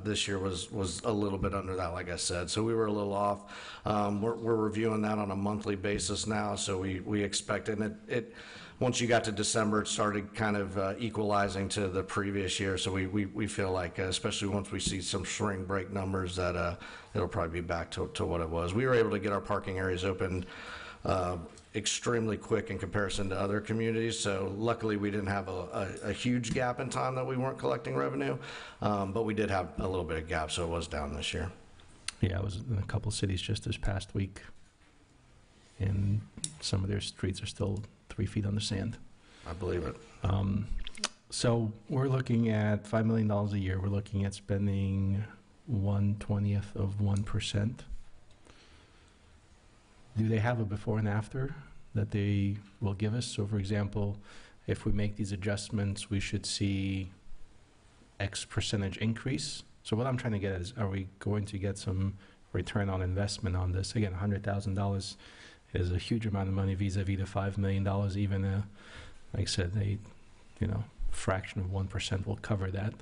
this year was a little bit under that, like I said. So we were a little off. We're reviewing that on a monthly basis now. So we expect it. Once you got to December, it started kind of equalizing to the previous year. So we feel like, especially once we see some spring break numbers, that it'll probably be back to what it was. We were able to get our parking areas open extremely quick in comparison to other communities. So luckily we didn't have a huge gap in time that we weren't collecting revenue, but we did have a little bit of gap, so it was down this year. Yeah, I was in a couple cities just this past week, and some of their streets are still 3 feet under sand. I believe it. So we're looking at $5 million a year. We're looking at spending 1/20th of 1%. Do they have a before and after that they will give us? So for example, if we make these adjustments, we should see X percentage increase. So what I'm trying to get at is, are we going to get some return on investment on this. Again, $100,000 is a huge amount of money vis-a-vis the $5 million. Even, like I said, fraction of 1% will cover that.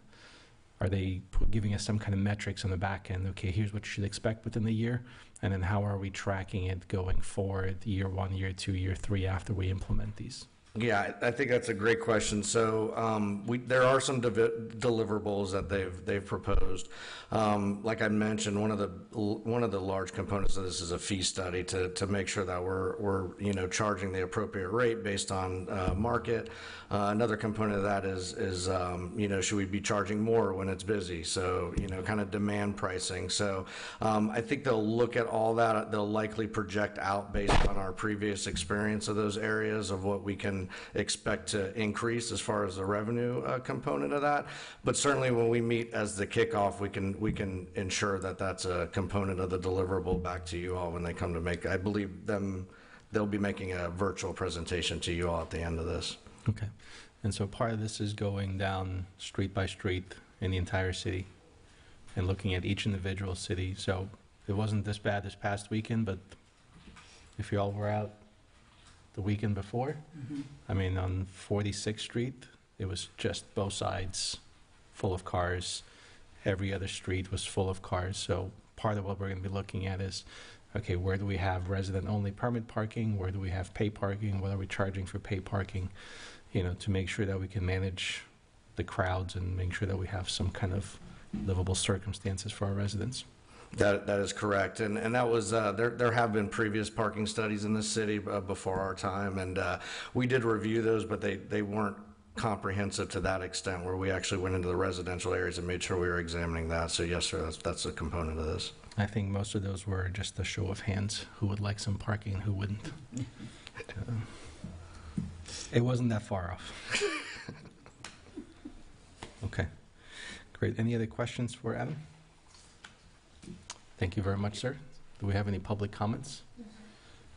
Are they giving us some kind of metrics on the back end? Okay, here's what you should expect within the year, and then how are we tracking it going forward, year 1, year 2, year 3, after we implement these? Yeah, I think that's a great question. So there are some deliverables that they've proposed. Like I mentioned, one of the large components of this is a fee study to make sure that we're charging the appropriate rate based on market. Another component of that is should we be charging more when it's busy? So kind of demand pricing. So I think they'll look at all that. They'll likely project out based on our previous experience of those areas of what we can expect to increase as far as the revenue component of that. But certainly when we meet as the kickoff, we can ensure that that's a component of the deliverable back to you all when they come to make. I believe they'll be making a virtual presentation to you all at the end of this. Okay. And so part of this is going down street by street in the entire city and looking at each individual city. So it wasn't this bad this past weekend, but if you all were out the weekend before, I mean, on 46th Street, it was just both sides full of cars. Every other street was full of cars. So part of what we're going to be looking at is, okay, where do we have resident-only permit parking? Where do we have pay parking? What are we charging for pay parking? To make sure that we can manage the crowds and make sure that we have some kind of livable circumstances for our residents. That is correct, and that was there have been previous parking studies in the city before our time, and we did review those, but they weren't comprehensive to that extent where we actually went into the residential areas and made sure we were examining that. So yes, sir, that's a component of this. I think most of those were just a show of hands, who would like some parking and who wouldn't. It wasn't that far off. Okay, great. Any other questions for Adam? Thank you very much, sir. Do we have any public comments?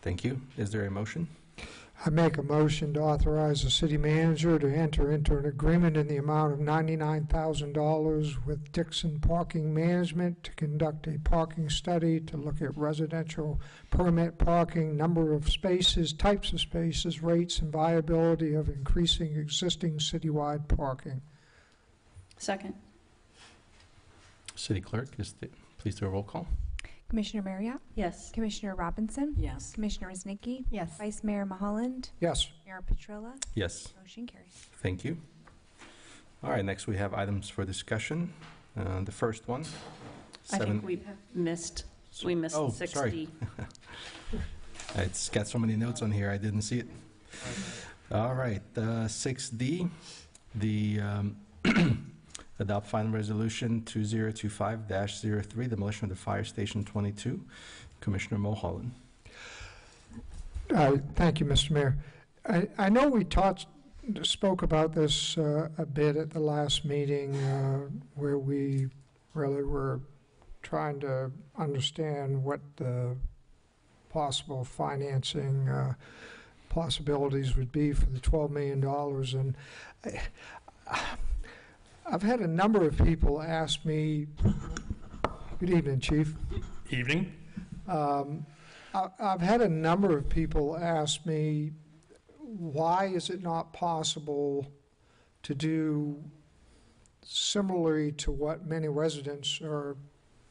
Thank you. Is there a motion? I make a motion to authorize the city manager to enter into an agreement in the amount of $99,000 with Dixon Parking Management to conduct a parking study to look at residential permit parking, number of spaces, types of spaces, rates, and viability of increasing existing citywide parking. Second. City Clerk, please do a roll call. Commissioner Marriott? Yes. Commissioner Robinson? Yes. Commissioner Woznicki? Yes. Vice Mayor Mahaland? Yes. Mayor Petrella? Yes. Motion carries. Thank you. All right, next we have items for discussion. The first one. I think we missed Oh, sorry. 60. It's got so many notes on here, I didn't see it. All right, 6D, the adopt final resolution 2025-03, demolition of the Fire Station 22. Commissioner Mulholland. Thank you, Mr. Mayor. I know we spoke about this a bit at the last meeting where we really were trying to understand what the possible financing possibilities would be for the $12 million. And I've had a number of people ask me, good evening, Chief. Evening. I've had a number of people ask me, why is it not possible to do similarly to what many residents are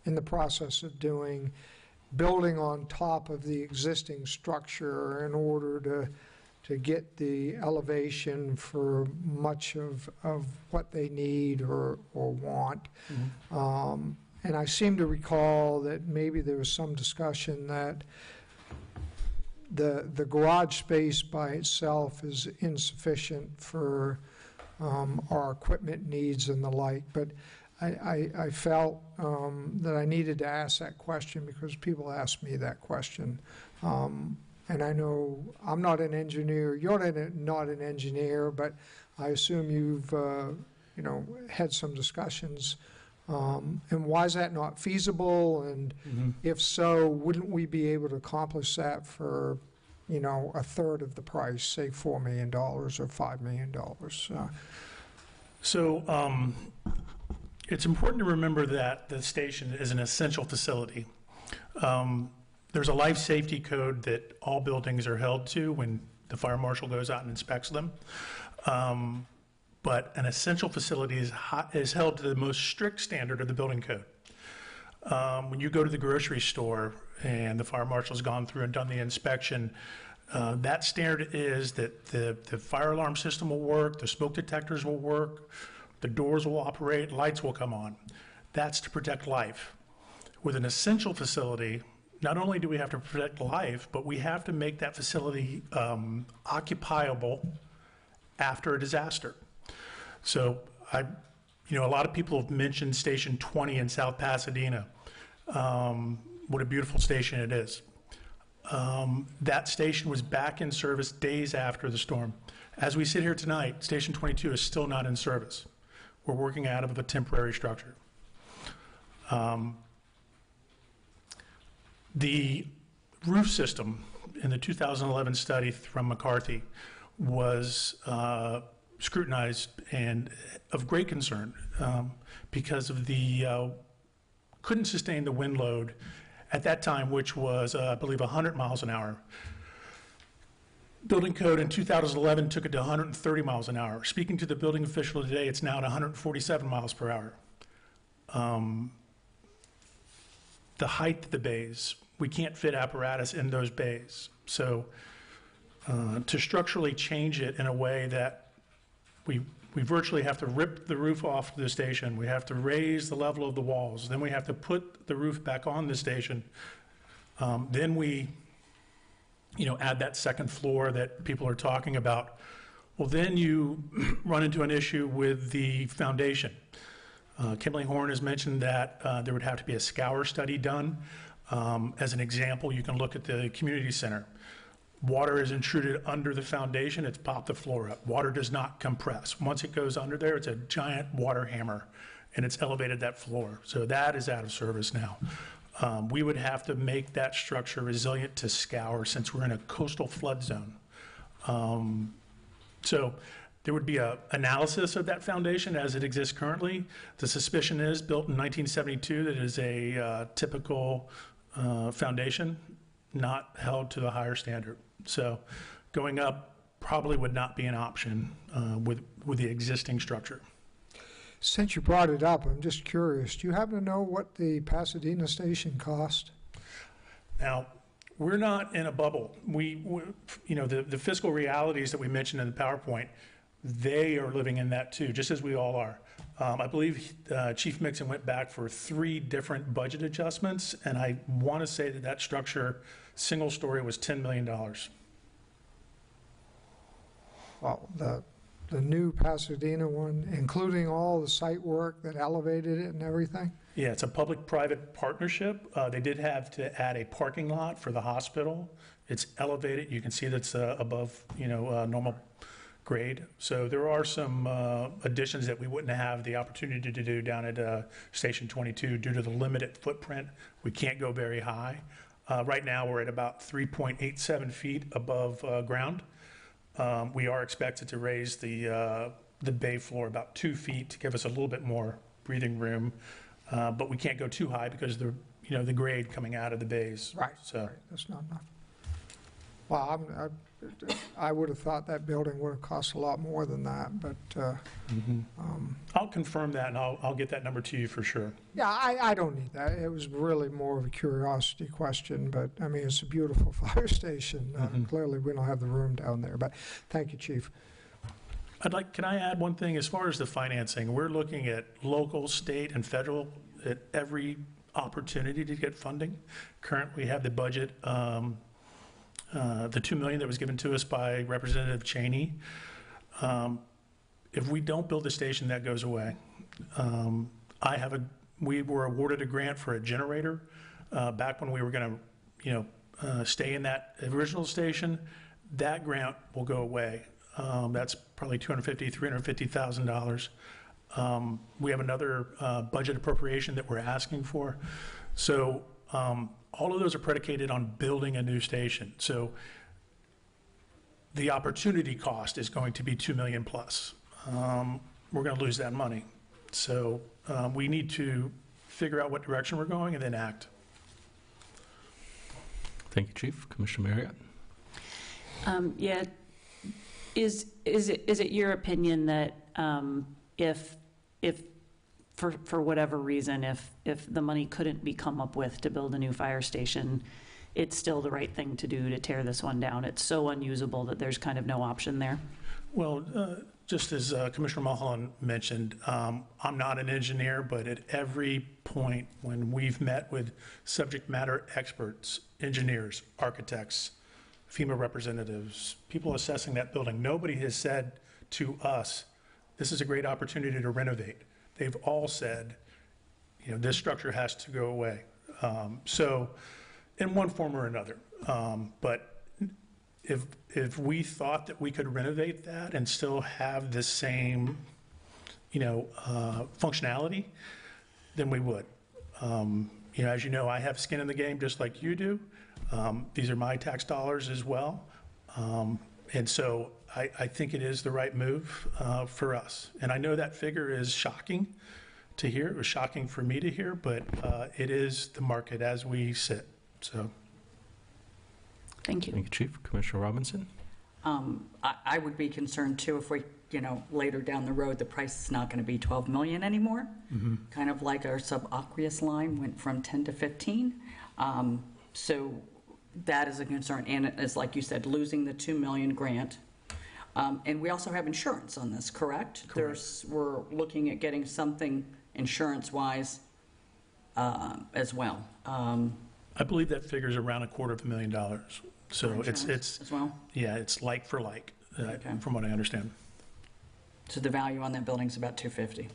in the process of doing, building on top of the existing structure in order to get the elevation for much of what they need or want. Mm-hmm. And I seem to recall that maybe there was some discussion that the garage space by itself is insufficient for our equipment needs and the like. But I felt that I needed to ask that question because people ask me that question. And I know I'm not an engineer, you're not an engineer, but I assume you've had some discussions. And why is that not feasible? And if so, wouldn't we be able to accomplish that for, a third of the price, say $4 million or $5 million? So it's important to remember that the station is an essential facility. There's a life safety code that all buildings are held to when the fire marshal goes out and inspects them. But an essential facility is held to the most strict standard of the building code. When you go to the grocery store and the fire marshal's gone through and done the inspection, that standard is that the fire alarm system will work, the smoke detectors will work, the doors will operate, lights will come on. That's to protect life. With an essential facility, not only do we have to protect life, but we have to make that facility occupiable after a disaster. So a lot of people have mentioned Station 20 in South Pasadena. What a beautiful station it is. That station was back in service days after the storm. As we sit here tonight, Station 22 is still not in service. We're working out of a temporary structure. The roof system in the 2011 study from McCarthy was scrutinized and of great concern because of the couldn't sustain the wind load at that time, which was, I believe, 100 miles an hour. Building code in 2011 took it to 130 miles an hour. Speaking to the building official today, it's now at 147 miles per hour. The height of the bays, we can't fit apparatus in those bays. So to structurally change it in a way that we virtually have to rip the roof off the station, we have to raise the level of the walls, then we have to put the roof back on the station, then we add that second floor that people are talking about. Well, then you run into an issue with the foundation. Kimberly Horn has mentioned that there would have to be a scour study done. As an example, you can look at the community center. Water is intruded under the foundation, it's popped the floor up. Water does not compress. Once it goes under there, it's a giant water hammer, and it's elevated that floor. So that is out of service now. We would have to make that structure resilient to scour since we're in a coastal flood zone. So there would be an analysis of that foundation as it exists currently. The suspicion is built in 1972 that it is a typical foundation, not held to the higher standard. So going up probably would not be an option with the existing structure. Since you brought it up, I'm just curious, do you happen to know what the Pasadena station cost? Now, we're not in a bubble. The fiscal realities that we mentioned in the PowerPoint, they are living in that too, just as we all are. I believe Chief Mixon went back for 3 different budget adjustments, and I want to say that structure, single story, was $10 million. Well, the new Pasadena one, including all the site work that elevated it and everything? Yeah, it's a public-private partnership. They did have to add a parking lot for the hospital. It's elevated. You can see that's above, normal grade. So there are some additions that we wouldn't have the opportunity to do down at Station 22 due to the limited footprint. We can't go very high. Right now, we're at about 3.87 feet above ground. We are expected to raise the bay floor about 2 feet to give us a little bit more breathing room, but we can't go too high because of the grade coming out of the bays. Right. So right. That's not enough. Well, I would have thought that building would have cost a lot more than that, but I'll confirm that, and I'll get that number to you for sure. yeah, I don't need that. It was really more of a curiosity question, but I mean, it's a beautiful fire station. Clearly, we don't have the room down there, but thank you, Chief. Can I add one thing? As far as the financing, we're looking at local, state, and federal at every opportunity to get funding. Currently, we have the budget, the $2 million that was given to us by Representative Cheney. If we don't build the station, that goes away. We were awarded a grant for a generator back when we were going to, stay in that original station. That grant will go away. That's probably $250,000, $350,000. We have another budget appropriation that we're asking for. So all of those are predicated on building a new station. So the opportunity cost is going to be $2 million plus. We're going to lose that money. So we need to figure out what direction we're going and then act. Thank you, Chief. Commissioner Marriott. Yeah, is it your opinion that if for whatever reason, if the money couldn't be come up with to build a new fire station, it's still the right thing to do to tear this one down? It's so unusable that there's kind of no option there? Well, just as Commissioner Mulholland mentioned, I'm not an engineer, but at every point when we've met with subject matter experts, engineers, architects, FEMA representatives, people assessing that building, nobody has said to us, this is a great opportunity to renovate. They've all said, you know, this structure has to go away. So in one form or another. But if we thought that we could renovate that and still have the same, you know, functionality, then we would. You know, as you know, I have skin in the game just like you do. These are my tax dollars as well. And so I think it is the right move for us. And I know that figure is shocking to hear. It was shocking for me to hear, but it is the market as we sit. So. Thank you. Thank you, Chief. Commissioner Robinson. I would be concerned too if we, you know, later down the road, the price is not going to be 12 million anymore. Kind of like our subaqueous line went from 10 to 15. So that is a concern. And it's like you said, losing the 2 million grant. And we also have insurance on this, correct? We're looking at getting something insurance-wise as well. I believe that figures around $250,000. So it's as well? Yeah, it's like for like, Okay. from what I understand, So the value on that building is about 250.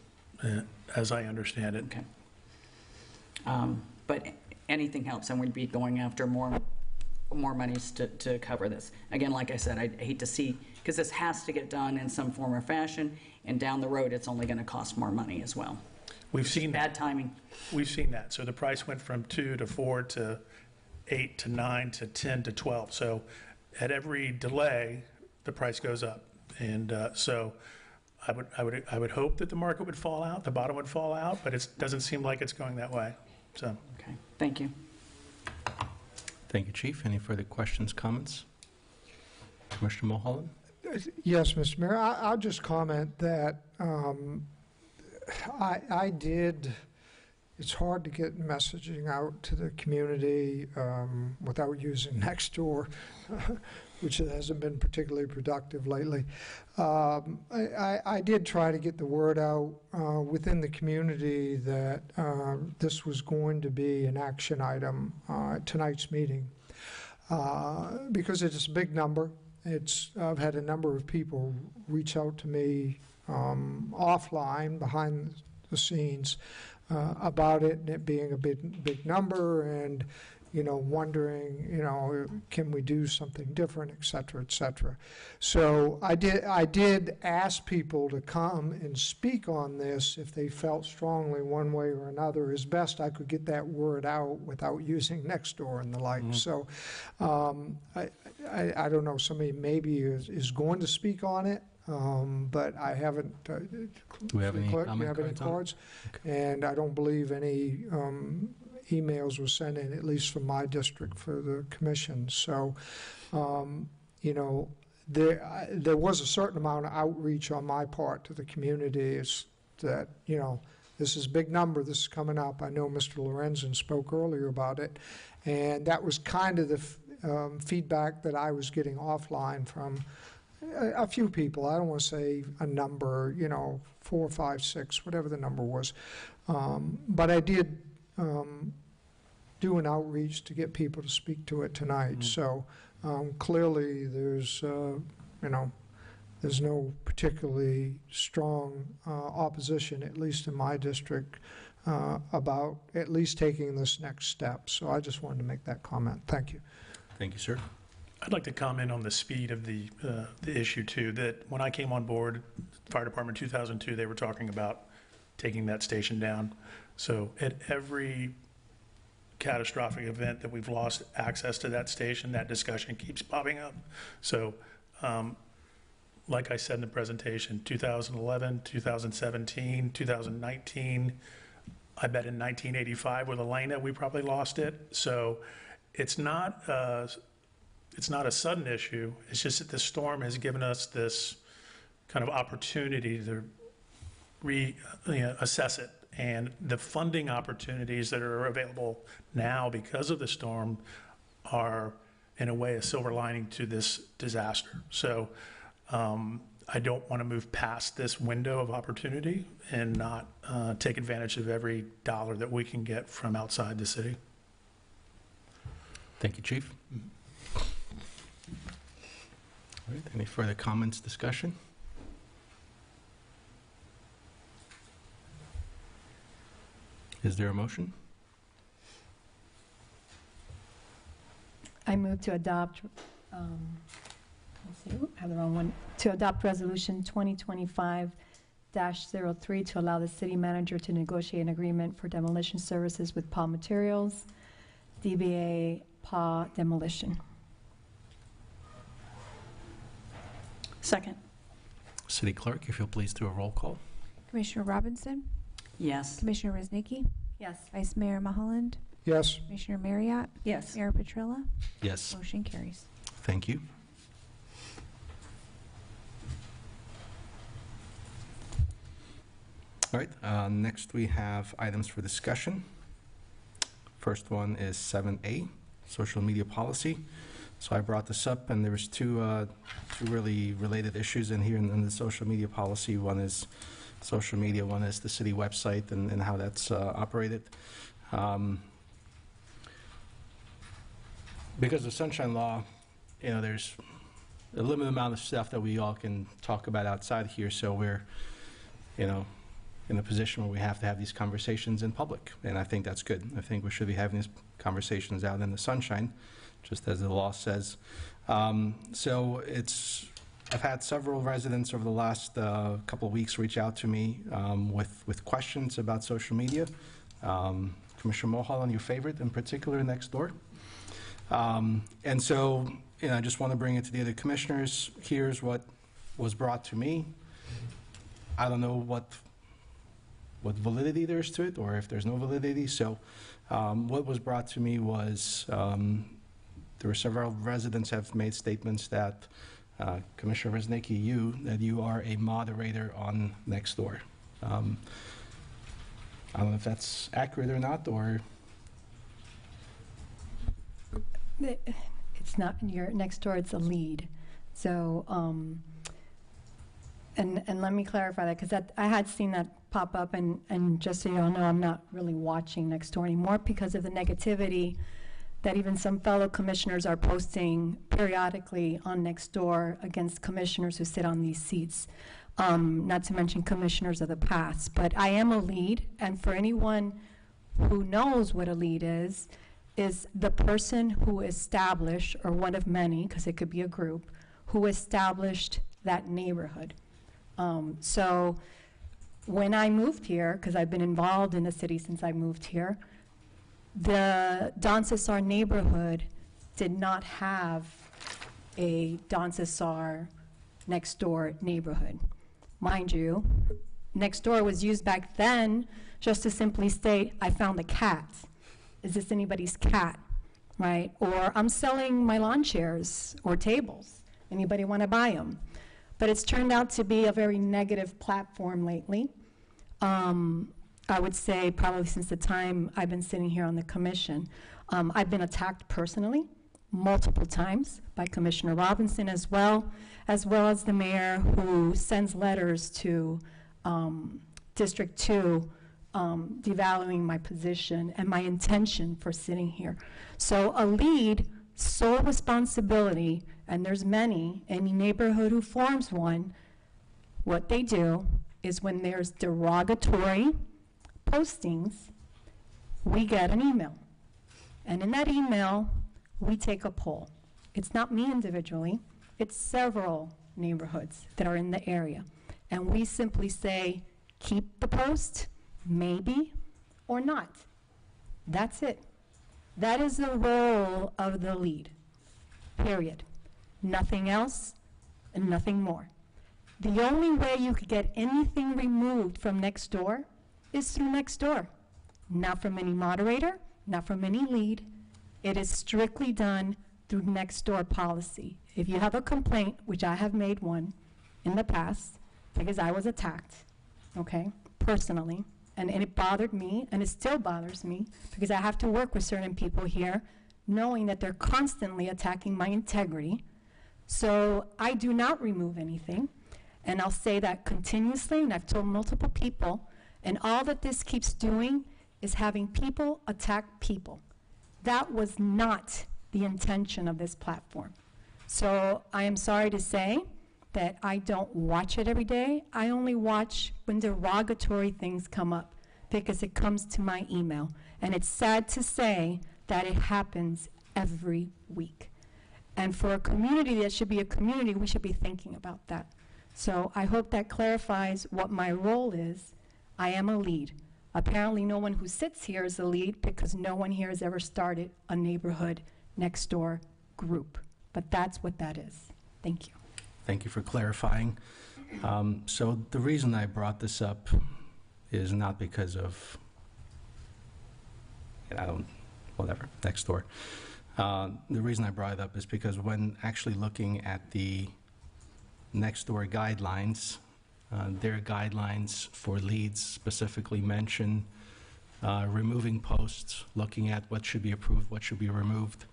as I understand it. Okay. But anything helps, and we'd be going after more monies to cover this. Again, like I said, I hate to see, because this has to get done in some form or fashion, and down the road, it's only going to cost more money as well. We've seen bad timing. We've seen that. So the price went from 2 to 4 to 8 to 9 to 10 to 12. So at every delay, the price goes up. And so I would hope that the market would fall out, the bottom would fall out, but it doesn't seem like it's going that way. So. Okay. Thank you. Thank you, Chief. Any further questions, comments? Commissioner Mulholland? Yes, Mr. Mayor, I'll just comment that I did, it's hard to get messaging out to the community without using Nextdoor, which hasn't been particularly productive lately. I did try to get the word out within the community that this was going to be an action item at tonight's meeting because it's a big number. I've had a number of people reach out to me offline, behind the scenes, about it and it being a big number, and wondering, can we do something different, et cetera, et cetera. So I did ask people to come and speak on this if they felt strongly one way or another, as best I could get that word out without using Nextdoor and the like. So I don't know, somebody maybe is going to speak on it, but I haven't. Do we have any comment cards? And I don't believe any emails were sent in, at least from my district, for the commission. So, there was a certain amount of outreach on my part to the community, is that, this is a big number, this is coming up. I know Mr. Lorenzen spoke earlier about it, and that was kind of the feedback that I was getting offline from a few people. I don't want to say a number, 4, 5, 6, whatever the number was. But I did do an outreach to get people to speak to it tonight. So clearly there's, there's no particularly strong opposition, at least in my district, about at least taking this next step. So I just wanted to make that comment. Thank you. Thank you, sir. I'd like to comment on the speed of the issue too, that when I came on board, Fire Department 2002, they were talking about taking that station down. So at every catastrophic event that we've lost access to that station, that discussion keeps popping up. So like I said in the presentation, 2011, 2017, 2019, I bet in 1985 with Elena, we probably lost it. So it's not a sudden issue. It's just that this storm has given us this kind of opportunity to assess it. And the funding opportunities that are available now because of the storm are, in a way, a silver lining to this disaster. So I don't want to move past this window of opportunity and not take advantage of every dollar that we can get from outside the city. Thank you, Chief. All right, any further comments, discussion? Is there a motion? I move to adopt, let's see, I have the wrong one, to adopt Resolution 2025-03 to allow the city manager to negotiate an agreement for demolition services with PAW Materials, DBA PAW Demolition. Second. City Clerk, if you'll please do a roll call. Commissioner Robinson? Yes. Commissioner Rosnicki? Yes. Vice Mayor Mahaland? Yes. Commissioner Marriott? Yes. Mayor Petrella? Yes. Motion carries. Thank you. All right, next we have items for discussion. First one is 7A, social media policy. So I brought this up, and there was two really related issues in here in the social media policy. One is social media, one is the city website and how that's operated. Because of Sunshine Law, there's a limited amount of stuff that we all can talk about outside here, so we're, in a position where we have to have these conversations in public, and I think that's good. I think we should be having these conversations out in the sunshine, just as the law says. So I've had several residents over the last couple of weeks reach out to me with questions about social media. Commissioner Mulholland, your favorite in particular, Nextdoor. And so, I just want to bring it to the other commissioners. Here's what was brought to me. I don't know what validity there is to it, or if there's no validity. So what was brought to me was there were several residents have made statements that Commissioner Rosnicki, that you are a moderator on Nextdoor. I don't know if that's accurate or not, or... It's not your Nextdoor, it's a lead. So, and let me clarify that, because I had seen that pop up, and just so you all know, I'm not really watching Nextdoor anymore because of the negativity that even some fellow commissioners are posting periodically on Nextdoor against commissioners who sit on these seats, not to mention commissioners of the past. But I am a lead, and for anyone who knows what a lead is the person who established, or one of many, because it could be a group, who established that neighborhood. So when I moved here, because I've been involved in the city since I moved here, the Don Cesar neighborhood did not have a Don Cesar Nextdoor neighborhood. Mind you, Nextdoor was used back then just to simply state, I found a cat. Is this anybody's cat, right? Or I'm selling my lawn chairs or tables. Anybody want to buy them? But it's turned out to be a very negative platform lately. I would say probably since the time I've been sitting here on the commission. I've been attacked personally multiple times by Commissioner Robinson as well as the mayor, who sends letters to District 2 devaluing my position and my intention for sitting here. So a lead, sole responsibility, and there's many, any neighborhood who forms one, what they do is when there's derogatory postings, we get an email. And in that email, we take a poll. It's not me individually, it's several neighborhoods that are in the area. And we simply say, keep the post, maybe, or not. That's it. That is the role of the lead, period. Nothing else and nothing more. The only way you could get anything removed from Nextdoor is through Nextdoor. Not from any moderator, not from any lead, It is strictly done through Nextdoor policy. If you have a complaint, which I have made one in the past, because I was attacked, okay, personally, and it bothered me, and it still bothers me, because I have to work with certain people here, knowing that they're constantly attacking my integrity. So I do not remove anything, and I'll say that continuously, and I've told multiple people, and all that this keeps doing is having people attack people. That was not the intention of this platform. So I am sorry to say that I don't watch it every day. I only watch when derogatory things come up, because it comes to my email. And it's sad to say that it happens every week. And for a community that should be a community, we should be thinking about that. So I hope that clarifies what my role is. I am a lead. Apparently no one who sits here is a lead, because no one here has ever started a neighborhood next door group. But that's what that is. Thank you. Thank you for clarifying. So the reason I brought this up is not because of, whatever, next door. The reason I brought it up is because when actually looking at the Nextdoor guidelines, their guidelines for leads specifically mention removing posts, looking at what should be approved, what should be removed.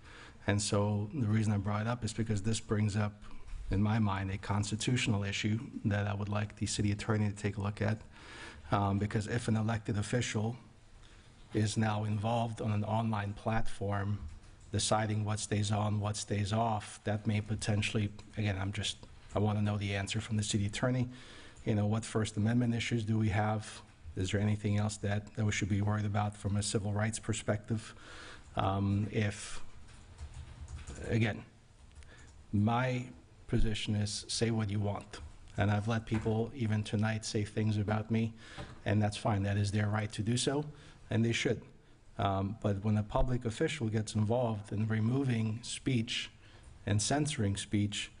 And so the reason I brought it up is because this brings up, in my mind, a constitutional issue that I would like the city attorney to take a look at. Because if an elected official is now involved on an online platform, deciding what stays on, what stays off, that may potentially, again, I want to know the answer from the city attorney. What First Amendment issues do we have? Is there anything else that we should be worried about from a civil rights perspective? Again, my position is say what you want. And I've let people, even tonight, say things about me, and that's fine. That is their right to do so, and they should. But when a public official gets involved in removing speech and censoring speech,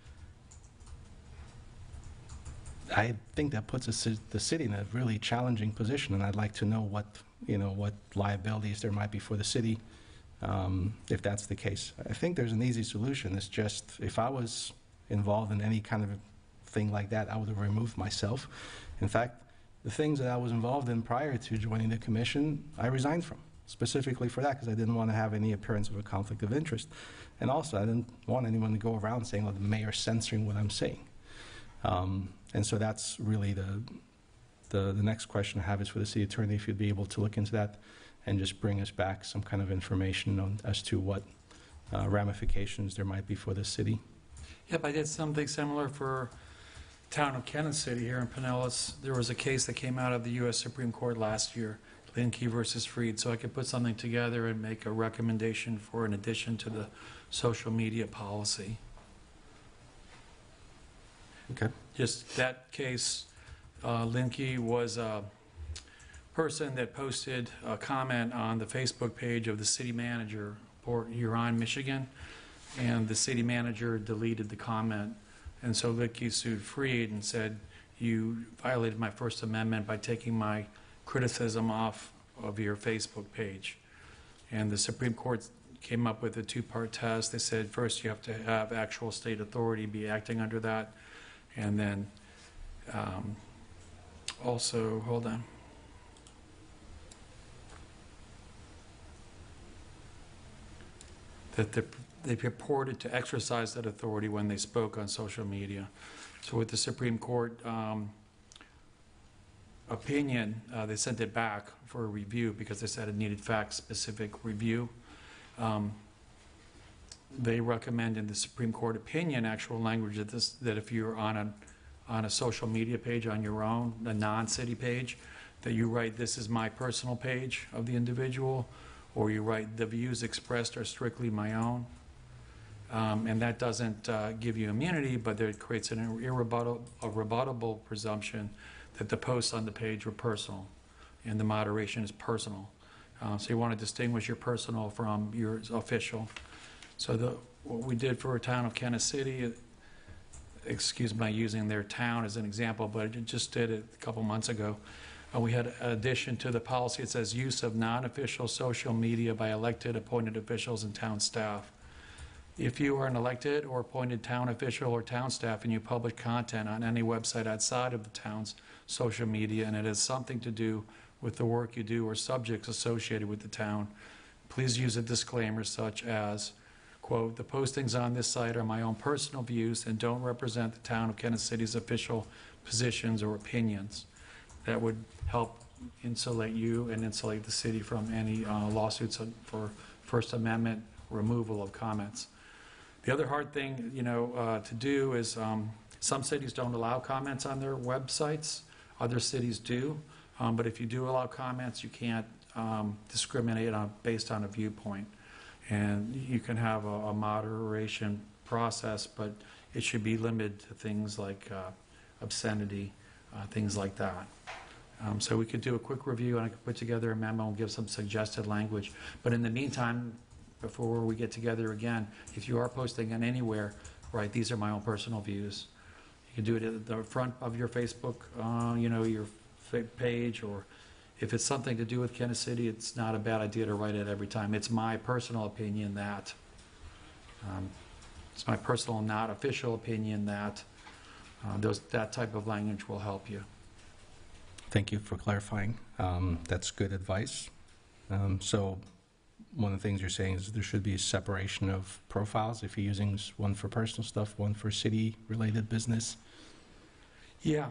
I think that puts the city in a really challenging position, and I'd like to know what liabilities there might be for the city if that's the case. I think there's an easy solution. It's just, if I was involved in any kind of thing like that, I would have removed myself. In fact, the things that I was involved in prior to joining the commission, I resigned from, specifically for that, because I didn't want to have any appearance of a conflict of interest. And also, I didn't want anyone to go around saying, oh, the mayor's censoring what I'm saying. And so that's really the next question I have is for the city attorney, if you'd be able to look into that and just bring us back some kind of information as to what ramifications there might be for the city. Yep, I did something similar for town of Kansas City here in Pinellas. There was a case that came out of the U.S. Supreme Court last year, Linkey versus Freed, so I could put something together and make a recommendation for an addition to the social media policy. Okay. Just that case, Linkey was a person that posted a comment on the Facebook page of the city manager, Port Huron, Michigan, and the city manager deleted the comment. And so Linkey sued Freed and said, you violated my First Amendment by taking my criticism off of your Facebook page. And the Supreme Court came up with a two-part test. They said, first, you have to have actual state authority be acting under that. And then also, hold on. That they purported to exercise that authority when they spoke on social media. So with the Supreme Court opinion, they sent it back for a review because they said it needed fact-specific review. They recommend in the Supreme Court opinion actual language that if you're on a social media page on your own, a non-city page, that you write, this is my personal page of the individual, or you write, the views expressed are strictly my own. And that doesn't give you immunity, but it creates an rebuttable presumption that the posts on the page were personal, and the moderation is personal. So you want to distinguish your personal from your official. So what we did for a town of Kansas City, excuse my using their town as an example, but I just did it a couple months ago. We had an addition to the policy. It says use of non-official social media by elected, appointed officials and town staff. If you are an elected or appointed town official or town staff and you publish content on any website outside of the town's social media and it has something to do with the work you do or subjects associated with the town, please use a disclaimer such as, quote, "The postings on this site are my own personal views and don't represent the town of Kansas City's official positions or opinions." That would help insulate you and insulate the city from any lawsuits for First Amendment removal of comments. The other hard thing, to do is some cities don't allow comments on their websites. Other cities do. But if you do allow comments, you can't discriminate based on a viewpoint. And you can have a moderation process, but it should be limited to things like obscenity, things like that. So we could do a quick review, and I could put together a memo and give some suggested language. But in the meantime, before we get together again, if you are posting on anywhere, right, these are my own personal views. You can do it at the front of your Facebook, your page, or if it's something to do with Kansas City, it's not a bad idea to write it every time. It's my personal opinion that, it's my personal, not official opinion that, that type of language will help you. Thank you for clarifying. That's good advice. So one of the things you're saying is there should be a separation of profiles if you're using one for personal stuff, one for city-related business. Yeah.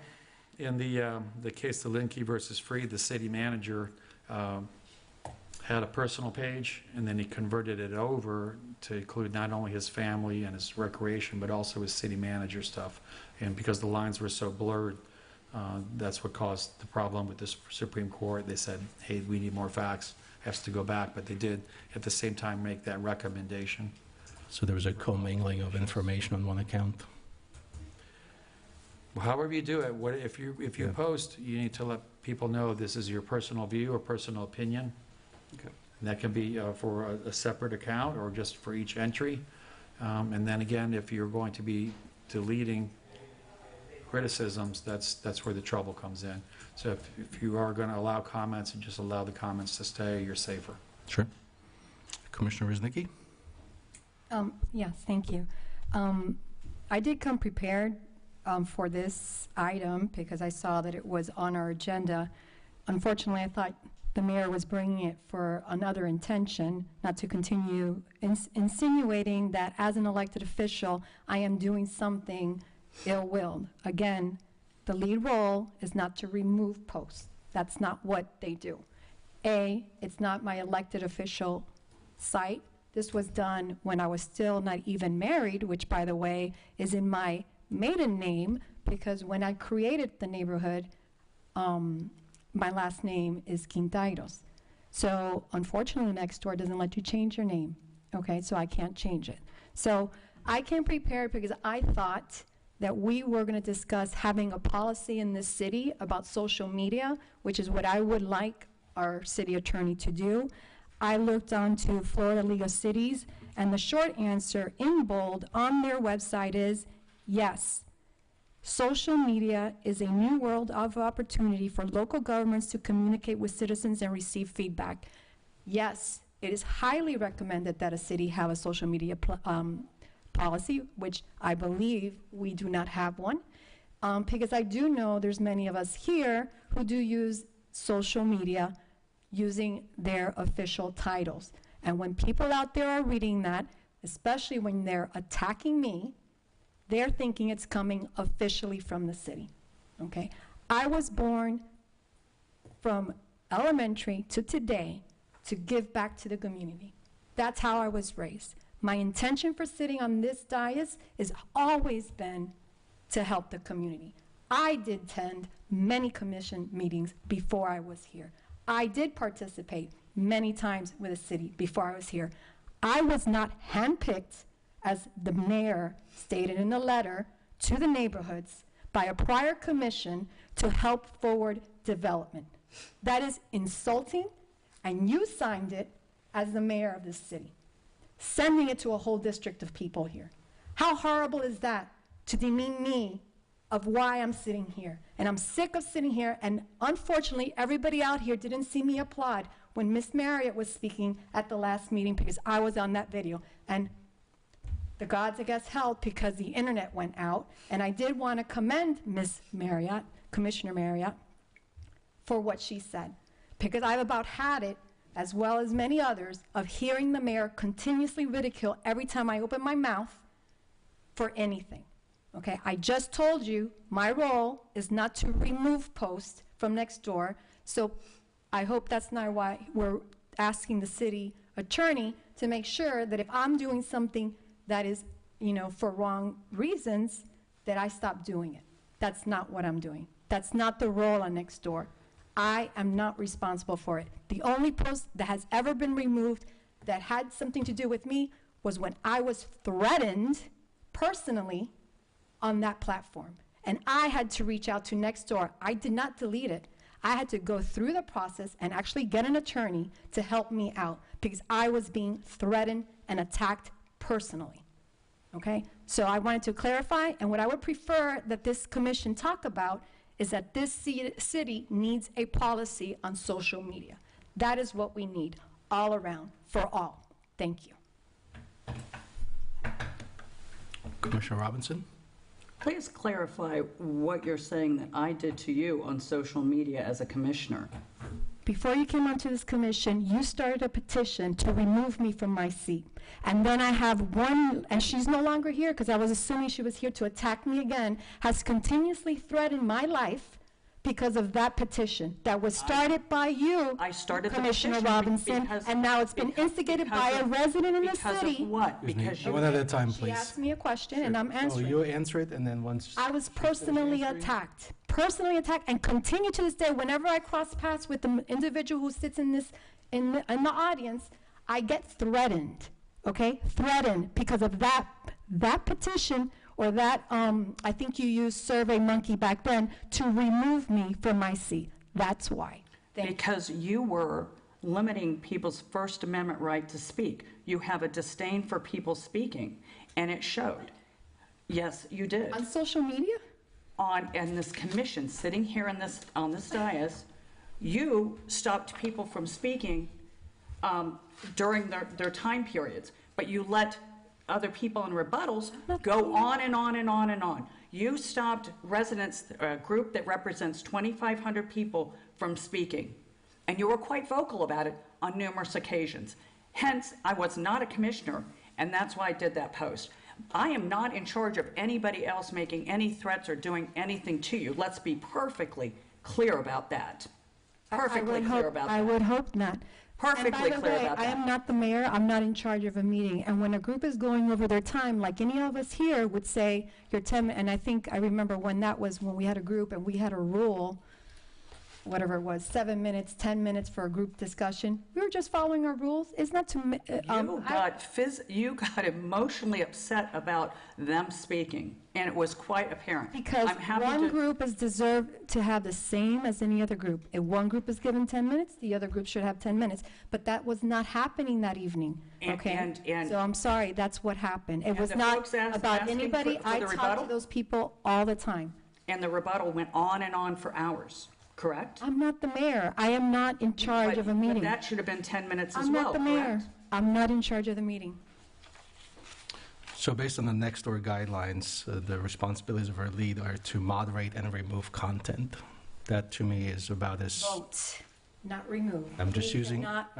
In the case of Linke versus Freed, the city manager had a personal page, and then he converted it over to include not only his family and his recreation, but also his city manager stuff. And because the lines were so blurred, that's what caused the problem with the Supreme Court. They said, hey, we need more facts. Has to go back, but they did at the same time make that recommendation. So there was a commingling of information on one account. Well, however you do it, if you Yeah. post, you need to let people know this is your personal view or personal opinion. Okay. And that can be for a separate account or just for each entry. And then again, if you're going to be deleting criticisms, that's where the trouble comes in. So if you are going to allow comments and just allow the comments to stay, you're safer. Sure. Commissioner Ruznicki? Yes, thank you. I did come prepared for this item because I saw that it was on our agenda. Unfortunately, I thought the mayor was bringing it for another intention, not to continue insinuating that as an elected official, I am doing something ill-willed. Again, the lead role is not to remove posts. That's not what they do. It's not my elected official site. This was done when I was still not even married, which, by the way, is in my maiden name, because when I created the neighborhood, my last name is Quintairos. So unfortunately, Nextdoor doesn't let you change your name, okay? So I can't change it. So I came prepared because I thought that we were going to discuss having a policy in this city about social media, which is what I would like our city attorney to do. I looked onto Florida League of Cities, and the short answer in bold on their website is yes. Social media is a new world of opportunity for local governments to communicate with citizens and receive feedback. Yes, it is highly recommended that a city have a social media policy, which I believe we do not have one, because I do know there's many of us here who do use social media using their official titles. And when people out there are reading that, especially when they're attacking me, they're thinking it's coming officially from the city, okay? I was born from elementary to today to give back to the community. That's how I was raised. My intention for sitting on this dais has always been to help the community. I did attend many commission meetings before I was here. I did participate many times with the city before I was here. I was not handpicked, as the mayor stated in the letter to the neighborhoods, by a prior commission to help forward development. That is insulting, and you signed it as the mayor of this city, sending it to a whole district of people here. How horrible is that, to demean me of why I'm sitting here. And I'm sick of sitting here, and unfortunately, everybody out here didn't see me applaud when Miss Marriott was speaking at the last meeting because I was on that video. And the gods, I guess, helped because the internet went out. And I did want to commend Miss Marriott, Commissioner Marriott, for what she said. Because I've about had it, as well as many others, of hearing the mayor continuously ridicule every time I open my mouth for anything. Okay, I just told you my role is not to remove posts from Nextdoor, so I hope that's not why we're asking the city attorney to make sure that if I'm doing something that is, for wrong reasons, that I stop doing it. That's not what I'm doing. That's not the role on Nextdoor. I am not responsible for it. The only post that has ever been removed that had something to do with me was when I was threatened personally on that platform. And I had to reach out to Nextdoor. I did not delete it. I had to go through the process and actually get an attorney to help me out because I was being threatened and attacked personally. Okay? So I wanted to clarify, and what I would prefer that this commission talk about is that this city needs a policy on social media. That is what we need all around, for all. Thank you. Commissioner Robinson? Please clarify what you're saying that I did to you on social media as a commissioner. Before you came onto this commission, you started a petition to remove me from my seat. And then I have one, and she's no longer here because I was assuming she was here to attack me again, has continuously threatened my life because of that petition that was started by you, I started Commissioner the petition Robinson, because, and now it's been instigated by a resident in the city. Because of what? Because you One at a time, She please. asked me a question, and I'm So answering. you answer it, and then once... I was personally attacked, and continue to this day. Whenever I cross paths with the individual who sits in the audience, I get threatened. Okay, threatened because of that petition or that I think you used SurveyMonkey back then to remove me from my seat. That's why. Because you were limiting people's First Amendment right to speak. You have a disdain for people speaking, and it showed. Yes, you did. On social media? In this commission, sitting here on this dais, you stopped people from speaking during their time periods, but you let other people in rebuttals go on and on and on and on. You stopped residents, a group that represents 2,500 people, from speaking, and you were quite vocal about it on numerous occasions. Hence, I was not a commissioner, and that's why I did that post. I am not in charge of anybody else making any threats or doing anything to you. Let's be perfectly clear about that. Perfectly clear about that. I would hope not. Perfectly clear about I that. am not the mayor. I'm not in charge of a meeting. And when a group is going over their time, like any of us here would say, you're 10 minutes, and I remember when we had a group and we had a rule, whatever it was, 7 minutes, 10 minutes for a group discussion. We were just following our rules. It's not to... You got emotionally upset about them speaking, and it was quite apparent. Because one group is deserved to have the same as any other group. If one group is given 10 minutes, the other group should have 10 minutes. But that was not happening that evening, okay? So I'm sorry, that's what happened. It was not about anybody. I talk to those people all the time. And the rebuttal went on and on for hours, correct? I'm not the mayor. I am not in charge of a meeting. But that should have been 10 minutes as I'm well, not the mayor. correct? I'm not in charge of the meeting. So based on the Nextdoor guidelines, the responsibilities of our lead are to moderate and remove content. That to me is about as... Vote, not remove. I'm just We using cannot-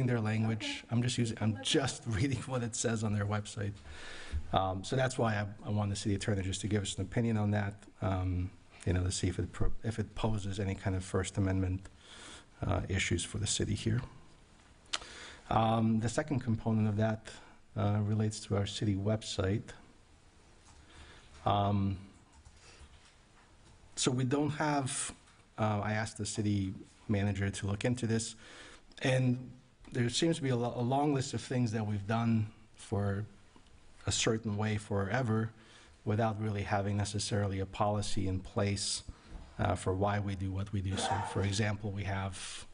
their language. I'm just reading what it says on their website. So that's why I want the city attorney just to give us an opinion on that, to see if it poses any kind of First Amendment issues for the city here. The second component of that relates to our city website. So we don't have, I asked the city manager to look into this, and there seems to be a long list of things that we've done for a certain way forever without really having necessarily a policy in place for why we do what we do. So, for example, we have,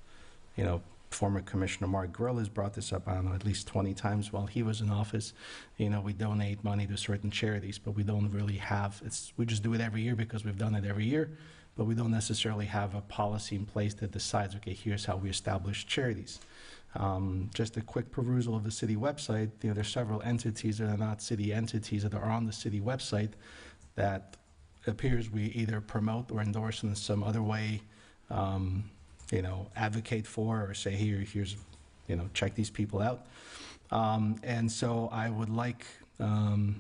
former Commissioner Mark Grill has brought this up, I don't know, at least 20 times while he was in office. You know, we donate money to certain charities, but we don't really have, we just do it every year because we've done it every year, but we don't necessarily have a policy in place that decides, okay, here's how we establish charities. Just a quick perusal of the city website, you know, there's several entities that are not city entities that are on the city website that appears we either promote or endorse in some other way, you know, advocate for or say, here's, you know, check these people out. And so I would like, you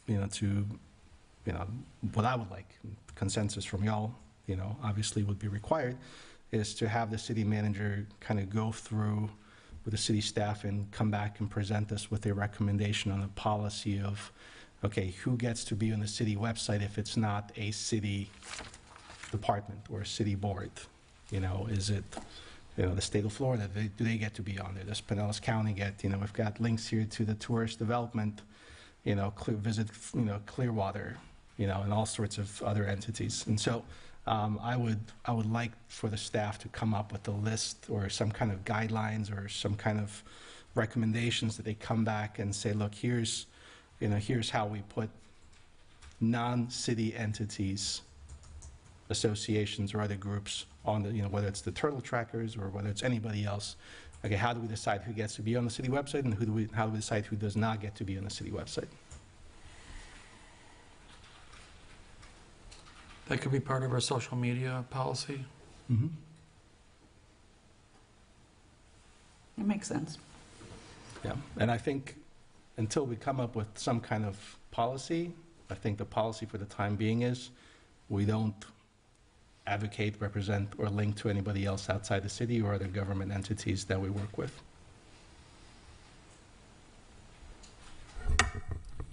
know, what I would like, consensus from y'all, you know, obviously would be required, is to have the city manager kind of go through with the city staff and come back and present us with a recommendation on a policy of, okay, who gets to be on the city website if it's not a city department or a city board? You know, is it, you know, the state of Florida, do they get to be on there? Does Pinellas County get, you know, we've got links here to the tourist development, you know, visit, you know, Clearwater, you know, and all sorts of other entities. And so I would like for the staff to come up with a list or some kind of guidelines or some kind of recommendations that they come back and say, look, here's, you know, here's how we put non-city entities, associations or other groups on the, you know, whether it's the turtle trackers or whether it's anybody else. Okay, how do we decide who gets to be on the city website and how do we decide who does not get to be on the city website? That could be part of our social media policy. Mm-hmm. It makes sense. Yeah, and I think until we come up with some kind of policy, I think the policy for the time being is we don't advocate, represent, or link to anybody else outside the city or other government entities that we work with.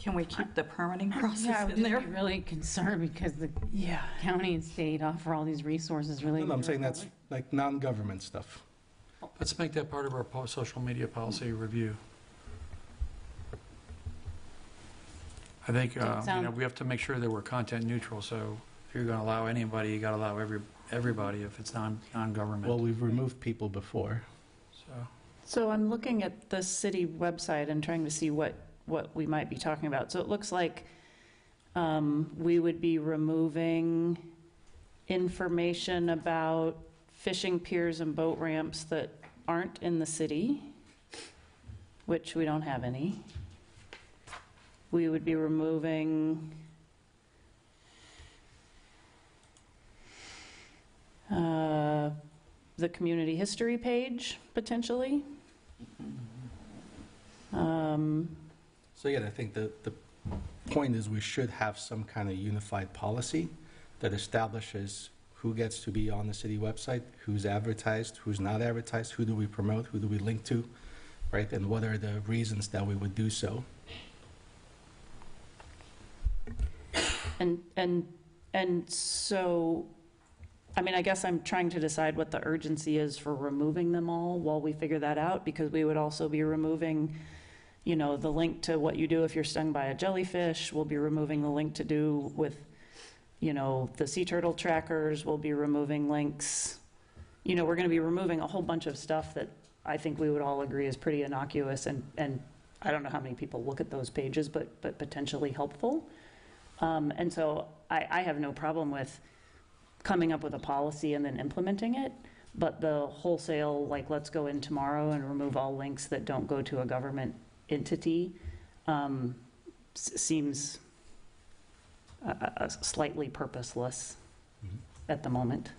Can we keep the permitting process Yeah, I in would there? be really concerned because the county and state offer all these resources really. No, I'm saying that's like non-government stuff. Let's make that part of our social media policy review. I think, you know, we have to make sure that we're content neutral, so if you're going to allow anybody, you got to allow everybody if it's non-government. Well, we've removed people before. So I'm looking at the city website and trying to see what we might be talking about. So it looks like we would be removing information about fishing piers and boat ramps that aren't in the city, which we don't have any. We would be removing the community history page, potentially. So again, I think the point is we should have some kind of unified policy that establishes who gets to be on the city website, who's advertised, who's not advertised, who do we promote, who do we link to, right? And what are the reasons that we would do so? And so, I mean, I guess I'm trying to decide what the urgency is for removing them all while we figure that out, because we would also be removing, you know, the link to what you do if you're stung by a jellyfish. We'll be removing the link to do with, you know, the sea turtle trackers. We'll be removing links. You know, we're going to be removing a whole bunch of stuff that I think we would all agree is pretty innocuous, and I don't know how many people look at those pages, but potentially helpful. And so I have no problem with coming up with a policy and then implementing it, but the wholesale, like, let's go in tomorrow and remove all links that don't go to a government entity, seems slightly purposeless at the moment.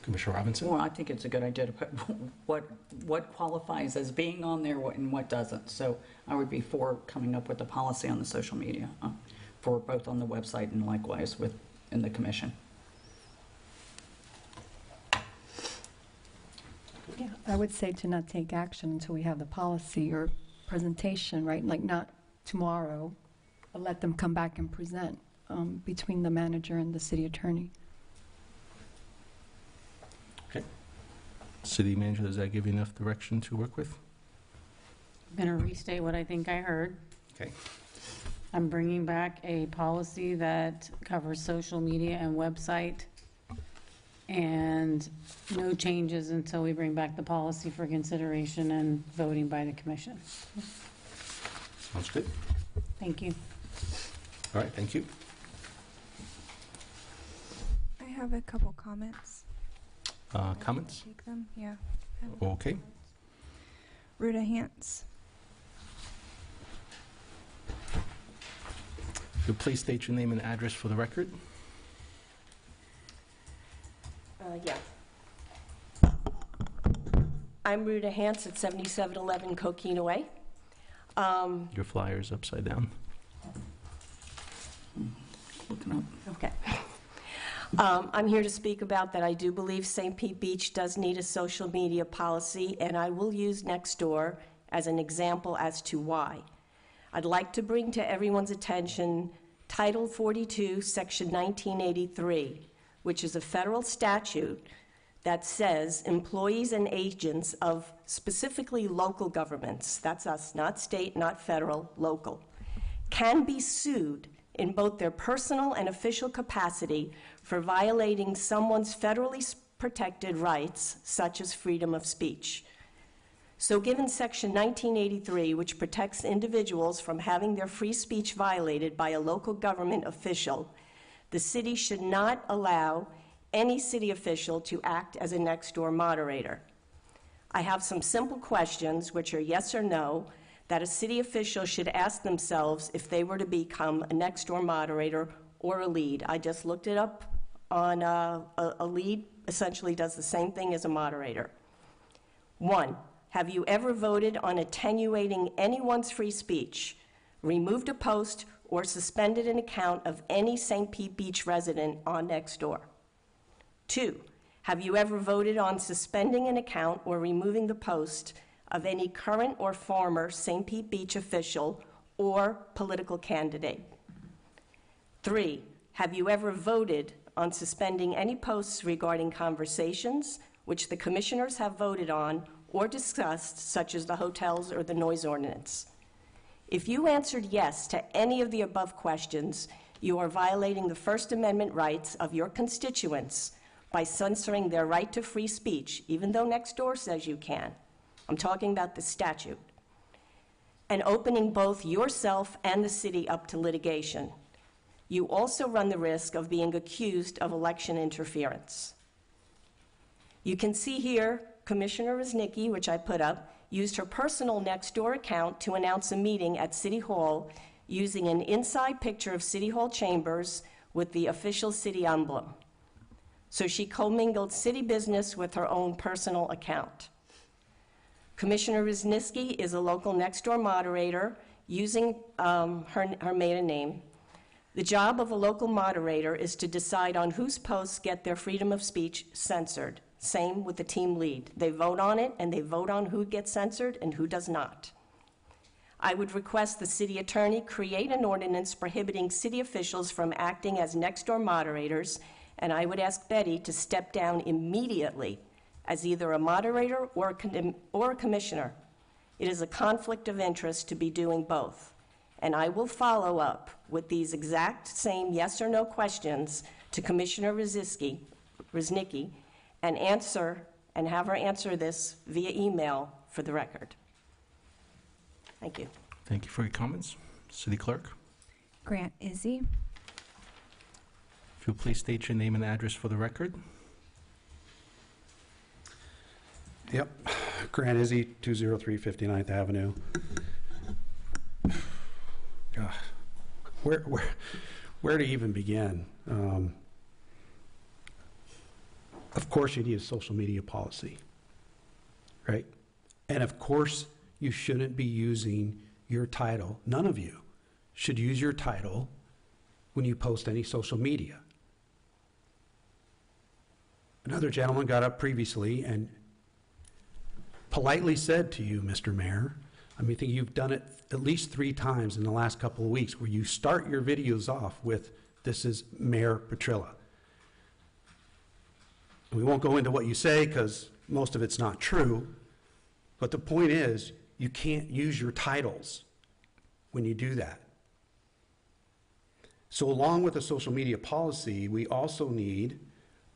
Commissioner Robinson? Well, I think it's a good idea to put what qualifies as being on there and what doesn't. So I would be for coming up with a policy on the social media, for both on the website and likewise in the commission. Yeah, I would say to not take action until we have the policy or presentation, right? Like not tomorrow, but let them come back and present between the manager and the city attorney. Okay. City manager, does that give you enough direction to work with? I'm going to restate what I think I heard. Okay. I'm bringing back a policy that covers social media and website and no changes until we bring back the policy for consideration and voting by the commission. Sounds good. Thank you. All right, thank you. I have a couple comments. Comments? Take them, yeah. Okay. Ruta Hantz. If you'll please state your name and address for the record. Yeah. I'm Ruta Hantz at 7711 Coquina Way. Your flyer's upside down. Okay. I'm here to speak about that I do believe St. Pete Beach does need a social media policy, and I will use Nextdoor as an example as to why. I'd like to bring to everyone's attention Title 42, Section 1983, which is a federal statute that says employees and agents of specifically local governments, that's us, not state, not federal, local, can be sued in both their personal and official capacity for violating someone's federally protected rights, such as freedom of speech. So given Section 1983, which protects individuals from having their free speech violated by a local government official, the city should not allow any city official to act as a Nextdoor moderator. I have some simple questions, which are yes or no, that a city official should ask themselves if they were to become a Nextdoor moderator or a lead. I just looked it up on a lead, essentially does the same thing as a moderator. 1, have you ever voted on attenuating anyone's free speech, removed a post, or suspended an account of any St. Pete Beach resident on Nextdoor? 2, have you ever voted on suspending an account or removing the post of any current or former St. Pete Beach official or political candidate? 3, have you ever voted on suspending any posts regarding conversations which the commissioners have voted on or discussed, such as the hotels or the noise ordinance? If you answered yes to any of the above questions, you are violating the First Amendment rights of your constituents by censoring their right to free speech, even though Nextdoor says you can. I'm talking about the statute. And opening both yourself and the city up to litigation. You also run the risk of being accused of election interference. You can see here, Commissioner Reznicki, which I put up, used her personal Nextdoor account to announce a meeting at City Hall using an inside picture of City Hall chambers with the official city emblem. So she commingled city business with her own personal account. Commissioner Reznicki is a local Nextdoor moderator using her maiden name. The job of a local moderator is to decide on whose posts get their freedom of speech censored. Same with the team lead. They vote on it, and they vote on who gets censored and who does not. I would request the city attorney create an ordinance prohibiting city officials from acting as Nextdoor moderators, and I would ask Betty to step down immediately as either a moderator or a commissioner. It is a conflict of interest to be doing both, and I will follow up with these exact same yes or no questions to Commissioner Reznicki and have her answer this via email for the record. Thank you. Thank you for your comments. City Clerk, Grant Izzy. if you'll please state your name and address for the record. Yep, Grant Izzy, 203 59th Avenue. Where to even begin? Of course you need a social media policy, right? And of course you shouldn't be using your title. None of you should use your title when you post any social media. Another gentleman got up previously and politely said to you, Mr. Mayor, I mean, I think you've done it at least 3 times in the last couple of weeks where you start your videos off with, this is Mayor Petrilla. We won't go into what you say because most of it's not true, but the point is you can't use your titles when you do that. So along with a social media policy, we also need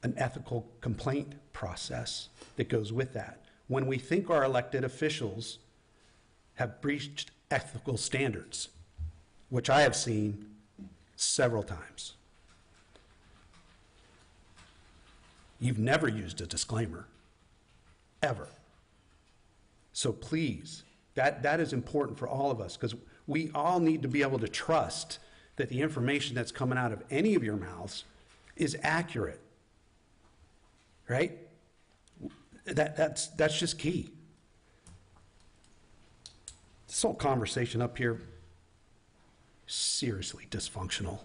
an ethical complaint process that goes with that. When we think our elected officials have breached ethical standards, which I have seen several times. You've never used a disclaimer, ever. So please, that is important for all of us, because we all need to be able to trust that the information that's coming out of any of your mouths is accurate, right? That's just key. This whole conversation up here, seriously dysfunctional.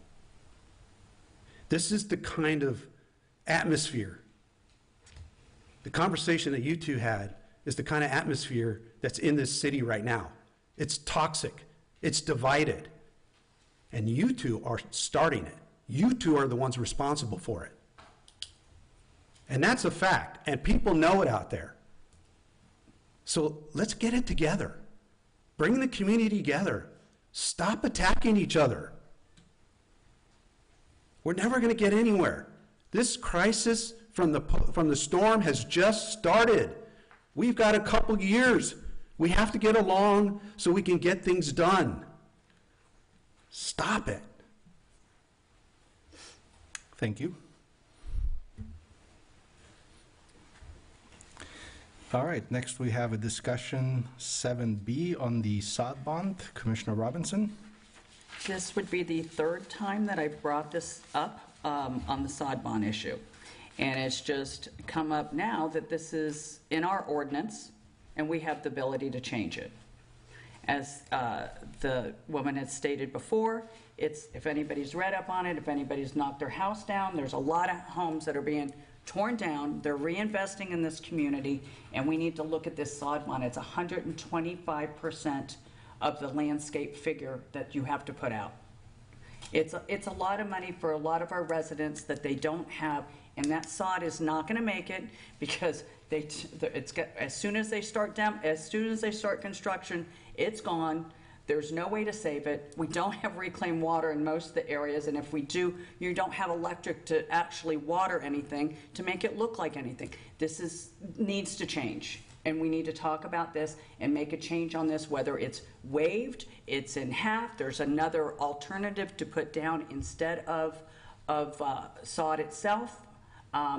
This is the kind of atmosphere, the conversation that you two had is the kind of atmosphere that's in this city right now. It's toxic. It's divided. And you two are starting it. You two are the ones responsible for it. And that's a fact. And people know it out there. So let's get it together. Bring the community together. Stop attacking each other. We're never going to get anywhere. This crisis from the storm has just started. We've got a couple years. We have to get along so we can get things done. Stop it. Thank you. All right, next we have a discussion 7B on the sod bond. Commissioner Robinson. This would be the third time that I've brought this up on the sod bond issue. And it's just come up now that this is in our ordinance, and we have the ability to change it. As the woman had stated before, it's, if anybody's read up on it, if anybody's knocked their house down, there's a lot of homes that are being torn down. They're reinvesting in this community, and we need to look at this sod bond. It's 125% of the landscape figure that you have to put out. It's a lot of money for a lot of our residents that they don't have, and that sod is not going to make it because as soon as they start construction, it's gone. There's no way to save it. We don't have reclaimed water in most of the areas, and if we do, you don't have electric to actually water anything to make it look like anything. This needs to change, and we need to talk about this and make a change on this, whether it's waived, it's in half, there's another alternative to put down instead of sod itself.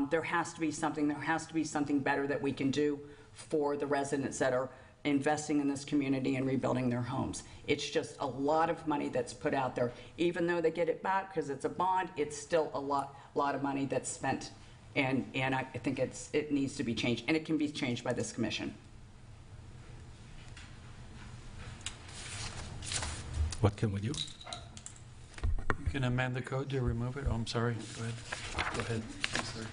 There has to be something better that we can do for the residents that are investing in this community and rebuilding their homes. It's just a lot of money that's put out there. Even though they get it back because it's a bond, it's still a lot of money that's spent. And I think it needs to be changed, and it can be changed by this commission. What can we do? You can amend the code to remove it. Oh, I'm sorry. Go ahead. Go ahead. Sorry.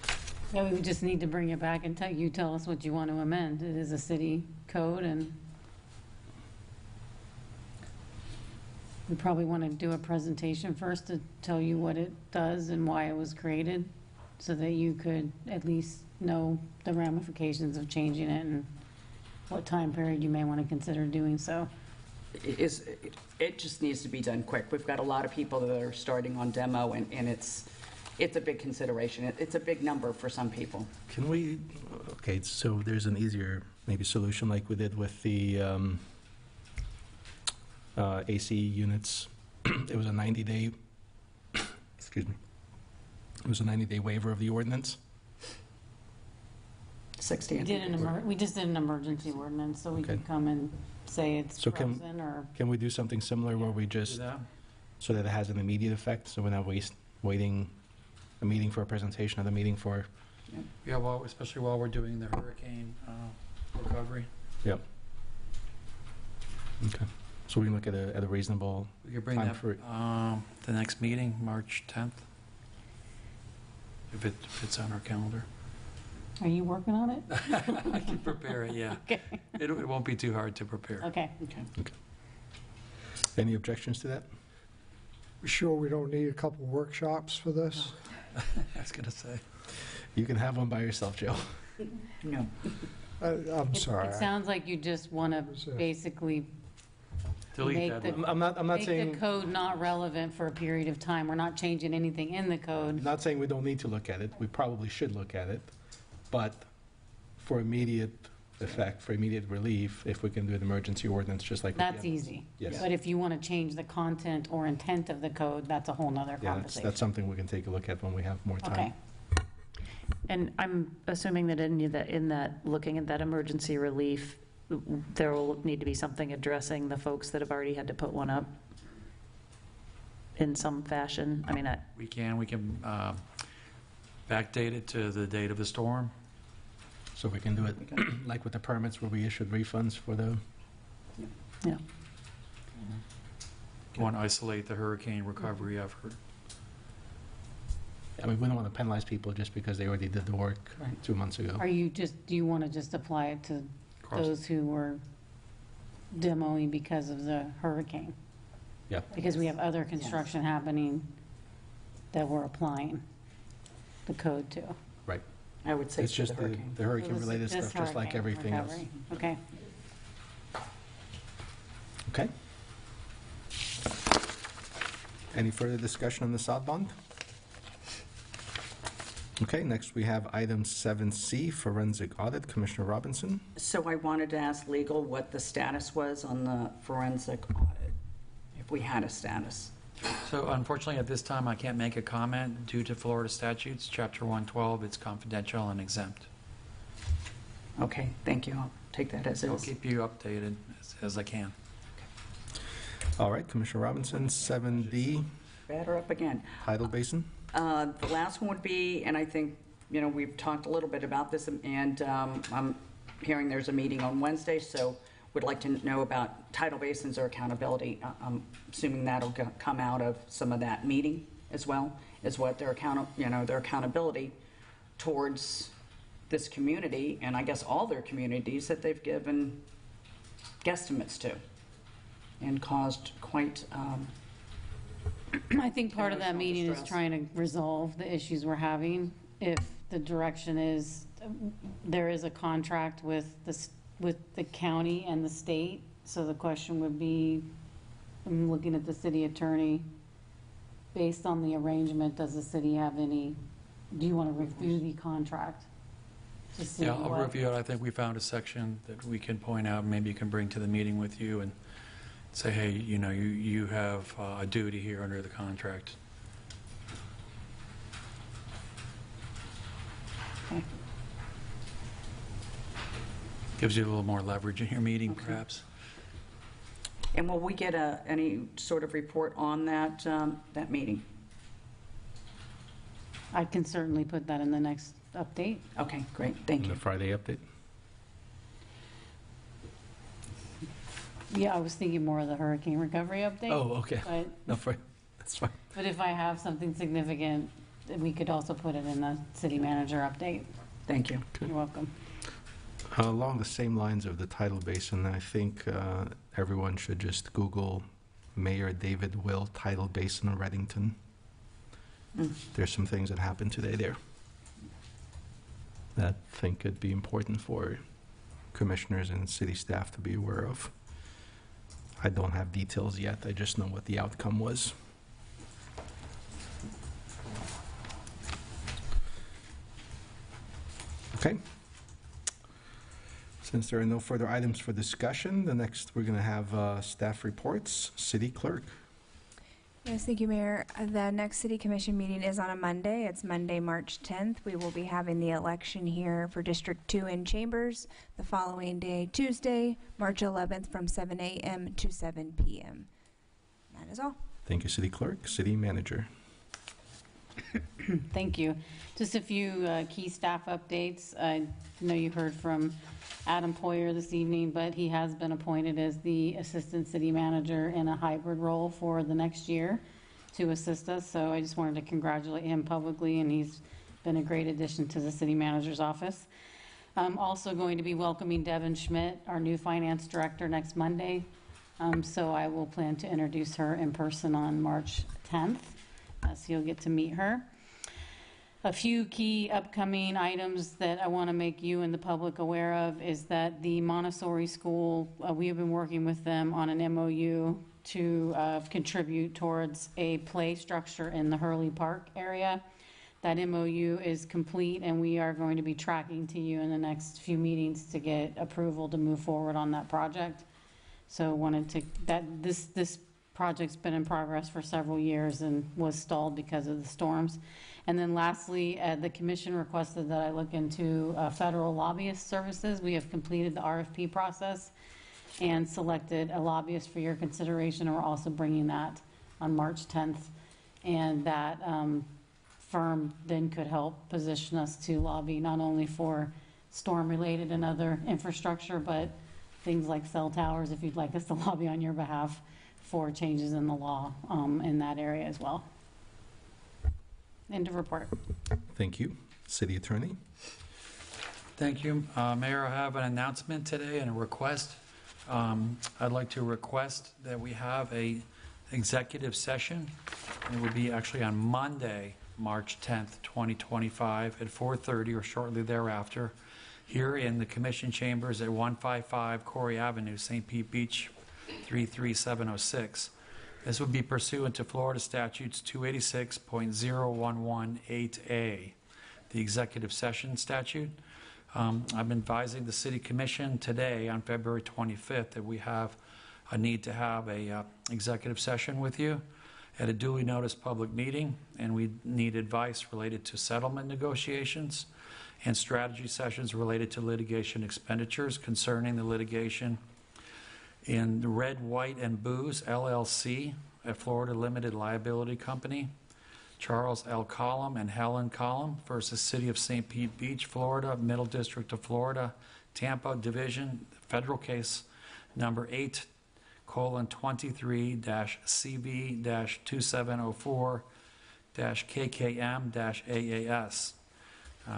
Yeah, we would just need to bring it back and tell us what you want to amend. It is a city code, and we probably want to do a presentation first to tell you what it does and why it was created, so that you could at least know the ramifications of changing it and what time period you may want to consider doing so. It just needs to be done quick. We've got a lot of people that are starting on demo, and it's a big consideration. It's a big number for some people. Can we, okay, so there's an easier maybe solution like we did with the AC units. It was a 90-day, excuse me, it was a 90-day waiver of the ordinance. 60. We just did an emergency ordinance, so we could come and say it's frozen, or... Can we do something similar where we just, so that it has an immediate effect, so we're not waiting a meeting for a presentation, another meeting for... Yeah, well, especially while we're doing the hurricane recovery. Yep. Okay. So we can look at a reasonable We could bring time that for... the next meeting, March 10th, if it fits on our calendar. Are you working on it? I can prepare it, yeah. Okay. It won't be too hard to prepare. Okay. Any objections to that? We sure we don't need a couple workshops for this? I was going to say. You can have one by yourself, Joe. No. I'm sorry. It sounds like you just want to basically Delete make that. the, I'm not make the saying, code not relevant for a period of time. We're not changing anything in the code. not saying we don't need to look at it. We probably should look at it. But for immediate effect, for immediate relief, if we can do an emergency ordinance, just like. with the That's other- easy. Yes. But if you want to change the content or intent of the code, that's a whole nother Yeah, conversation. that's something we can take a look at when we have more time. Okay. And I'm assuming that in that, looking at that emergency relief, there will need to be something addressing the folks that have already had to put one up in some fashion. I mean, We can backdate it to the date of the storm. So we can do it like with the permits where we issued refunds for the, yeah. You want to isolate the hurricane recovery effort. I mean, we don't want to penalize people just because they already did the work 2 months ago. Are you just, do you want to just apply it to Cross- those who were demoing because of the hurricane? Yeah. Because we have other construction happening that we're applying the code to. Right. I would say It's to the just hurricane. the hurricane-related Just stuff, just like hurricane everything else. recovery. Okay. Okay. Any further discussion on the sod bond? Okay, next we have item 7C, forensic audit. Commissioner Robinson. So I wanted to ask legal what the status was on the forensic audit, if we had a status. So unfortunately, at this time, I can't make a comment due to Florida statutes, Chapter 112, it's confidential and exempt. Okay, thank you. I'll take that as I'll is. keep you updated as I can. All right, Commissioner Robinson. 7D, Batter up again. tidal basin. The last one would be, and I think, you know, we've talked a little bit about this, and I'm hearing there's a meeting on Wednesday, so would like to know about tidal basins or accountability. I'm assuming that'll come out of some of that meeting as well, is what their their accountability towards this community, and I guess all their communities that they've given guesstimates to, and caused quite, I think part of that meeting is distress. trying to resolve the issues we're having. If the direction is, there is a contract with the county and the state, so the question would be, I'm looking at the city attorney, based on the arrangement, does the city have any, do you want to review the contract? To see Yeah, I'll what- review it. I think we found a section that we can point out, maybe you can bring to the meeting with you and say, hey, you know, you have a duty here under the contract. Okay. Gives you a little more leverage in your meeting, perhaps. and will we get any sort of report on that, that meeting? I can certainly put that in the next update. Okay, great, thank The you. Friday update. Yeah, I was thinking more of the hurricane recovery update. Oh, okay. But No, that's fine. But if I have something significant, we could also put it in the city manager update. Thank you. You're welcome. Along the same lines of the tidal basin, I think everyone should just Google Mayor David Will tidal basin, Reddington. There's some things that happened today there that I think could be important for commissioners and city staff to be aware of. I don't have details yet, I just know what the outcome was. Okay. Since there are no further items for discussion, the next we're going to have staff reports. City Clerk. Yes, thank you, Mayor. The next City Commission meeting is on a Monday. It's Monday, March 10th. We will be having the election here for District 2 in Chambers. The following day, Tuesday, March 11th, from 7 a.m. to 7 p.m. That is all. Thank you, City Clerk. City Manager. Thank you. Just a few key staff updates. I know you heard from Adam Poyer this evening, but he has been appointed as the Assistant City Manager in a hybrid role for the next year to assist us. So I just wanted to congratulate him publicly, and he's been a great addition to the City Manager's office. I'm also going to be welcoming Devin Schmidt, our new Finance Director, next Monday. So I will plan to introduce her in person on March 10th. So you'll get to meet her. A few key upcoming items that I want to make you and the public aware of is that the Montessori school, we have been working with them on an MOU to contribute towards a play structure in the Hurley Park area. That MOU is complete, and we are going to be tracking to you in the next few meetings to get approval to move forward on that project. So wanted to, this project's been in progress for several years and was stalled because of the storms. And then lastly, the commission requested that I look into federal lobbyist services. We have completed the RFP process and selected a lobbyist for your consideration, and we're also bringing that on March 10th. And that firm then could help position us to lobby not only for storm-related and other infrastructure, but things like cell towers, if you'd like us to lobby on your behalf for changes in the law in that area as well. End of report. Thank you. City Attorney? Thank you. Mayor, I have an announcement today and a request. I'd like to request that we have a executive session. It would be actually on Monday, March 10th, 2025 at 4:30 or shortly thereafter, here in the Commission Chambers at 155 Corey Avenue, St. Pete Beach, 33706. This would be pursuant to Florida Statutes 286.0118A, the executive session statute. I'm advising the City Commission today on February 25th that we have a need to have a executive session with you at a duly noticed public meeting, and we need advice related to settlement negotiations and strategy sessions related to litigation expenditures concerning the litigation in the Red, White, and Booze, LLC, a Florida Limited Liability Company, Charles L. Collum and Helen Collum versus City of St. Pete Beach, Florida, Middle District of Florida, Tampa Division, federal case number 8:23-CB-2704-KKM-AAS.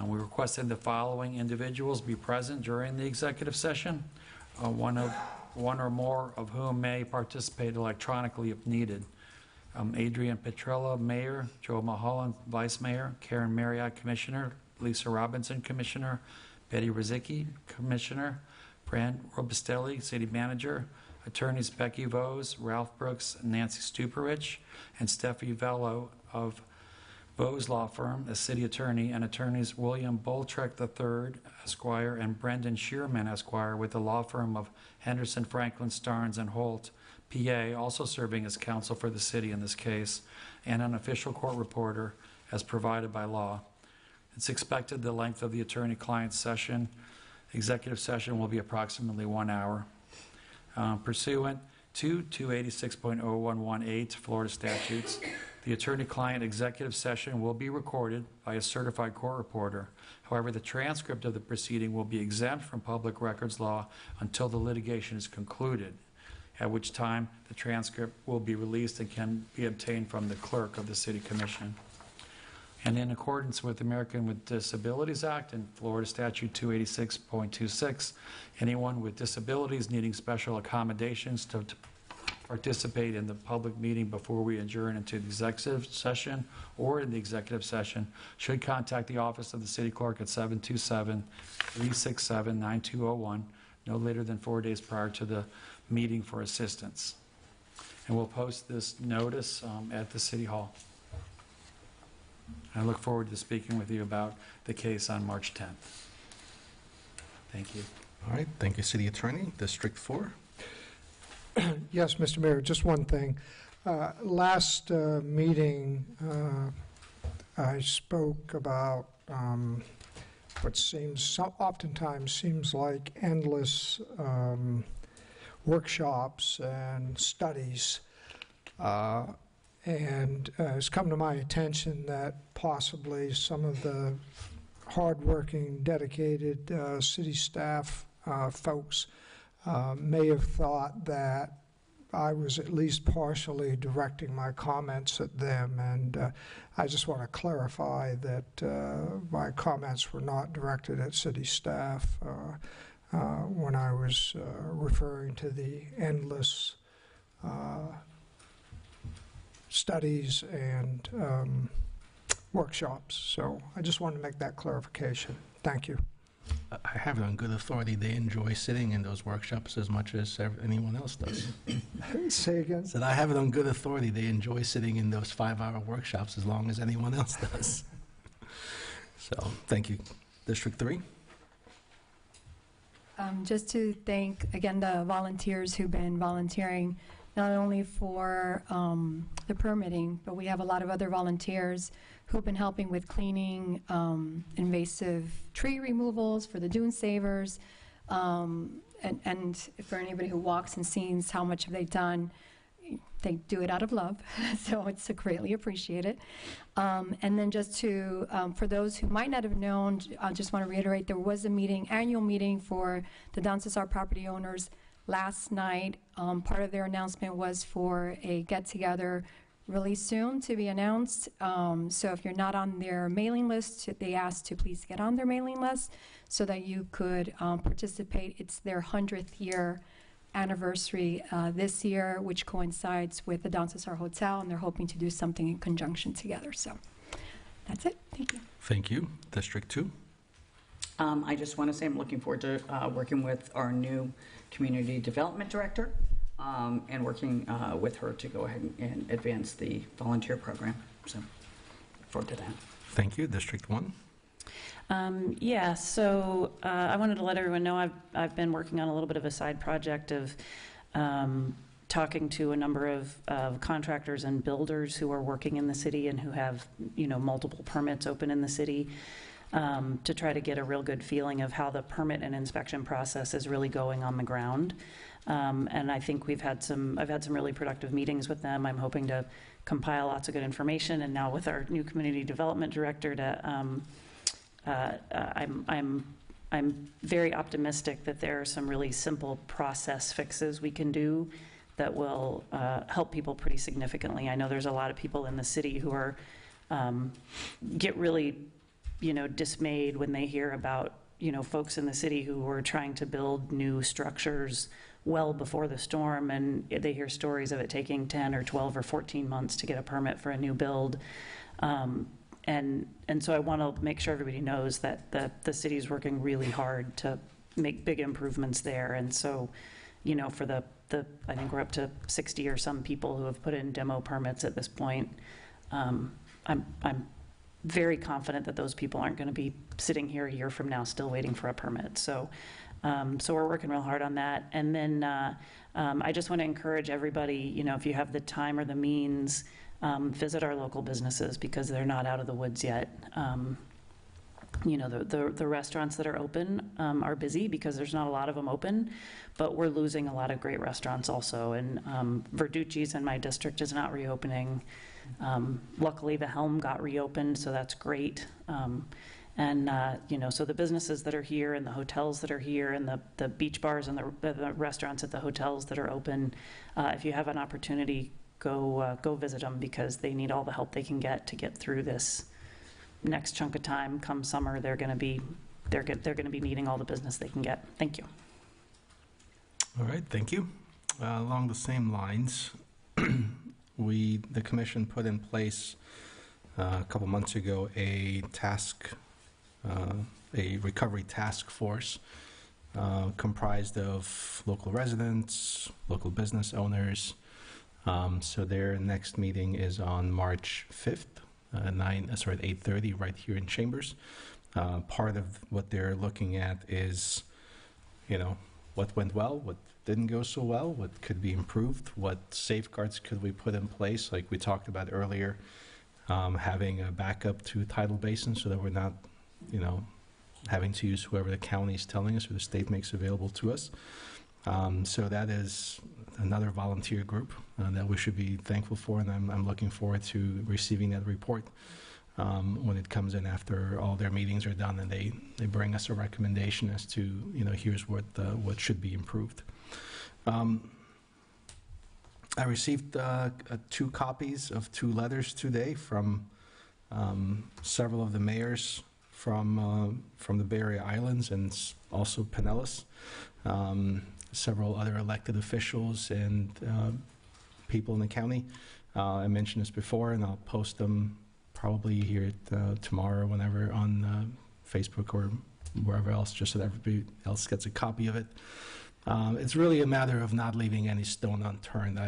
We requested the following individuals be present during the executive session, one or more of whom may participate electronically if needed. Adrian Petrella, Mayor; Joe Mulholland, Vice Mayor; Karen Marriott, Commissioner; Lisa Robinson, Commissioner; Betty Rozicki, Commissioner; Fran Robustelli, City Manager; Attorneys Becky Vose, Ralph Brooks, Nancy Stuperich, and Steffi Vello of Vose Law Firm as City Attorney, and Attorneys William Boltrek III, Esquire, and Brendan Shearman, Esquire, with the law firm of Henderson, Franklin, Starnes, and Holt, PA, also serving as counsel for the city in this case, and an official court reporter as provided by law. It's expected the length of the attorney-client session, executive session, will be approximately 1 hour. Pursuant to 286.0118 Florida statutes, the attorney-client executive session will be recorded by a certified court reporter. However, the transcript of the proceeding will be exempt from public records law until the litigation is concluded, at which time the transcript will be released and can be obtained from the clerk of the City Commission. And in accordance with the American with Disabilities Act and Florida Statute 286.26, anyone with disabilities needing special accommodations to participate in the public meeting before we adjourn into the executive session or in the executive session should contact the office of the city clerk at 727-367-9201 no later than 4 days prior to the meeting for assistance. And we'll post this notice at the City Hall. I look forward to speaking with you about the case on March 10th. Thank you. All right, thank you, City Attorney. District 4? Yes, Mr. Mayor, just one thing. Last meeting, I spoke about what oftentimes seems like endless workshops and studies. And it's come to my attention that possibly some of the hardworking, dedicated city staff folks may have thought that I was at least partially directing my comments at them, and I just want to clarify that my comments were not directed at city staff when I was referring to the endless studies and workshops. So I just wanted to make that clarification. Thank you. I have it on good authority. They enjoy sitting in those workshops as much as anyone else does. Say again? Said I have it on good authority. They enjoy sitting in those 5-hour workshops as long as anyone else does. So, thank you. District 3? Just to thank, again, the volunteers who've been volunteering, not only for the permitting, but we have a lot of other volunteers who've been helping with cleaning, invasive tree removals for the dune savers, and for anybody who walks and sees how much have they done, they do it out of love, so it's greatly appreciated. And then just to, for those who might not have known, I just want to reiterate, there was a meeting, annual meeting for the Don Cesar property owners last night. Part of their announcement was for a get-together really soon to be announced. So if you're not on their mailing list, they asked to please get on their mailing list so that you could participate. It's their 100th year anniversary this year, which coincides with the Don Cesar Hotel, and they're hoping to do something in conjunction together. So that's it. Thank you. Thank you. District 2? I just want to say I'm looking forward to working with our new community development director and working with her to go ahead and advance the volunteer program. So look forward to that. Thank you. District 1? Yeah, so I wanted to let everyone know I've been working on a little bit of a side project of talking to a number of contractors and builders who are working in the city and who have, multiple permits open in the city, to try to get a real good feeling of how the permit and inspection process is really going on the ground. And I think I've had some really productive meetings with them. I'm hoping to compile lots of good information, and now with our new community development director I'm very optimistic that there are some really simple process fixes we can do that will help people pretty significantly. I know there's a lot of people in the city who are get really, dismayed when they hear about, folks in the city who were trying to build new structures well before the storm, and they hear stories of it taking 10 or 12 or 14 months to get a permit for a new build. And so I want to make sure everybody knows that the city is working really hard to make big improvements there. And so, for the I think we're up to 60 or some people who have put in demo permits at this point. I'm very confident that those people aren't going to be sitting here a year from now still waiting for a permit. So we're working real hard on that. And then I just want to encourage everybody, if you have the time or the means, visit our local businesses because they're not out of the woods yet. The restaurants that are open are busy because there's not a lot of them open, but we're losing a lot of great restaurants also. And Verducci's in my district is not reopening. Luckily, the Helm got reopened, so that's great. So the businesses that are here and the hotels that are here and the beach bars and the restaurants at the hotels that are open, if you have an opportunity, go visit them because they need all the help they can get to get through this next chunk of time. Come summer, they're going to be needing all the business they can get. Thank you. All right, thank you. Along the same lines, the commission put in place a couple months ago a recovery task force comprised of local residents, local business owners. So their next meeting is on March 5th, at 8:30, right here in Chambers. Part of what they're looking at is, what went well, what didn't go so well, what could be improved, what safeguards could we put in place, like we talked about earlier, having a backup to tidal basin so that we're not, having to use whoever the county is telling us or the state makes available to us. So that is another volunteer group that we should be thankful for, and I'm looking forward to receiving that report when it comes in after all their meetings are done and they bring us a recommendation as to, here's what should be improved. I received 2 copies of 2 letters today from several of the mayors from the Bay Area Islands and also Pinellas. Several other elected officials and people in the county. I mentioned this before, and I'll post them probably here tomorrow, whenever, on Facebook or wherever else, just so that everybody else gets a copy of it. It's really a matter of not leaving any stone unturned.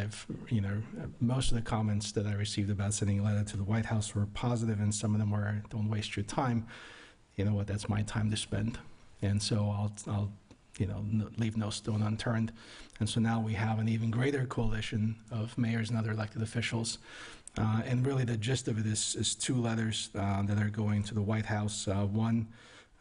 Most of the comments that I received about sending a letter to the White House were positive, and some of them were, don't waste your time. You know what, that's my time to spend. And so I'll leave no stone unturned. And so now we have an even greater coalition of mayors and other elected officials. And really the gist of it is two letters that are going to the White House. One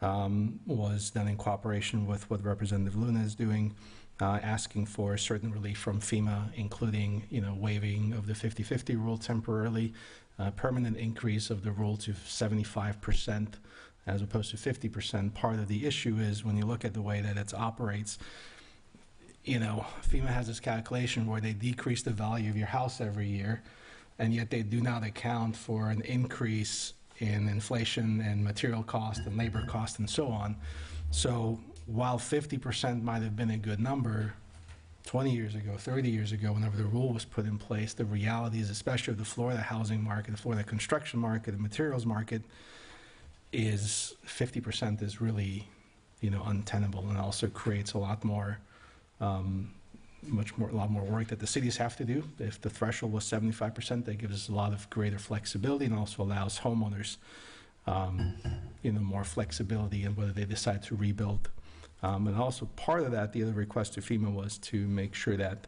was done in cooperation with what Representative Luna is doing, asking for certain relief from FEMA, including, waiving of the 50/50 rule temporarily, permanent increase of the rule to 75% as opposed to 50%. Part of the issue is when you look at the way that it operates, FEMA has this calculation where they decrease the value of your house every year, and yet they do not account for an increase in inflation and material cost and labor cost and so on. So while 50% might have been a good number 20 years ago, 30 years ago, whenever the rule was put in place, the reality is, especially of the Florida housing market, the Florida construction market, the materials market, is 50% is really, untenable, and also creates a lot more, a lot more work that the cities have to do. If the threshold was 75%, that gives us a lot of greater flexibility and also allows homeowners, more flexibility in whether they decide to rebuild. And also part of that, the other request to FEMA was to make sure that,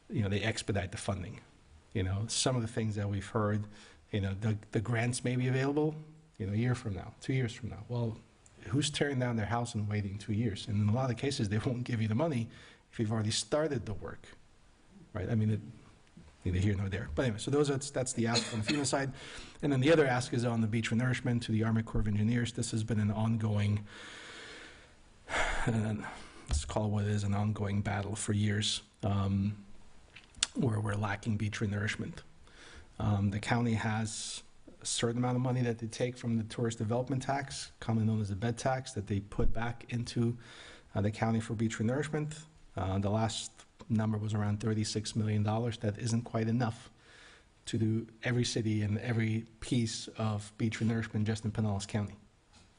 they expedite the funding. Some of the things that we've heard, the grants may be available, a year from now, 2 years from now. Well, who's tearing down their house and waiting 2 years? And in a lot of cases, they won't give you the money if you've already started the work, right? I mean, neither here nor there. But anyway, so that's the ask on the FEMA side. And then the other ask is on the beach renourishment to the Army Corps of Engineers. This has been an ongoing, let's call it what it is, an ongoing battle for years, where we're lacking beach renourishment. The county has a certain amount of money that they take from the tourist development tax, commonly known as the bed tax, that they put back into the county for beach renourishment. The last number was around $36 million. That isn't quite enough to do every city and every piece of beach renourishment just in Pinellas County.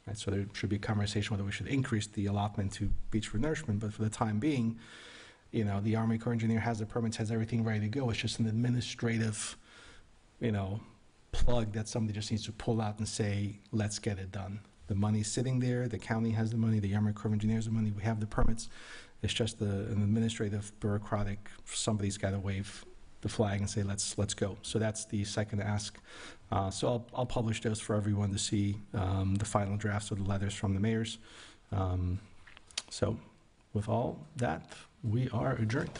Right? So there should be a conversation whether we should increase the allotment to beach renourishment, but for the time being, the Army Corps Engineer has the permits, has everything ready to go. It's just an administrative, plug that somebody just needs to pull out and say, let's get it done. The money's sitting there, the county has the money, the Army Corps of Engineers has the money, we have the permits. It's just an administrative, bureaucratic, somebody's got to wave the flag and say, let's go. So that's the second ask. So I'll publish those for everyone to see, the final drafts of the letters from the mayors. So with all that, we are adjourned.